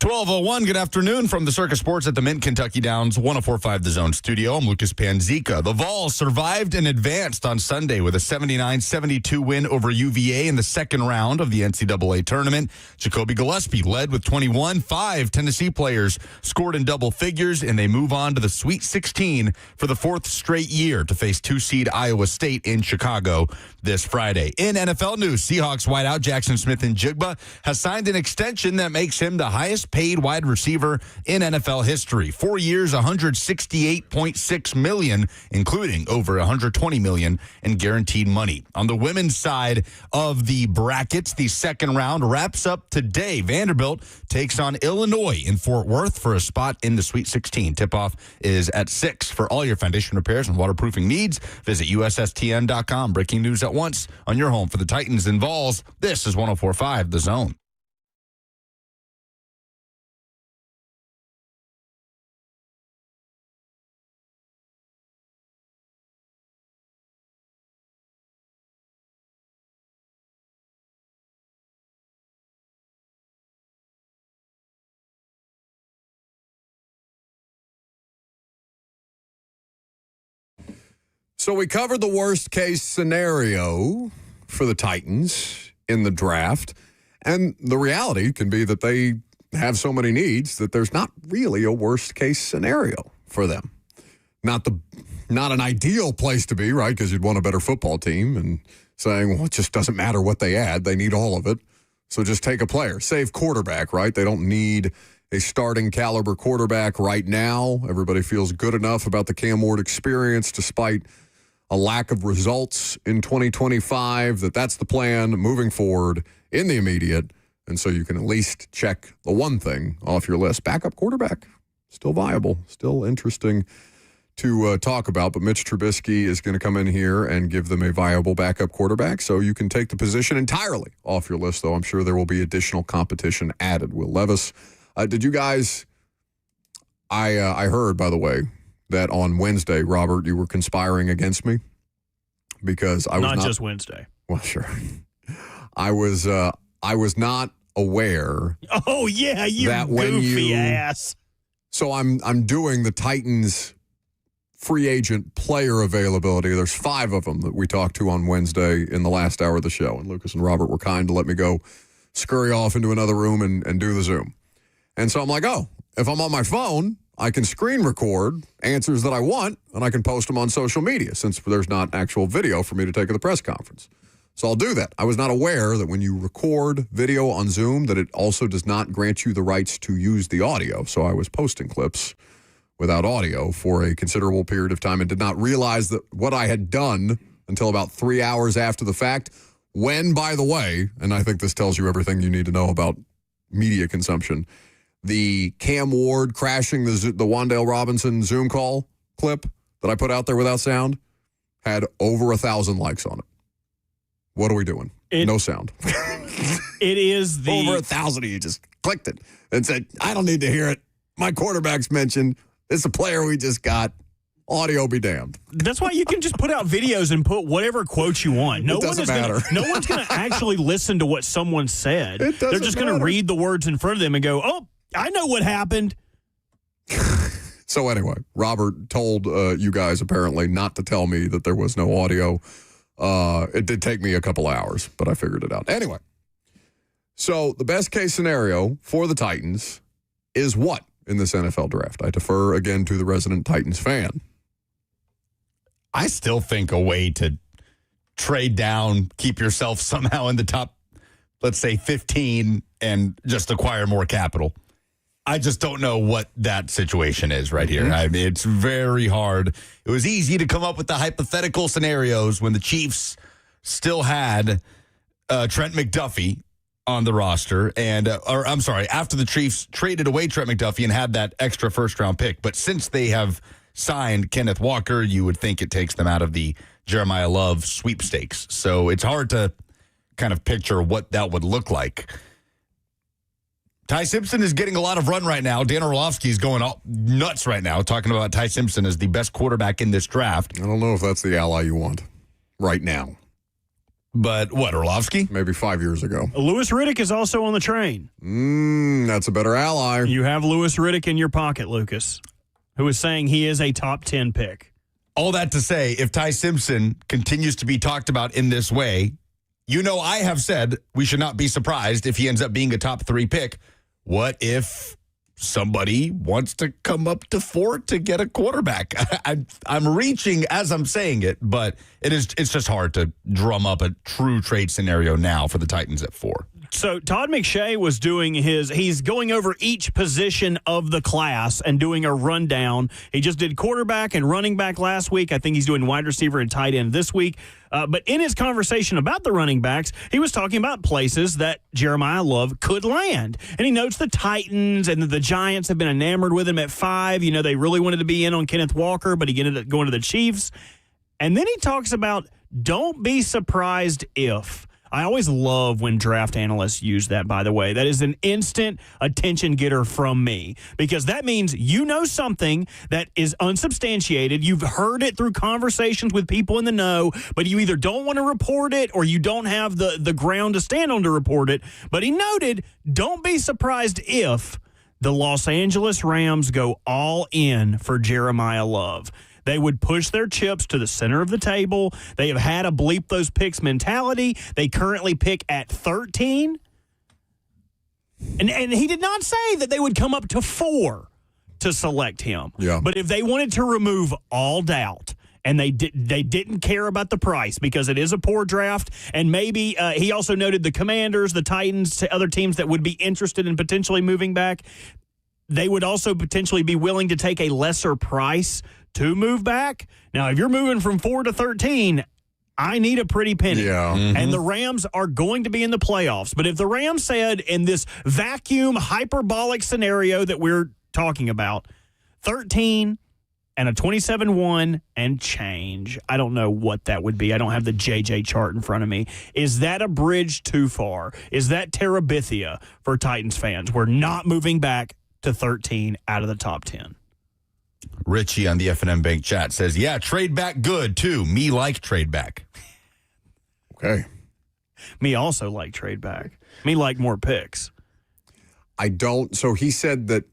Speaker 1: 12:01, good afternoon from the Circus Sports at the Mint Kentucky Downs 104.5 The Zone studio. I'm Lucas Panzica. The Vols survived and advanced on Sunday with a 79-72 win over UVA in the second round of the NCAA tournament. Jacoby Gillespie led with 21. 5 Tennessee players scored in double figures, and they move on to the Sweet 16 for the fourth straight year to face 2-seed Iowa State in Chicago this Friday. In NFL news, Seahawks wideout Jackson Smith-Njigba has signed an extension that makes him the highest paid wide receiver in NFL history. 4 years, $168.6 million, including over $120 million in guaranteed money. On the women's side of the brackets, the second round wraps up today. Vanderbilt takes on Illinois in Fort Worth for a spot in the Sweet 16. Tip-off is at 6. For all your foundation repairs and waterproofing needs, visit USSTN.com. Breaking news at once on your home for the Titans and Vols. This is 104.5 The Zone.
Speaker 2: So we covered the worst case scenario for the Titans in the draft. And the reality can be that they have so many needs that there's not really a worst case scenario for them. Not an ideal place to be, right? Because you'd want a better football team and saying, well, it just doesn't matter what they add. They need all of it. So just take a player. Save quarterback, right? They don't need a starting caliber quarterback right now. Everybody feels good enough about the Cam Ward experience despite a lack of results in 2025, that's the plan moving forward in the immediate. And so you can at least check the one thing off your list. Backup quarterback, still viable, still interesting to talk about. But Mitch Trubisky is going to come in here and give them a viable backup quarterback. So you can take the position entirely off your list, though. I'm sure there will be additional competition added. Will Levis, did you guys, I heard, by the way, that on Wednesday, Robert, you were conspiring against me because I was not
Speaker 3: just Wednesday.
Speaker 2: Well, sure. I was not aware.
Speaker 3: Oh yeah, you
Speaker 2: that
Speaker 3: goofy ass.
Speaker 2: So I'm doing the Titans free agent player availability. There's 5 of them that we talked to on Wednesday in the last hour of the show, and Lucas and Robert were kind to let me go scurry off into another room and do the Zoom. And so I'm like, oh, if I'm on my phone, I can screen record answers that I want, and I can post them on social media since there's not actual video for me to take at the press conference. So I'll do that. I was not aware that when you record video on Zoom that it also does not grant you the rights to use the audio. So I was posting clips without audio for a considerable period of time and did not realize that what I had done until about 3 hours after the fact, when, by the way, and I think this tells you everything you need to know about media consumption, the Cam Ward crashing the Wan'Dale Robinson Zoom call clip that I put out there without sound had over 1,000 likes on it. What are we doing? No sound.
Speaker 3: It is
Speaker 2: over 1,000 of you just clicked it and said, I don't need to hear it. My quarterback's mentioned. It's a player we just got. Audio be damned.
Speaker 3: That's why you can just put out videos and put whatever quotes you want.
Speaker 2: It doesn't matter.
Speaker 3: No one's going to actually listen to what someone said. They're just going to read the words in front of them and go, oh, I know what happened.
Speaker 2: So anyway, Robert told you guys apparently not to tell me that there was no audio. It did take me a couple hours, but I figured it out. Anyway, so the best case scenario for the Titans is what in this NFL draft? I defer again to the resident Titans fan.
Speaker 1: I still think a way to trade down, keep yourself somehow in the top, let's say 15, and just acquire more capital. I just don't know what that situation is right here. I mean, it's very hard. It was easy to come up with the hypothetical scenarios when the Chiefs still had Trent McDuffie on the roster. After the Chiefs traded away Trent McDuffie and had that extra first-round pick. But since they have signed Kenneth Walker, you would think it takes them out of the Jeremiah Love sweepstakes. So it's hard to kind of picture what that would look like. Ty Simpson is getting a lot of run right now. Dan Orlovsky is going all nuts right now, talking about Ty Simpson as the best quarterback in this draft.
Speaker 2: I don't know if that's the ally you want right now.
Speaker 1: But what, Orlovsky?
Speaker 2: Maybe 5 years ago.
Speaker 3: Louis Riddick is also on the train.
Speaker 2: That's a better ally.
Speaker 3: You have Louis Riddick in your pocket, Lucas, who is saying he is a top 10 pick.
Speaker 1: All that to say, if Ty Simpson continues to be talked about in this way, I have said we should not be surprised if he ends up being a top 3 pick. What if somebody wants to come up to 4 to get a quarterback? I'm reaching as I'm saying it, but it's just hard to drum up a true trade scenario now for the Titans at 4.
Speaker 3: So Todd McShay was doing he's going over each position of the class and doing a rundown. He just did quarterback and running back last week. I think he's doing wide receiver and tight end this week. But in his conversation about the running backs, he was talking about places that Jeremiah Love could land. And he notes the Titans and the Giants have been enamored with him at 5. They really wanted to be in on Kenneth Walker, but he ended up going to the Chiefs. And then he talks about don't be surprised if. I always love when draft analysts use that, by the way. That is an instant attention getter from me because that means you know something that is unsubstantiated. You've heard it through conversations with people in the know, but you either don't want to report it or you don't have the ground to stand on to report it. But he noted, don't be surprised if the Los Angeles Rams go all in for Jeremiah Love. They would push their chips to the center of the table. They have had a bleep those picks mentality. They currently pick at 13. And he did not say that they would come up to 4 to select him.
Speaker 2: Yeah.
Speaker 3: But if they wanted to remove all doubt, and they didn't care about the price because it is a poor draft, and maybe he also noted the Commanders, the Titans, other teams that would be interested in potentially moving back, they would also potentially be willing to take a lesser price to move back. Now, if you're moving from 4 to 13, I need a pretty penny.
Speaker 2: Yeah.
Speaker 3: And the Rams are going to be in the playoffs. But if the Rams said in this vacuum hyperbolic scenario that we're talking about, 13 and a 27-1 and change, I don't know what that would be. I don't have the JJ chart in front of me. Is that a bridge too far? Is that Terabithia for Titans fans? We're not moving back to 13 out of the top 10.
Speaker 1: Richie on the F&M Bank chat says, yeah, trade back good, too. Me like trade back.
Speaker 2: Okay.
Speaker 3: Me also like trade back. Me like more picks.
Speaker 2: I don't. So he said that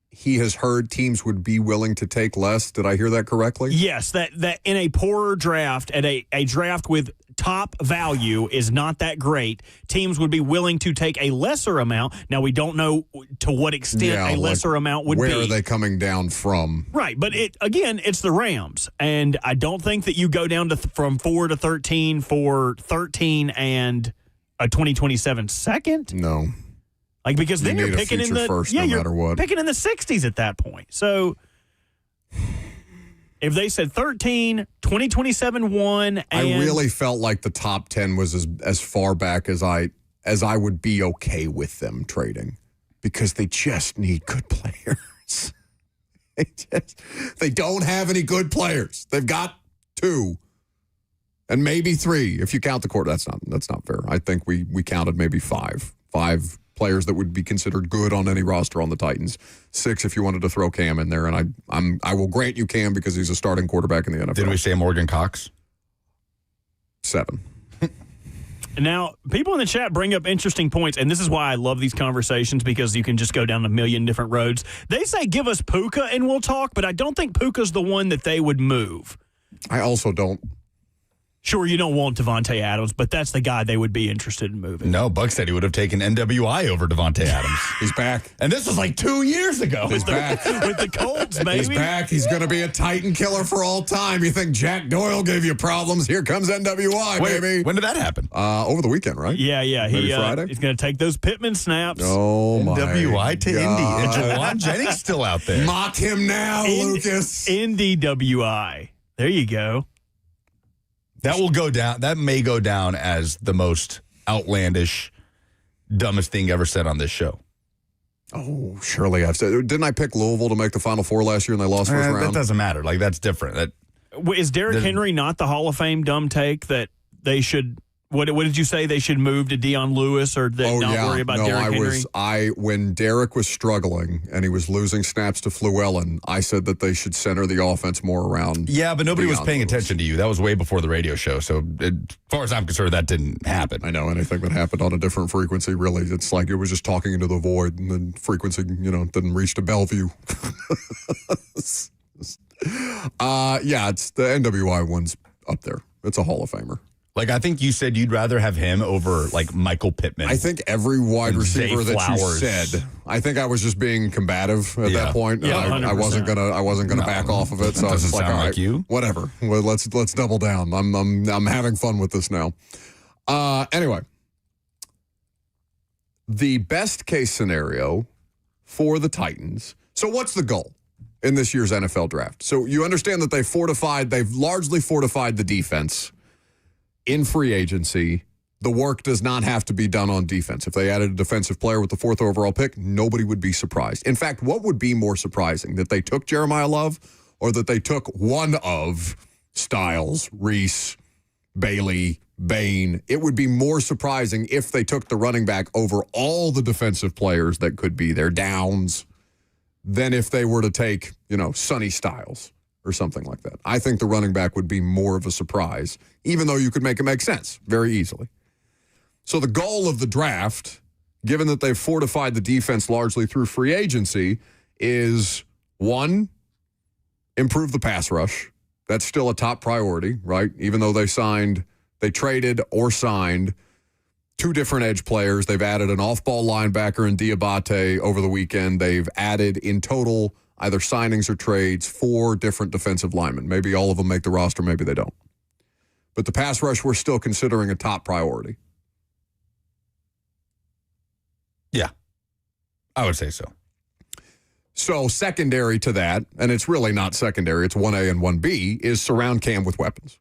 Speaker 2: he has heard teams would be willing to take less. Did I hear that correctly?
Speaker 3: Yes, that in a poorer draft, at a draft with top value is not that great, teams would be willing to take a lesser amount. Now, we don't know to what extent a lesser amount would be.
Speaker 2: Where are they coming down from?
Speaker 3: Right, but it's the Rams, and I don't think that you go down to from 4 to 13 for 13 and a 2027 second.
Speaker 2: No.
Speaker 3: Like, because then you're picking in the
Speaker 2: first, no matter what.
Speaker 3: Picking in the 60s at that point. So if they said 13, 2027-1, and
Speaker 2: I really felt like the top 10 was as far back as I would be okay with them trading because they just need good players. They don't have any good players. They've got 2 and maybe 3 if you count the quarter. That's not fair. I think we counted maybe 5 players that would be considered good on any roster on the Titans. 6 if you wanted to throw Cam in there, and I will grant you Cam because he's a starting quarterback in the NFL.
Speaker 1: Did we say Morgan Cox?
Speaker 2: 7.
Speaker 3: Now, people in the chat bring up interesting points, and this is why I love these conversations because you can just go down a million different roads. They say give us Puka and we'll talk, but I don't think Puka's the one that they would move.
Speaker 2: I also don't.
Speaker 3: Sure, you don't want Devontae Adams, but that's the guy they would be interested in moving.
Speaker 1: No, Buck said he would have taken NWI over Devontae Adams.
Speaker 2: He's back.
Speaker 1: And this was like 2 years ago.
Speaker 2: He's back.
Speaker 3: With the Colts, baby.
Speaker 2: He's back. He's going to be a Titan killer for all time. You think Jack Doyle gave you problems? Here comes NWI, baby.
Speaker 1: When did that happen?
Speaker 2: Over the weekend, right?
Speaker 3: Yeah.
Speaker 2: Maybe Friday?
Speaker 3: He's going to take those Pittman snaps.
Speaker 2: Oh, my
Speaker 1: NWI to
Speaker 2: God.
Speaker 1: Indy. And Jawan Jennings still out there.
Speaker 2: Mock him now, Lucas.
Speaker 3: NDWI. There you go.
Speaker 1: That will go down. That may go down as the most outlandish, dumbest thing ever said on this show.
Speaker 2: Oh, surely I've said. Didn't I pick Louisville to make the Final Four last year and they lost first round?
Speaker 1: That doesn't matter. Like, that's different.
Speaker 3: Is Derrick Henry not the Hall of Fame dumb take that they should What did you say they should move to Dion Lewis or not worry about Derrick Henry?
Speaker 2: When Derrick was struggling and he was losing snaps to Fluellen, I said that they should center the offense more around.
Speaker 1: Yeah, but nobody was
Speaker 2: Dion
Speaker 1: paying
Speaker 2: Lewis.
Speaker 1: attention to you. That was way before the radio show. So as far as I'm concerned, that didn't happen.
Speaker 2: I know anything that happened on a different frequency, really, it's like it was just talking into the void, and then frequency, didn't reach to Bellevue. It's the NWI one's up there. It's a Hall of Famer.
Speaker 1: Like, I think you said you'd rather have him over, like, Michael Pittman.
Speaker 2: I think every wide
Speaker 1: And
Speaker 2: receiver
Speaker 1: Zay
Speaker 2: that
Speaker 1: Flowers.
Speaker 2: you said, I think I was just being combative at that point.
Speaker 3: Yeah,
Speaker 2: I wasn't gonna back off of it. So I was
Speaker 1: doesn't
Speaker 2: just like,
Speaker 1: sound
Speaker 2: all
Speaker 1: like
Speaker 2: right,
Speaker 1: you.
Speaker 2: whatever. Well, let's double down. I'm having fun with this now. Anyway, the best case scenario for the Titans. So what's the goal in this year's NFL draft? So you understand that they've largely fortified the defense in free agency. The work does not have to be done on defense. If they added a defensive player with the 4th overall pick, nobody would be surprised. In fact, what would be more surprising, that they took Jeremiah Love or that they took one of Styles, Reese, Bailey, Bain? It would be more surprising if they took the running back over all the defensive players that could be their downs than if they were to take, Sonny Styles or something like that. I think the running back would be more of a surprise, even though you could make it make sense very easily. So the goal of the draft, given that they've fortified the defense largely through free agency, is 1, improve the pass rush. That's still a top priority, right? Even though they traded or signed 2 different edge players. They've added an off-ball linebacker in Diabate over the weekend. They've added in total, either signings or trades, 4 different defensive linemen. Maybe all of them make the roster, maybe they don't. But the pass rush, we're still considering a top priority.
Speaker 1: Yeah, I would say so.
Speaker 2: So secondary to that, and it's really not secondary, it's 1A and 1B, is surround Cam with weapons.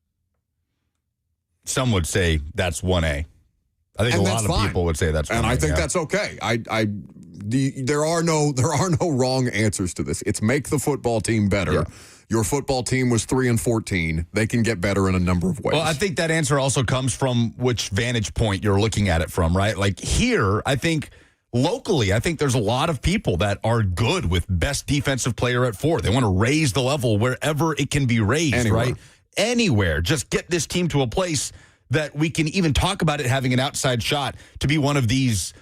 Speaker 1: Some would say that's 1A. I think
Speaker 2: And
Speaker 1: a
Speaker 2: that's
Speaker 1: lot of
Speaker 2: fine.
Speaker 1: people would say that's 1A.
Speaker 2: And I think that's okay. There are no wrong answers to this. It's make the football team better.
Speaker 1: Yeah.
Speaker 2: Your football team was 3-14. They can get better in a number of ways.
Speaker 1: Well, I think that answer also comes from which vantage point you're looking at it from, right? Like here, I think locally, I think there's a lot of people that are good with best defensive player at 4. They want to raise the level wherever it can be raised,
Speaker 2: Anywhere.
Speaker 1: right? Anywhere. Just get this team to a place that we can even talk about it having an outside shot to be one of these,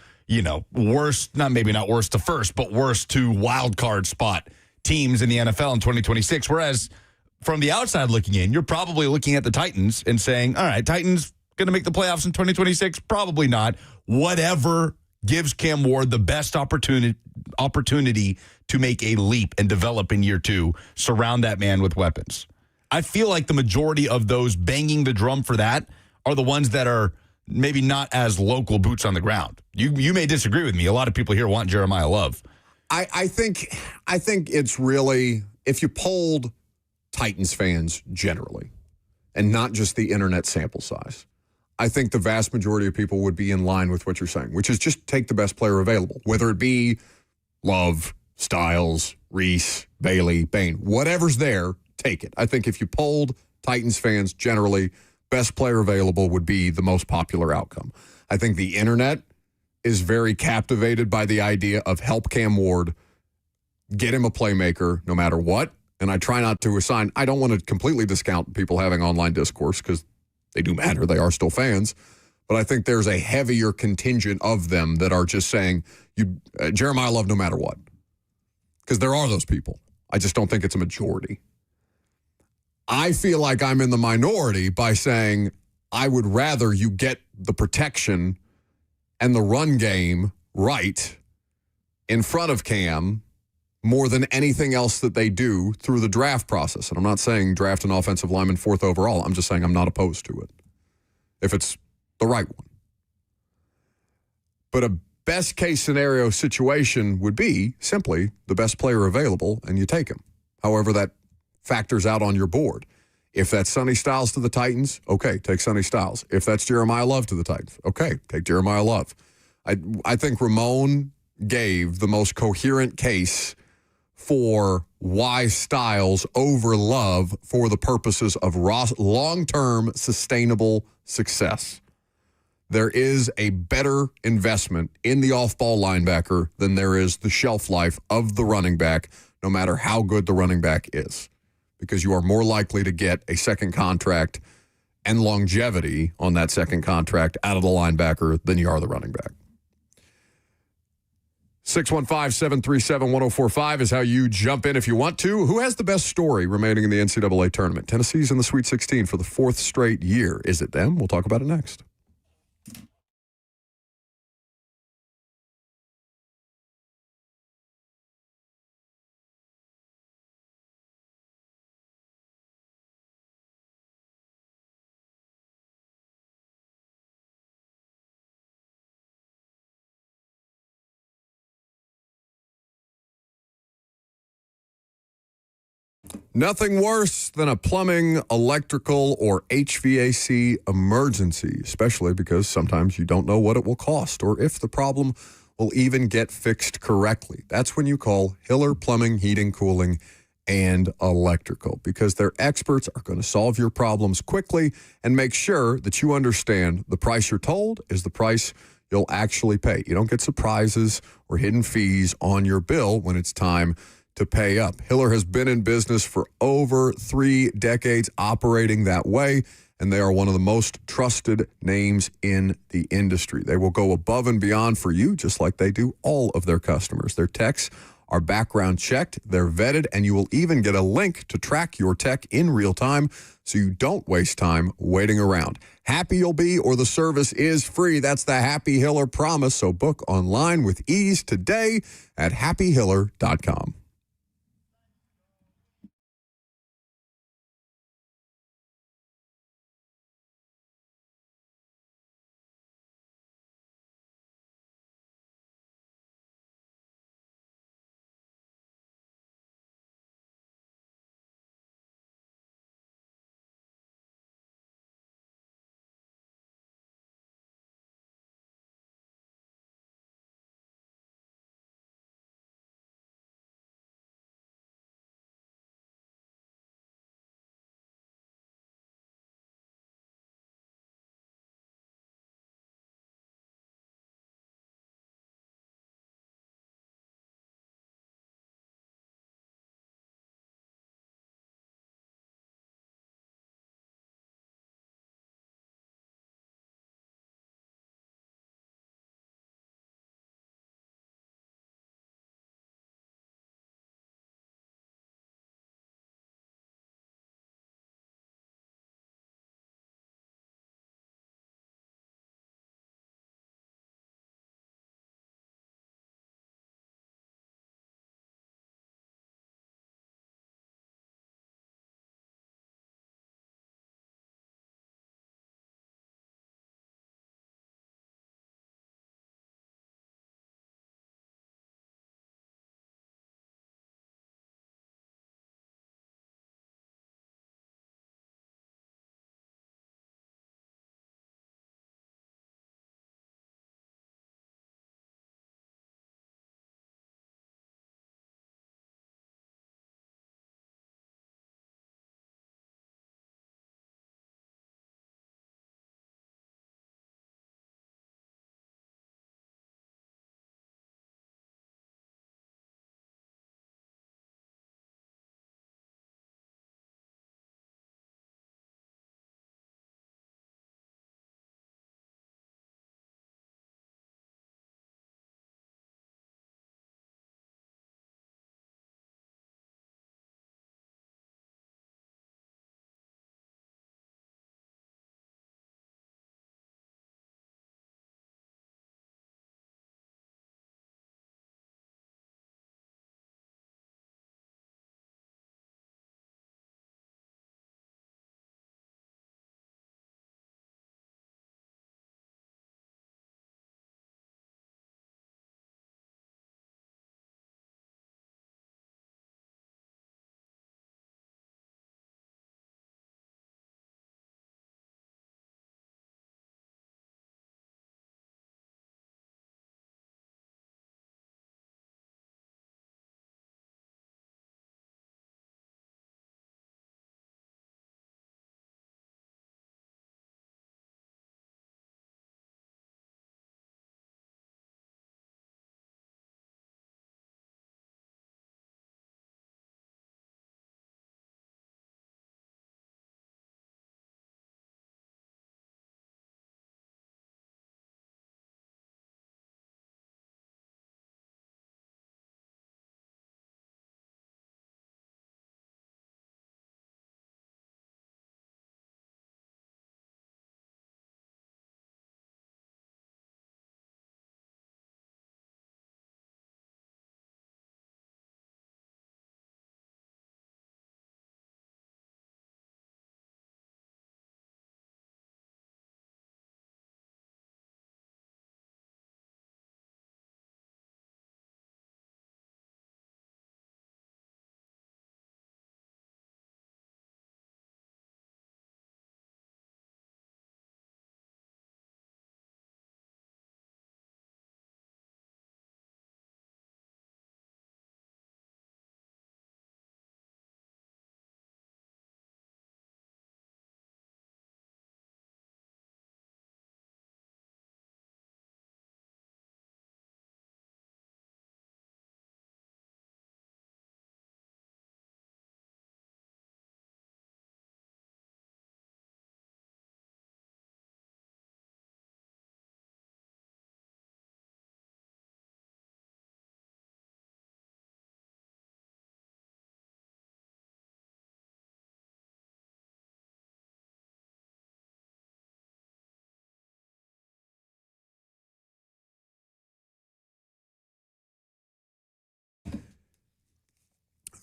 Speaker 1: worst, maybe not worst to first, but worst to wild card spot teams in the NFL in 2026. Whereas from the outside looking in, you're probably looking at the Titans and saying, all right, Titans going to make the playoffs in 2026? Probably not. Whatever gives Cam Ward the best opportunity to make a leap and develop in year 2, surround that man with weapons. I feel like the majority of those banging the drum for that are the ones that are maybe not as local boots on the ground. You may disagree with me. A lot of people here want Jeremiah Love.
Speaker 2: I think it's really, if you polled Titans fans generally, and not just the internet sample size, I think the vast majority of people would be in line with what you're saying, which is just take the best player available, whether it be Love, Styles, Reese, Bailey, Bain, whatever's there, take it. I think if you polled Titans fans generally, best player available would be the most popular outcome. I think the internet is very captivated by the idea of help Cam Ward, get him a playmaker no matter what. And I try not to assign, I don't want to completely discount people having online discourse because they do matter. They are still fans. But I think there's a heavier contingent of them that are just saying, Jeremiah Love no matter what. Because there are those people. I just don't think it's a majority. I feel like I'm in the minority by saying I would rather you get the protection and the run game right in front of Cam more than anything else that they do through the draft process. And I'm not saying draft an offensive lineman 4th overall. I'm just saying I'm not opposed to it if it's the right one. But a best case scenario situation would be simply the best player available and you take him. However, that factors out on your board. If that's Sonny Styles to the Titans, okay, take Sonny Styles. If that's Jeremiah Love to the Titans, okay, take Jeremiah Love. I think Ramon gave the most coherent case for why Styles over Love for the purposes of long-term sustainable success. there is a better investment in the off-ball linebacker than there is the shelf life of the running back, no matter how good the running back is, because you are more likely to get a second contract and longevity on that second contract out of the linebacker than you are the running back. 615-737-1045 is how you jump in if you want to. Who has the best story remaining in the NCAA tournament? Tennessee's in the Sweet 16 for the 4th straight year. Is it them? We'll talk about it next. Nothing worse than a plumbing, electrical, or HVAC emergency, especially because sometimes you don't know what it will cost or if the problem will even get fixed correctly. That's when you call Hiller Plumbing, Heating, Cooling, and Electrical, because their experts are going to solve your problems quickly and make sure that you understand the price you're told is the price you'll actually pay. You don't get surprises or hidden fees on your bill when it's time to pay up. Hiller has been in business for over 3 decades, operating that way, and they are one of the most trusted names in the industry. They will go above and beyond for you, just like they do all of their customers. Their techs are background checked, they're vetted, and you will even get a link to track your tech in real time so you don't waste time waiting around. Happy you'll be, or the service is free. That's the Happy Hiller promise. So book online with ease today at happyhiller.com.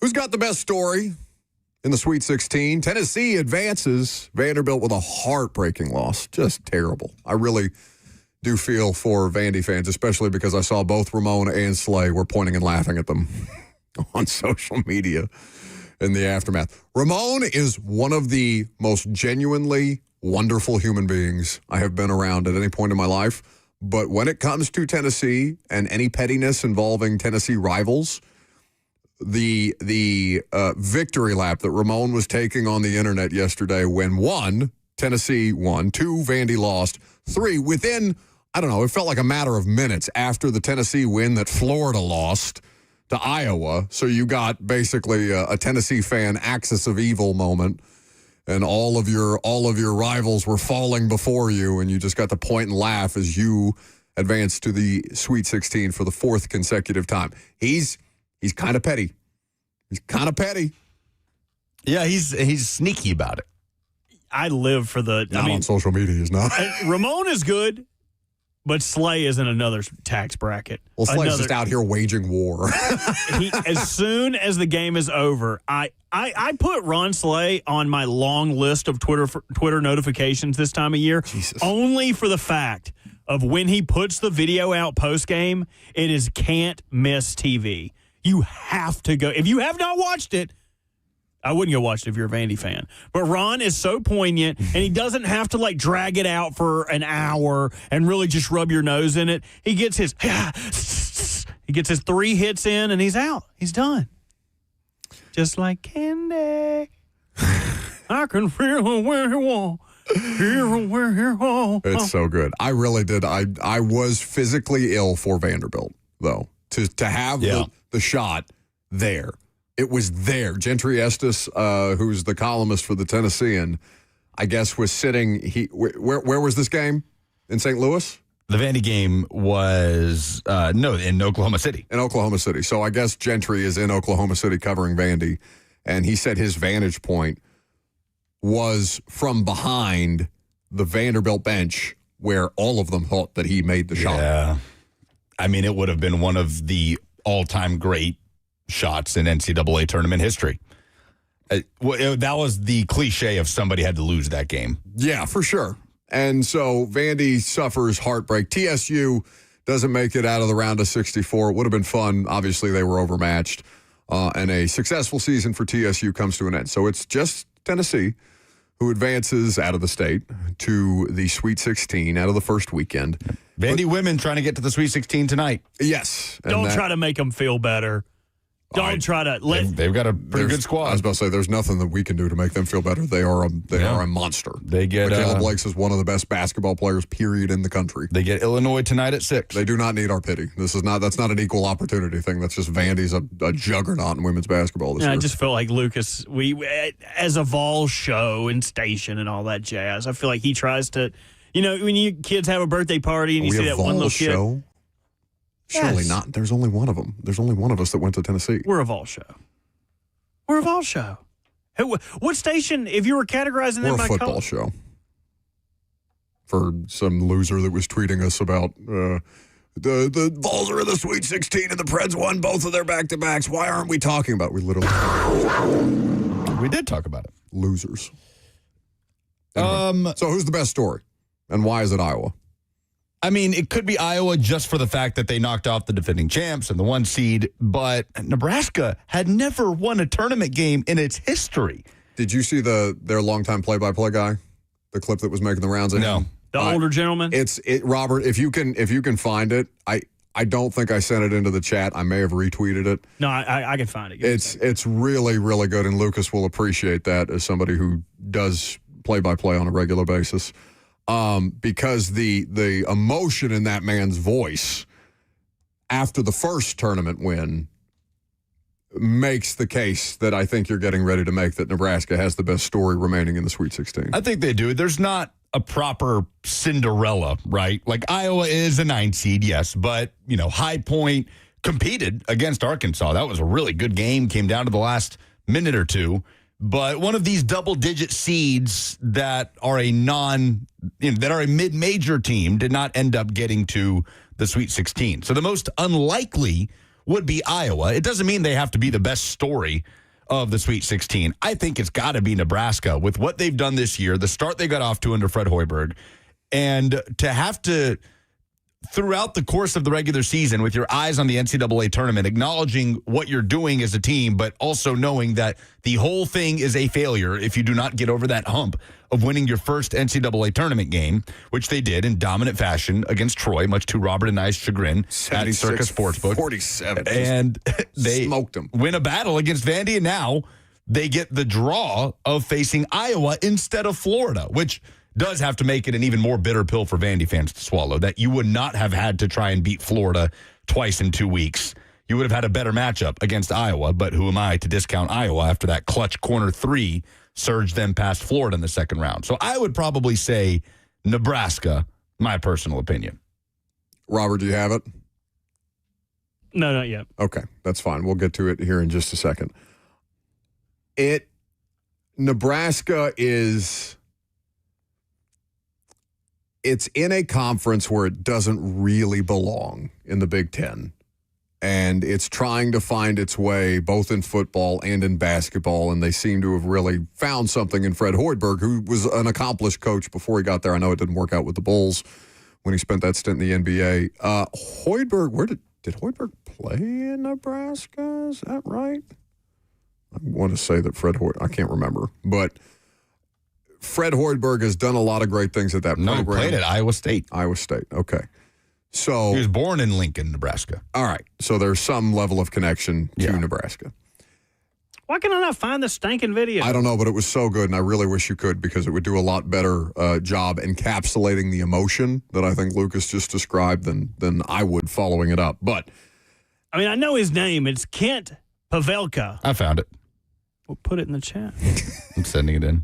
Speaker 2: Who's got the best story in the Sweet 16? Tennessee advances. Vanderbilt with a heartbreaking loss. Just terrible. I really do feel for Vandy fans, especially because I saw both Ramon and Slay were pointing and laughing at them on social media in the aftermath. Ramon is one of the most genuinely wonderful human beings I have been around at any point in my life. But when it comes to Tennessee and any pettiness involving Tennessee rivals, the victory lap that Ramon was taking on the internet yesterday when 1, Tennessee won, 2, Vandy lost, 3, within, I don't know, it felt like a matter of minutes after the Tennessee win that Florida lost to Iowa. So you got basically a Tennessee fan axis of evil moment, and all of your rivals were falling before you, and you just got to point and laugh as you advanced to the Sweet 16 for the 4th consecutive time. He's kind of petty. He's kind of petty.
Speaker 1: Yeah, he's sneaky about it.
Speaker 3: I live for the.
Speaker 2: On social media, he's not.
Speaker 3: Ramon is good, but Slay is in another tax bracket.
Speaker 2: Well, Slay's just out here waging war.
Speaker 3: As soon as the game is over, I put Ron Slay on my long list of Twitter notifications this time of year, only for the fact of when he puts the video out post game, it is can't miss TV. You have to go. If you have not watched it, I wouldn't go watch it if you're a Vandy fan. But Ron is so poignant, and he doesn't have to, like, drag it out for an hour and really just rub your nose in it. He gets his 3 hits in, and he's out. He's done. Just like candy. I can feel where you want.
Speaker 2: It's so good. I really did. I was physically ill for Vanderbilt, though, to have the shot there. It was there. Gentry Estes, who's the columnist for the Tennessean, I guess was sitting. Where was this game? In St. Louis?
Speaker 1: The Vandy game was, in Oklahoma City.
Speaker 2: In Oklahoma City. So I guess Gentry is in Oklahoma City covering Vandy, and he said his vantage point was from behind the Vanderbilt bench where all of them thought that he made the shot.
Speaker 1: Yeah. I mean, it would have been one of the all-time great shots in NCAA tournament history. That was the cliche of somebody had to lose that game.
Speaker 2: Yeah, for sure. And so Vandy suffers heartbreak. TSU doesn't make it out of the round of 64. It would have been fun. Obviously, they were overmatched. And a successful season for TSU comes to an end. So it's just Tennessee who advances out of the state to the Sweet 16 out of the first weekend.
Speaker 1: Vandy women trying to get to the Sweet 16 tonight.
Speaker 2: Yes.
Speaker 3: Don't try to make them feel better. Don't try to let.
Speaker 1: They've got a pretty good squad.
Speaker 2: I was about to say, there's nothing that we can do to make them feel better. They are a monster.
Speaker 1: They get
Speaker 2: Michaela Blakes is one of the best basketball players, period, in the country.
Speaker 1: They get Illinois tonight at 6.
Speaker 2: They do not need our pity. That's not an equal opportunity thing. That's just Vandy's a juggernaut in women's basketball this year.
Speaker 3: I just felt like Lucas, we as a Vols show and station and all that jazz. I feel like he tries to, when you kids have a birthday party and you see that one little kid.
Speaker 2: Show? Surely
Speaker 3: Yes.
Speaker 2: not. There's only one of them. There's only one of us that went to Tennessee.
Speaker 3: We're a Vol show. We're a Vol show. Hey, what station, if you were categorizing them
Speaker 2: We're
Speaker 3: by
Speaker 2: a football
Speaker 3: color?
Speaker 2: show. For some loser that was tweeting us about the Vols are in the Sweet 16 and the Preds won both of their back-to-backs. Why aren't we talking about it? We literally
Speaker 1: We did talk about it.
Speaker 2: losers. Anyway, so who's the best story? And why is it Iowa?
Speaker 1: I mean, it could be Iowa just for the fact that they knocked off the defending champs and the 1 seed, but Nebraska had never won a tournament game in its history.
Speaker 2: Did you see their longtime play-by-play guy? The clip that was making the rounds?
Speaker 1: No.
Speaker 3: The older gentleman?
Speaker 2: Robert, if you can find it, I don't think I sent it into the chat. I may have retweeted it.
Speaker 3: No, I can find it.
Speaker 2: It's really, really good, and Lucas will appreciate that as somebody who does play-by-play on a regular basis. Because the emotion in that man's voice after the first tournament win makes the case that I think you're getting ready to make, that Nebraska has the best story remaining in the Sweet 16.
Speaker 1: I think they do. There's not a proper Cinderella, right? Like Iowa is a 9 seed, yes, but, High Point competed against Arkansas. That was a really good game, came down to the last minute or two. But one of these double-digit seeds that are a mid-major team did not end up getting to the Sweet 16. So the most unlikely would be Iowa. It doesn't mean they have to be the best story of the Sweet 16. I think it's got to be Nebraska with what they've done this year, the start they got off to under Fred Hoiberg, and to have to, throughout the course of the regular season, with your eyes on the NCAA tournament, acknowledging what you're doing as a team, but also knowing that the whole thing is a failure if you do not get over that hump of winning your first NCAA tournament game, which they did in dominant fashion against Troy, much to Robert and I's chagrin at Circa Sportsbook.
Speaker 2: 47.
Speaker 1: And they
Speaker 2: smoked them.
Speaker 1: Win a battle against Vandy, and now they get the draw of facing Iowa instead of Florida, which does have to make it an even more bitter pill for Vandy fans to swallow, that you would not have had to try and beat Florida twice in 2 weeks. You would have had a better matchup against Iowa, but who am I to discount Iowa after that clutch corner three surged them past Florida in the second round? So I would probably say Nebraska, my personal opinion.
Speaker 2: Robert, do you have it?
Speaker 3: No, not yet.
Speaker 2: Okay, that's fine. We'll get to it here in just a second. Nebraska is... It's in a conference where it doesn't really belong in the Big Ten. And it's trying to find its way both in football and in basketball. And they seem to have really found something in Fred Hoiberg, who was an accomplished coach before he got there. I know it didn't work out with the Bulls when he spent that stint in the NBA. Hoiberg, did Hoiberg play in Nebraska? Is that right? I want to say that Fred Hoiberg, I can't remember. But Fred Hoiberg has done a lot of great things at that program.
Speaker 1: No, he played at Iowa State.
Speaker 2: Iowa State, okay. So
Speaker 1: he was born in Lincoln, Nebraska.
Speaker 2: All right. So there's some level of connection to Nebraska.
Speaker 3: Why can I not find the stinking video?
Speaker 2: I don't know, but it was so good, and I really wish you could, because it would do a lot better job encapsulating the emotion that I think Lucas just described than I would following it up. But
Speaker 3: I mean, I know his name. It's Kent Pavelka.
Speaker 1: I found it.
Speaker 3: We'll put it in the chat.
Speaker 1: I'm sending it in.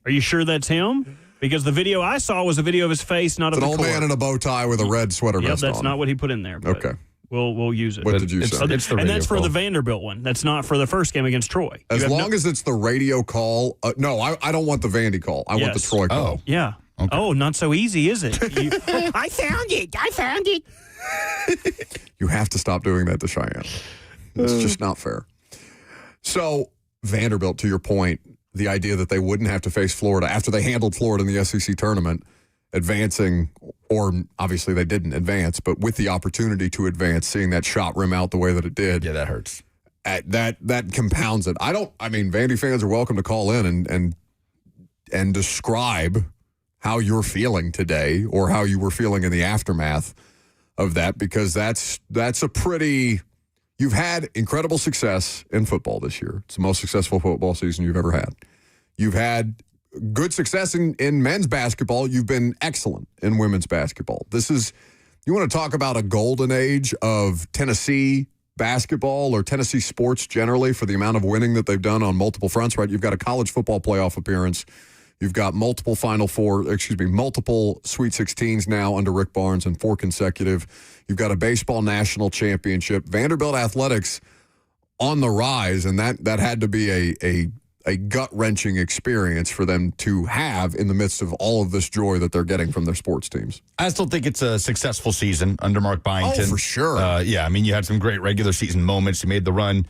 Speaker 3: Are you sure that's him? Because the video I saw was a video of his face, not of the
Speaker 2: court. It's an old man in a bow tie with a red sweater vest on.
Speaker 3: Yep, that's not what he put in there. But
Speaker 2: okay.
Speaker 3: We'll use it.
Speaker 2: What did you say?
Speaker 1: It's the
Speaker 3: and that's for
Speaker 1: call.
Speaker 3: the Vanderbilt one. That's not for the first game against Troy.
Speaker 2: As long as it's the radio call. No, I don't want the Vandy call. I want the Troy call.
Speaker 1: Oh.
Speaker 3: Yeah.
Speaker 1: Okay.
Speaker 3: Oh, not so easy, is it?
Speaker 4: I found it.
Speaker 2: You have to stop doing that to Cheyenne. It's just not fair. So, Vanderbilt, to your point, the idea that they wouldn't have to face Florida after they handled Florida in the SEC tournament, advancing, or obviously they didn't advance, but with the opportunity to advance, seeing that shot rim out the way that it did.
Speaker 1: Yeah, that hurts.
Speaker 2: That compounds it. Vandy fans are welcome to call in and describe how you're feeling today or how you were feeling in the aftermath of that, because that's a pretty... You've had incredible success in football this year. It's the most successful football season you've ever had. You've had good success in men's basketball. You've been excellent in women's basketball. You want to talk about a golden age of Tennessee basketball or Tennessee sports generally for the amount of winning that they've done on multiple fronts, right? You've got a college football playoff appearance. You've got multiple multiple Sweet 16s now under Rick Barnes and 4 consecutive. You've got a baseball national championship. Vanderbilt athletics on the rise, and that had to be a gut-wrenching experience for them to have in the midst of all of this joy that they're getting from their sports teams.
Speaker 1: I still think it's a successful season under Mark Byington.
Speaker 2: Oh, for sure.
Speaker 1: You had some great regular season moments. You made the run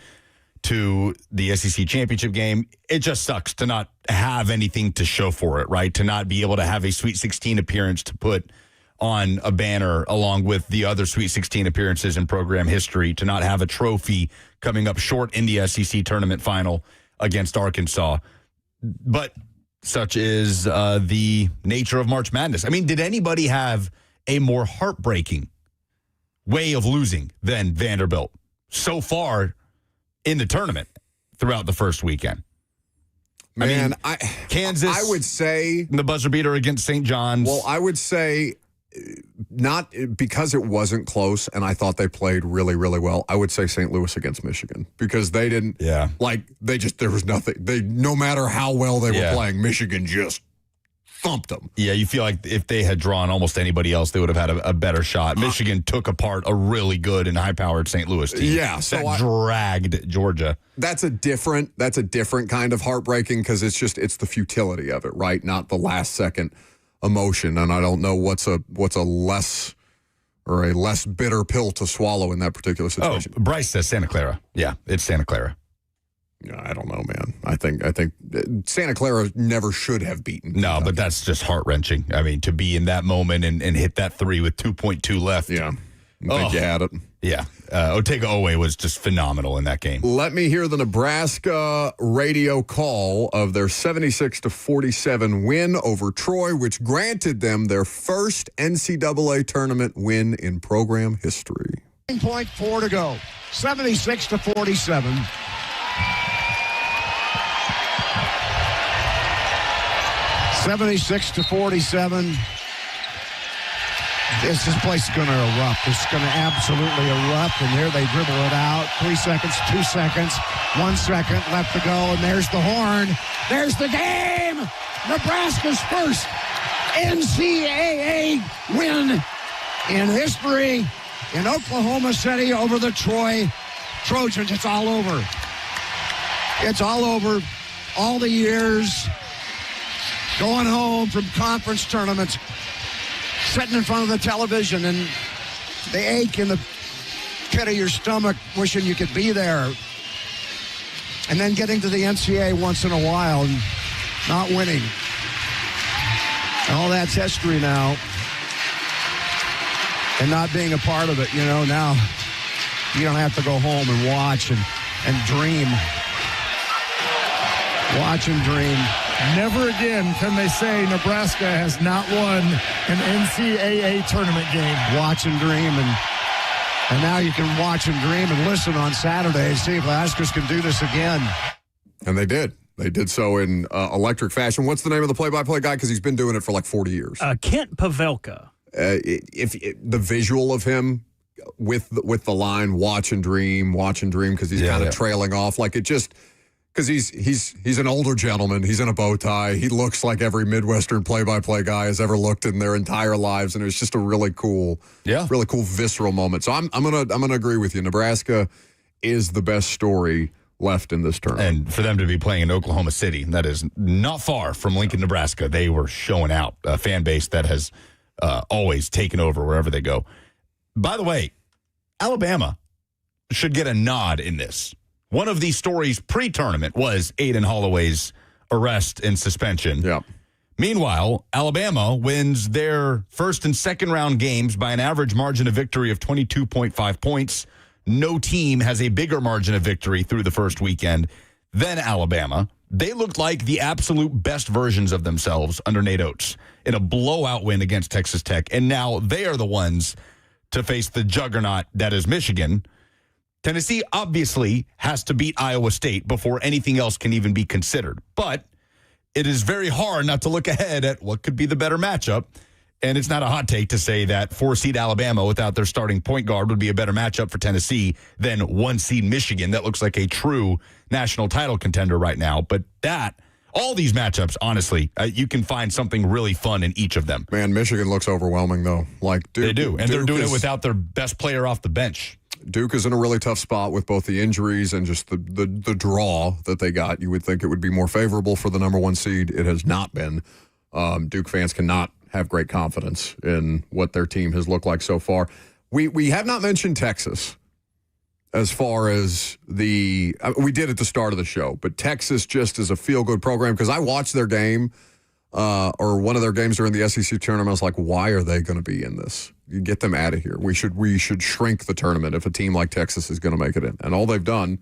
Speaker 1: to the SEC championship game. It just sucks to not have anything to show for it, right? To not be able to have a Sweet 16 appearance to put on a banner along with the other Sweet 16 appearances in program history, to not have a trophy coming up short in the SEC tournament final against Arkansas. But such is the nature of March Madness. I mean, did anybody have a more heartbreaking way of losing than Vanderbilt so far in the tournament throughout the first weekend?
Speaker 2: Man,
Speaker 1: Kansas,
Speaker 2: I would say
Speaker 1: the buzzer beater against St. John's.
Speaker 2: Well, I would say not because it wasn't close and I thought they played really, really well. I would say St. Louis against Michigan, because they didn't, there was nothing. No matter how well they were playing, Michigan just thumped them.
Speaker 1: Yeah, you feel like if they had drawn almost anybody else, they would have had a better shot. Michigan took apart a really good and high-powered St. Louis team.
Speaker 2: Yeah, so
Speaker 1: that dragged Georgia.
Speaker 2: That's a different kind of heartbreaking, because it's the futility of it, right? Not the last second emotion. And I don't know what's a less a less bitter pill to swallow in that particular situation?
Speaker 1: Oh, Bryce says Santa Clara. Yeah, it's Santa Clara.
Speaker 2: I don't know, man. I think Santa Clara never should have beaten
Speaker 1: No,
Speaker 2: Kentucky.
Speaker 1: but that's just heart-wrenching. I mean, to be in that moment and hit that three with 2.2 left.
Speaker 2: Yeah. I think you had it.
Speaker 1: Yeah. Otega Owe was just phenomenal in that game.
Speaker 2: Let me hear the Nebraska radio call of their 76-47 win over Troy, which granted them their first NCAA tournament win in program history.
Speaker 6: 9.4 to go. 76-47. $76-47. This place is going to erupt. It's going to absolutely erupt. And there they dribble it out. 3 seconds, 2 seconds, 1 second left to go. And there's the horn. There's the game. Nebraska's first NCAA win in history in Oklahoma City over the Troy Trojans. It's all over. It's all over. All the years going home from conference tournaments, sitting in front of the television, and the ache in the pit of your stomach, wishing you could be there. And then getting to the NCAA once in a while and not winning. All that's history now. And not being a part of it, now you don't have to go home and watch and dream. Watch and dream.
Speaker 7: Never again can they say Nebraska has not won an NCAA tournament game.
Speaker 6: Watch and dream, and now you can watch and dream and listen on Saturday and see if the Huskers can do this again.
Speaker 2: And they did. They did so in electric fashion. What's the name of the play-by-play guy? Because he's been doing it for like 40 years.
Speaker 3: Kent Pavelka.
Speaker 2: The visual of him with the line "watch and dream," because he's kind of trailing off, like it just. Because he's an older gentleman. He's in a bow tie. He looks like every Midwestern play-by-play guy has ever looked in their entire lives, and it was just a really cool visceral moment. So I'm gonna agree with you. Nebraska is the best story left in this tournament.
Speaker 1: And for them to be playing in Oklahoma City, that is not far from Lincoln, Nebraska. They were showing out a fan base that has always taken over wherever they go. By the way, Alabama should get a nod in this. One of these stories pre-tournament was Aiden Holloway's arrest and suspension.
Speaker 2: Yeah.
Speaker 1: Meanwhile, Alabama wins their first and second round games by an average margin of victory of 22.5 points. No team has a bigger margin of victory through the first weekend than Alabama. They looked like the absolute best versions of themselves under Nate Oates in a blowout win against Texas Tech. And now they are the ones to face the juggernaut that is Michigan. Tennessee obviously has to beat Iowa State before anything else can even be considered. But it is very hard not to look ahead at what could be the better matchup. And it's not a hot take to say that 4-seed Alabama without their starting point guard would be a better matchup for Tennessee than 1-seed Michigan. That looks like a true national title contender right now. But all these matchups, honestly, you can find something really fun in each of them.
Speaker 2: Man, Michigan looks overwhelming, though. Like Duke,
Speaker 1: they do. And they're doing it
Speaker 2: is,
Speaker 1: without their best player off the bench.
Speaker 2: Duke is in a really tough spot with both the injuries and just the draw that they got. You would think it would be more favorable for the number 1 seed. It has not been. Duke fans cannot have great confidence in what their team has looked like so far. We have not mentioned Texas as far as we did at the start of the show, but Texas just is a feel-good program because I watched their game or one of their games during the SEC tournament. I was like, why are they going to be in this? You get them out of here. We should shrink the tournament if a team like Texas is going to make it in. And all they've done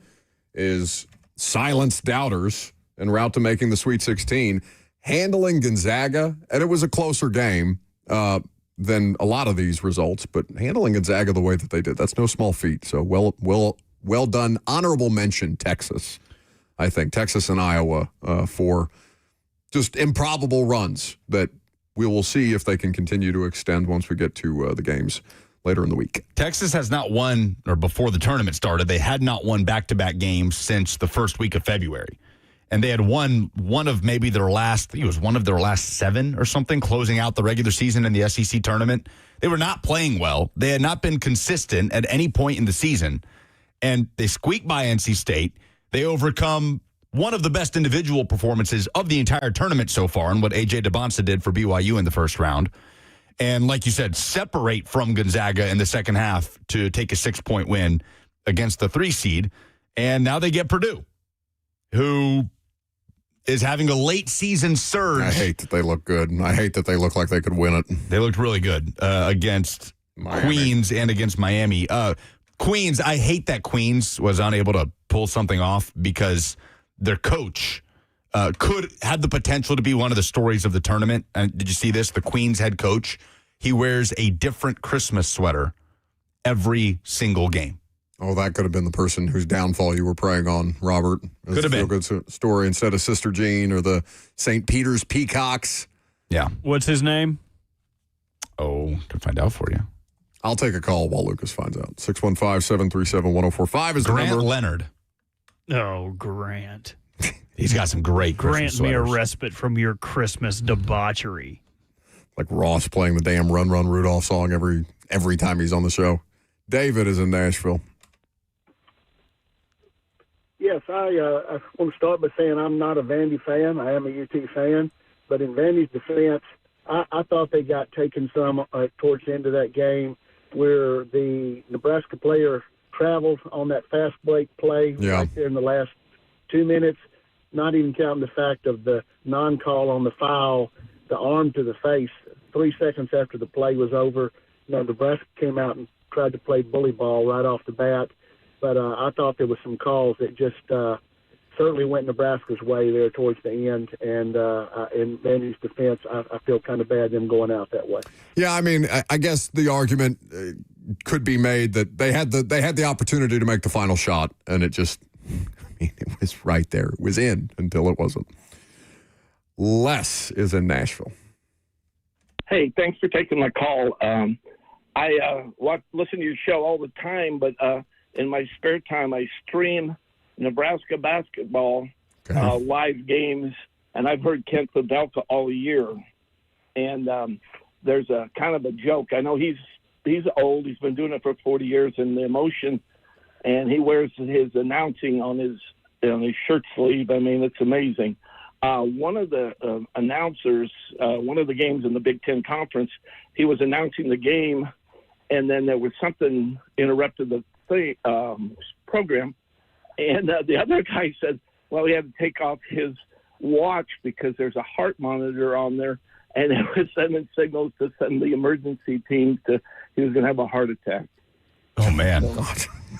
Speaker 2: is silence doubters en route to making the Sweet 16, handling Gonzaga, and it was a closer game than a lot of these results, but handling Gonzaga the way that they did, that's no small feat. So well done. Honorable mention, Texas. I think Texas and Iowa for just improbable runs that we will see if they can continue to extend once we get to the games later in the week.
Speaker 1: Texas has not won, or before the tournament started, they had not won back-to-back games since the first week of February. And they had won one of maybe their last, I think it was one of their last 7 or something, closing out the regular season in the SEC tournament. They were not playing well. They had not been consistent at any point in the season. And they squeaked by NC State. They overcome one of the best individual performances of the entire tournament so far, and what A.J. DeBonsa did for BYU in the first round. and like you said, separate from Gonzaga in the second half to take a 6-point win against the 3 seed. And now they get Purdue, who is having a late season surge.
Speaker 2: I hate that they look good. I hate that they look like they could win it.
Speaker 1: They looked really good against
Speaker 2: Miami.
Speaker 1: Queens and against Miami. Queens, I hate that Queens was unable to pull something off because their coach had the potential to be one of the stories of the tournament. And did you see this? The Queens head coach, he wears a different Christmas sweater every single game.
Speaker 2: Oh, that could have been the person whose downfall you were preying on, Robert.
Speaker 1: Could have been.
Speaker 2: A good story instead of Sister Jean or the St. Peter's Peacocks.
Speaker 1: Yeah.
Speaker 3: What's his name?
Speaker 1: Oh, can find out for you.
Speaker 2: I'll take a call while Lucas finds out. 615-737-1045 is the
Speaker 1: Grant
Speaker 2: number.
Speaker 1: Leonard.
Speaker 3: Oh, Grant.
Speaker 1: He's got some great Christmas
Speaker 3: Grant me a
Speaker 1: sweaters.
Speaker 3: respite from your Christmas debauchery.
Speaker 2: Like Ross playing the damn Run Run Rudolph song every time he's on the show. David is in Nashville.
Speaker 8: Yes, I want to start by saying I'm not a Vandy fan. I am a UT fan. But in Vandy's defense, I thought they got taken some towards the end of that game where the Nebraska player traveled on that fast break play right there in the last 2 minutes, not even counting the fact of the non-call on the foul, the arm to the face 3 seconds after the play was over. Nebraska came out and tried to play bully ball right off the bat. But I thought there was some calls that just certainly went Nebraska's way there towards the end. And in Vandy's defense, I feel kind of bad them going out that way.
Speaker 2: Yeah, I mean, I guess the argument could be made that they had the opportunity to make the final shot, and it just, it was right there. It was in until it wasn't. Les is in Nashville.
Speaker 9: Hey, thanks for taking my call. I listen to your show all the time, but in my spare time, I stream Nebraska basketball live games, and I've heard Kent Pavelka all year. And there's a kind of a joke. I know he's old. He's been doing it for 40 years, and the emotion, and he wears his announcing on his shirt sleeve. I mean, it's amazing. One of the announcers, one of the games in the Big Ten Conference, he was announcing the game, and then there was something interrupted the program, and the other guy said, well, he had to take off his watch because there's a heart monitor on there, and it was sending signals to send the emergency team he was going to have a heart attack.
Speaker 1: Oh, man.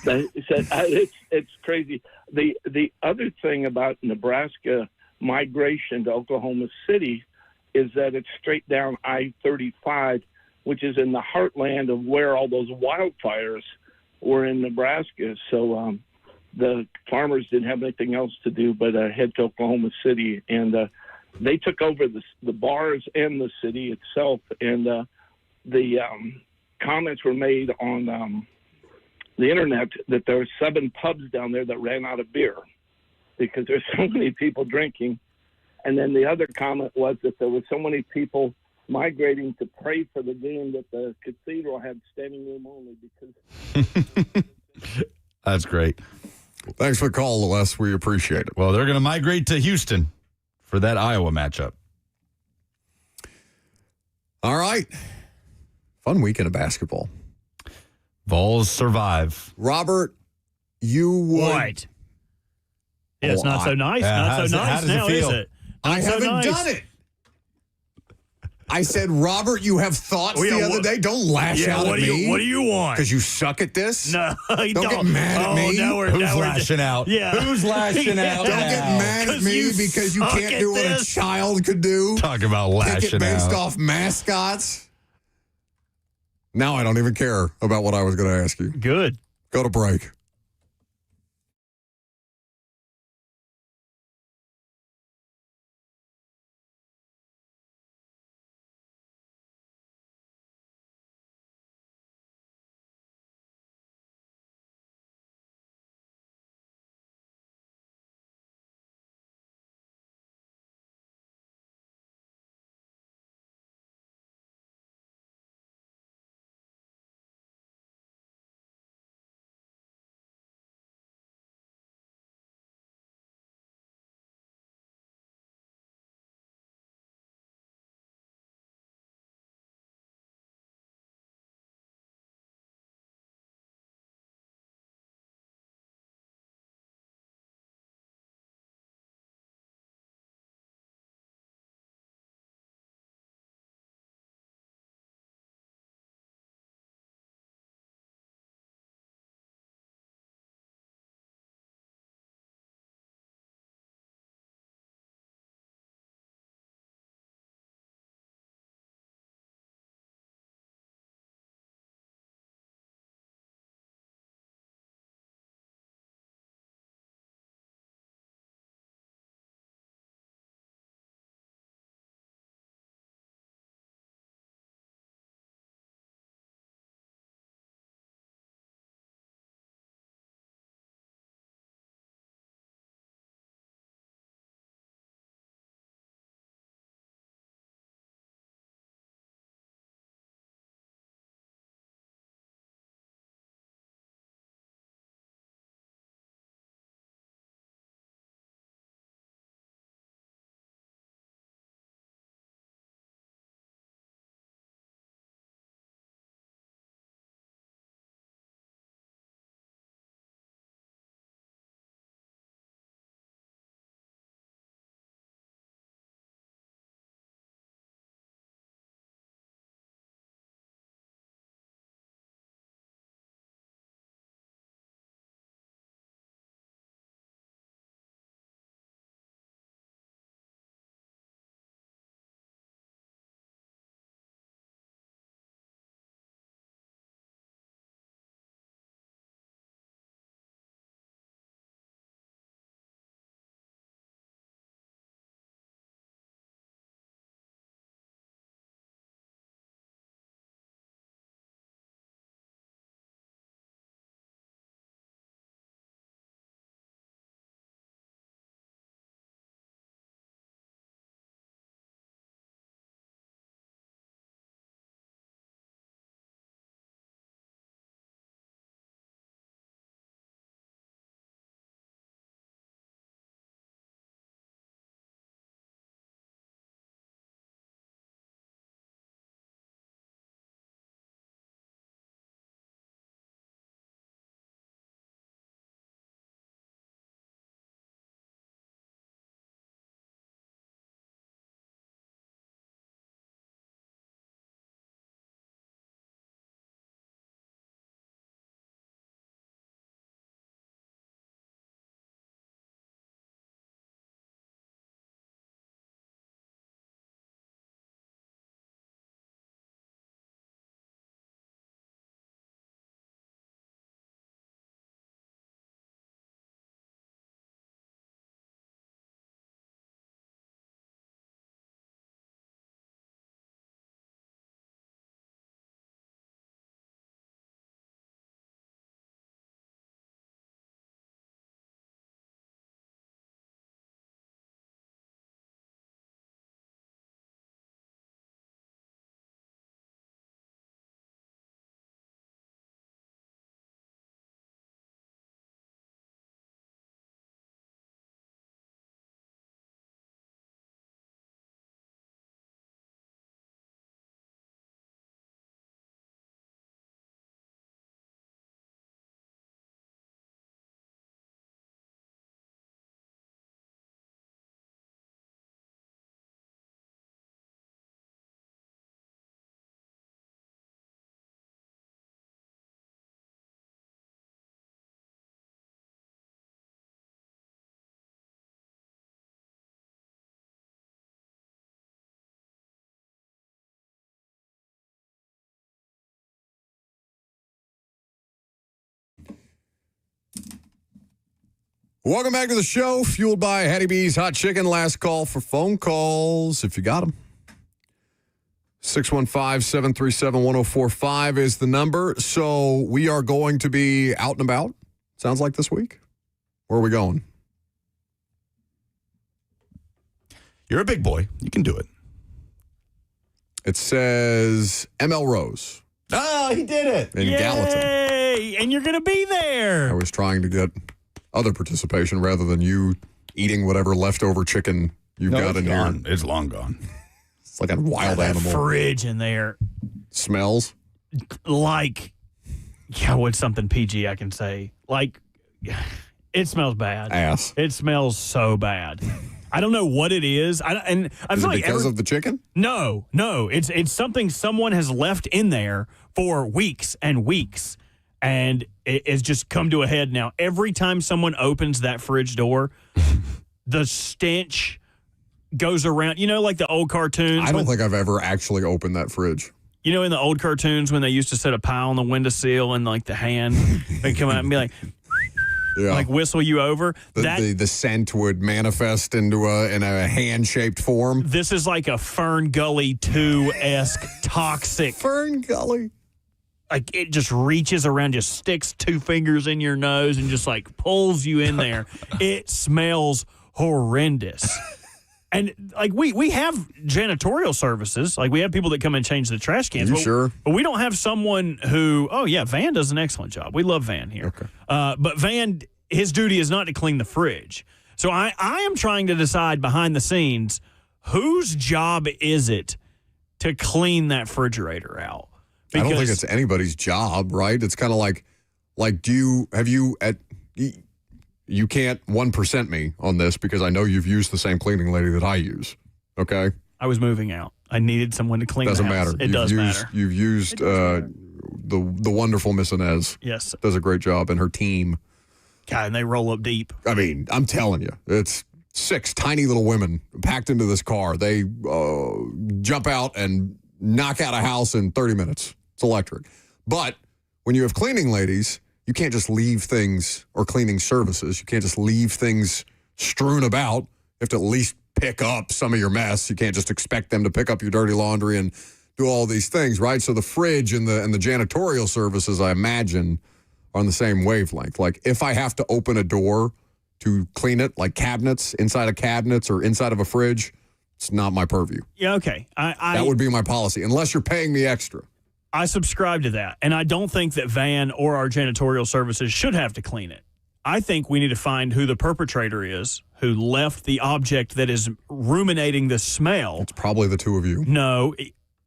Speaker 9: So, he said, it's crazy. The other thing about Nebraska migration to Oklahoma City is that it's straight down I-35, which is in the heartland of where all those wildfires were in Nebraska. So the farmers didn't have anything else to do but head to Oklahoma City, and they took over the bars and the city itself. And the comments were made on the internet that there were 7 pubs down there that ran out of beer because there's so many people drinking. And then the other comment was that there were so many people migrating to pray for the game that the cathedral had standing room only because.
Speaker 1: That's great.
Speaker 2: Thanks for the call, Les. We appreciate it.
Speaker 1: Well, they're going to migrate to Houston for that Iowa matchup.
Speaker 2: All right. Fun weekend of basketball.
Speaker 1: Vols survive.
Speaker 2: Robert, you would.
Speaker 3: What? Yeah, it's not so nice.
Speaker 1: How
Speaker 3: Not so nice
Speaker 1: does it
Speaker 3: now,
Speaker 1: feel?
Speaker 3: is it?
Speaker 2: I haven't done it. I said, Robert, you have thoughts the other day. Don't lash out at me.
Speaker 3: What do you want?
Speaker 2: Because you suck at this?
Speaker 3: No,
Speaker 2: don't get mad at me.
Speaker 1: Who's lashing out?
Speaker 3: Yeah.
Speaker 1: Who's lashing out?
Speaker 2: Don't get mad at me because you can't do what a child could do.
Speaker 1: Talk about lashing
Speaker 2: Pick it based
Speaker 1: out.
Speaker 2: off mascots. Now I don't even care about what I was going to ask you.
Speaker 3: Good.
Speaker 2: Go to break. Welcome back to the show, fueled by Hattie B's Hot Chicken. Last call for phone calls, if you got them. 615-737-1045 is the number. So we are going to be out and about, sounds like this week. Where are we going?
Speaker 1: You're a big boy. You can do it.
Speaker 2: It says ML Rose.
Speaker 1: Oh, he did it.
Speaker 2: In Gallatin.
Speaker 3: Yay! And you're going to be there.
Speaker 2: I was trying to get other participation rather than you eating whatever leftover chicken you've got in here.
Speaker 1: It's long gone.
Speaker 2: It's like a wild
Speaker 3: that
Speaker 2: animal.
Speaker 3: Fridge in there.
Speaker 2: Smells?
Speaker 3: Like, yeah, what's something PG I can say? Like, it smells bad.
Speaker 2: Ass.
Speaker 3: It smells so bad. I don't know what it is. I
Speaker 2: Is
Speaker 3: feel
Speaker 2: it
Speaker 3: like
Speaker 2: because of the chicken?
Speaker 3: No. It's something someone has left in there for weeks and weeks, and it's just come to a head now. Every time someone opens that fridge door, the stench goes around. You know, like the old cartoons.
Speaker 2: I don't think I've ever actually opened that fridge.
Speaker 3: You know, in the old cartoons when they used to set a pile on the windowsill and like the hand would come out and be like,
Speaker 2: Yeah.
Speaker 3: like whistle you over.
Speaker 2: The scent would manifest into in a hand-shaped form.
Speaker 3: This is like a Fern Gully 2-esque toxic.
Speaker 2: Fern Gully.
Speaker 3: Like it just reaches around, just sticks 2 fingers in your nose and just like pulls you in there. It smells horrendous. And like we have janitorial services. Like we have people that come and change the trash cans.
Speaker 2: Sure?
Speaker 3: But we don't have someone who, Van does an excellent job. We love Van here.
Speaker 2: Okay.
Speaker 3: But Van, his duty is not to clean the fridge. So I am trying to decide behind the scenes, whose job is it to clean that refrigerator out?
Speaker 2: I don't think it's anybody's job, right? It's kind of like you can't 1% me on this because I know you've used the same cleaning lady that I use. Okay?
Speaker 3: I was moving out. I needed someone to clean
Speaker 2: Doesn't
Speaker 3: the house.
Speaker 2: matter.
Speaker 3: It does matter.
Speaker 2: You've used the wonderful Miss Inez.
Speaker 3: Yes.
Speaker 2: Does a great job, and her team.
Speaker 3: God, and they roll up deep.
Speaker 2: I mean, I'm telling you, it's 6 tiny little women packed into this car. They jump out and knock out a house in 30 minutes. It's electric. But when you have cleaning ladies, you can't just leave things, or cleaning services, you can't just leave things strewn about. You have to at least pick up some of your mess. You can't just expect them to pick up your dirty laundry and do all these things, right? So the fridge and the janitorial services, I imagine, are on the same wavelength. Like if I have to open a door to clean it, like cabinets, inside of cabinets or inside of a fridge, it's not my purview.
Speaker 3: Yeah, okay.
Speaker 2: That would be my policy, unless you're paying me extra.
Speaker 3: I subscribe to that, and I don't think that Van or our janitorial services should have to clean it. I think we need to find who the perpetrator is who left the object that is ruminating the smell.
Speaker 2: It's probably the two of you.
Speaker 3: No.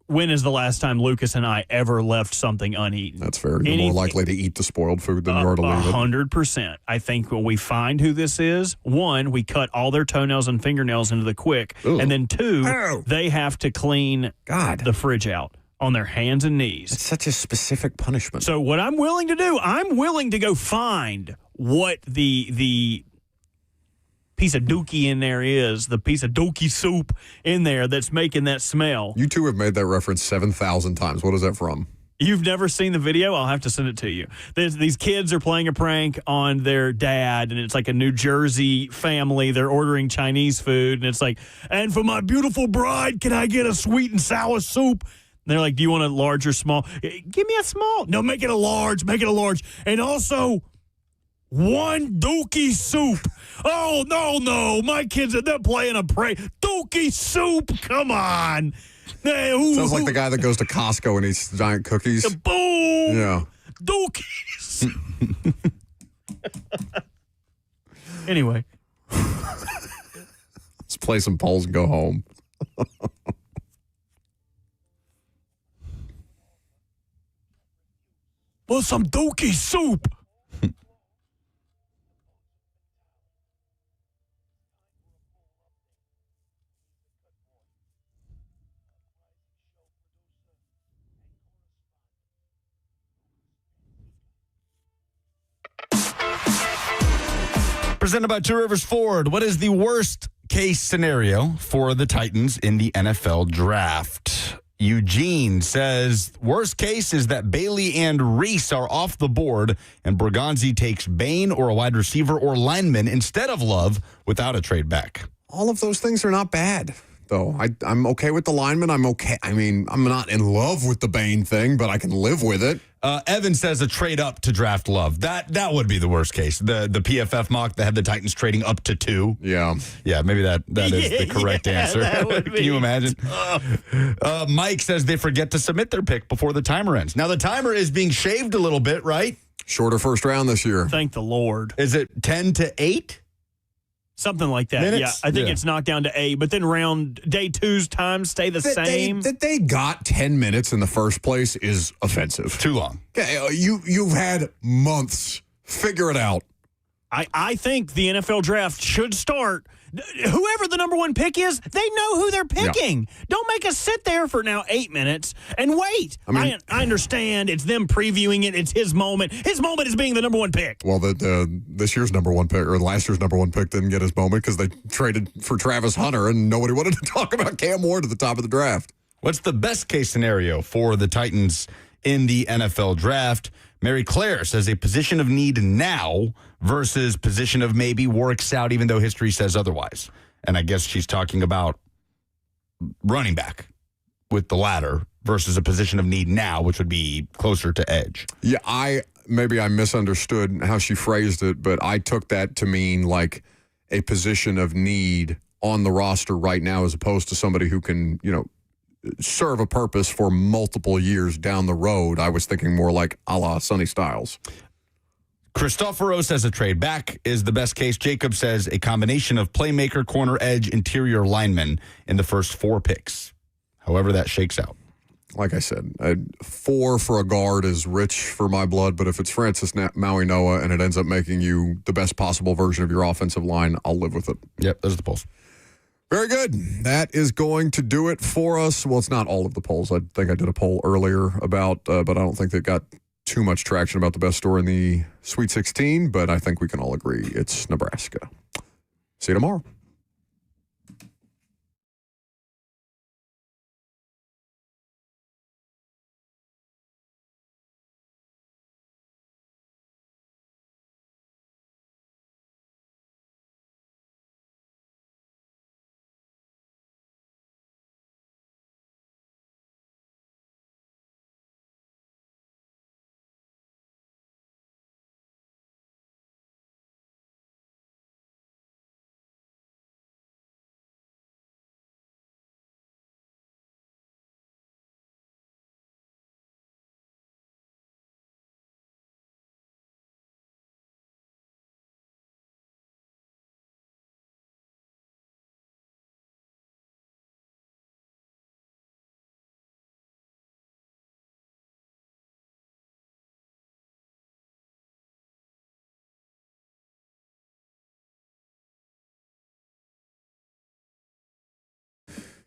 Speaker 3: When is the last time Lucas and I ever left something uneaten?
Speaker 2: That's fair. You're more likely to eat the spoiled food than you are to leave it.
Speaker 3: 100%. I think when we find who this is, 1, we cut all their toenails and fingernails into the quick, and then 2, they have to clean the fridge out on their hands and knees.
Speaker 2: It's such a specific punishment.
Speaker 3: So what I'm willing to do, I'm willing to go find what the piece of dookie in there is, the piece of dookie soup in there that's making that smell.
Speaker 2: You two have made that reference 7,000 times. What is that from?
Speaker 3: You've never seen the video? I'll have to send it to you. These kids are playing a prank on their dad, and it's like a New Jersey family. They're ordering Chinese food, and it's like, and for my beautiful bride, can I get a sweet and sour soup? And they're like, do you want a large or small? Give me a small. No, make it a large. Make it a large. And also, 1 dookie soup. Oh, no. My kids, they're playing a prank. Dookie soup. Come on.
Speaker 2: Sounds like the guy that goes to Costco and eats giant cookies.
Speaker 3: Boom.
Speaker 2: Yeah.
Speaker 3: Dookies. Anyway.
Speaker 2: Let's play some polls and go home.
Speaker 3: Well, some dookie soup.
Speaker 1: Presented by Two Rivers Ford. What is the worst case scenario for the Titans in the NFL draft? Eugene says, worst case is that Bailey and Reese are off the board and Bergonzi takes Bain or a wide receiver or lineman instead of Love without a trade back.
Speaker 2: All of those things are not bad, though. I'm okay with the lineman. I'm okay. I mean, I'm not in love with the Bain thing, but I can live with it.
Speaker 1: Evan says a trade up to draft Love. That would be the worst case. The PFF mock that had the Titans trading up to 2.
Speaker 2: Yeah.
Speaker 1: Yeah, maybe that is the correct answer. Can you imagine? Mike says they forget to submit their pick before the timer ends. Now, the timer is being shaved a little bit, right?
Speaker 2: Shorter first round this year.
Speaker 3: Thank the Lord.
Speaker 1: Is it 10 to 8?
Speaker 3: Something like that.
Speaker 1: Minutes?
Speaker 3: Yeah, I think it's knocked down to 8, but then day 2's times stay the same.
Speaker 2: That they got 10 minutes in the first place is offensive.
Speaker 1: Too long.
Speaker 2: Okay, you've had months. Figure it out.
Speaker 3: I think the NFL draft should start. Whoever the number 1 pick is, they know who they're picking. Yeah. Don't make us sit there for now 8 minutes and wait. I understand it's them previewing it. It's his moment. His moment is being the number 1 pick.
Speaker 2: Well, this year's number 1 pick or last year's number 1 pick didn't get his moment because they traded for Travis Hunter and nobody wanted to talk about Cam Ward at the top of the draft.
Speaker 1: What's the best case scenario for the Titans in the NFL draft? Mary Claire says a position of need now versus position of maybe works out, even though history says otherwise. And I guess she's talking about running back with the latter versus a position of need now, which would be closer to edge.
Speaker 2: Yeah, maybe I misunderstood how she phrased it, but I took that to mean like a position of need on the roster right now as opposed to somebody who can, serve a purpose for multiple years down the road. I was thinking more like a la Sonny Styles.
Speaker 1: Cristoforo says a trade back is the best case. Jacob says a combination of playmaker, corner, edge, interior lineman in the first 4 picks. However that shakes out.
Speaker 2: Like I said, 4 for a guard is rich for my blood, but if it's Francis Maui Noah and it ends up making you the best possible version of your offensive line, I'll live with it.
Speaker 1: Yep, those are the polls.
Speaker 2: Very good. That is going to do it for us. Well, it's not all of the polls. I think I did a poll earlier about, but I don't think it got too much traction about the best store in the Sweet 16, but I think we can all agree it's Nebraska. See you tomorrow.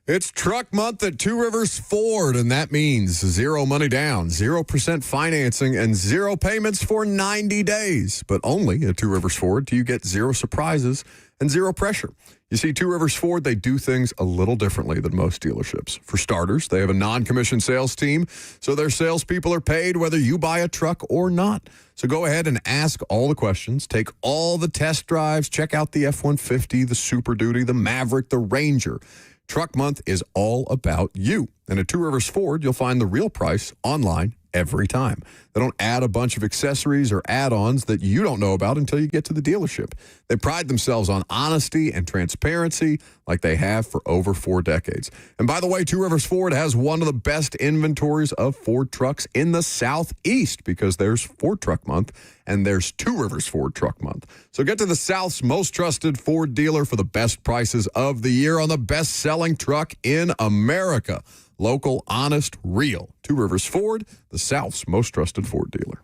Speaker 2: It's truck month at Two Rivers Ford, and that means 0 money down, 0% financing, and 0 payments for 90 days. But only at Two Rivers Ford do you get 0 surprises and 0 pressure. You see, Two Rivers Ford, they do things a little differently than most dealerships. For starters, they have a non-commissioned sales team, so their salespeople are paid whether you buy a truck or not. So go ahead and ask all the questions, take all the test drives, check out the F-150, the Super Duty, the Maverick, the Ranger. Truck month is all about you. And at Two Rivers Ford, you'll find the real price online every time. They don't add a bunch of accessories or add-ons that you don't know about until you get to the dealership. They pride themselves on honesty and transparency like they have for over 4 decades. And by the way, Two Rivers Ford has one of the best inventories of Ford trucks in the Southeast because there's Ford Truck Month and there's Two Rivers Ford Truck Month. So get to the South's most trusted Ford dealer for the best prices of the year on the best-selling truck in America. Local, honest, real. Two Rivers Ford, the South's most trusted Ford dealer.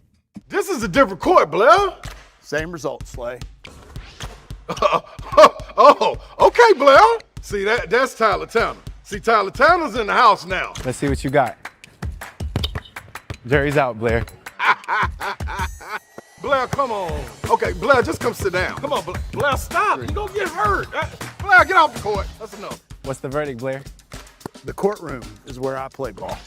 Speaker 10: This is a different court, Blair.
Speaker 11: Same result, Slay.
Speaker 10: Oh, okay, Blair. See, that's Tyler Tanner. See, Tyler Tanner's in the house now.
Speaker 11: Let's see what you got. Jerry's out, Blair.
Speaker 10: Blair, come on. Okay, Blair, just come sit down. Come on, Blair, stop. You're going to get hurt. Blair, get off the court. That's enough.
Speaker 11: What's the verdict, Blair? The courtroom is where I play ball.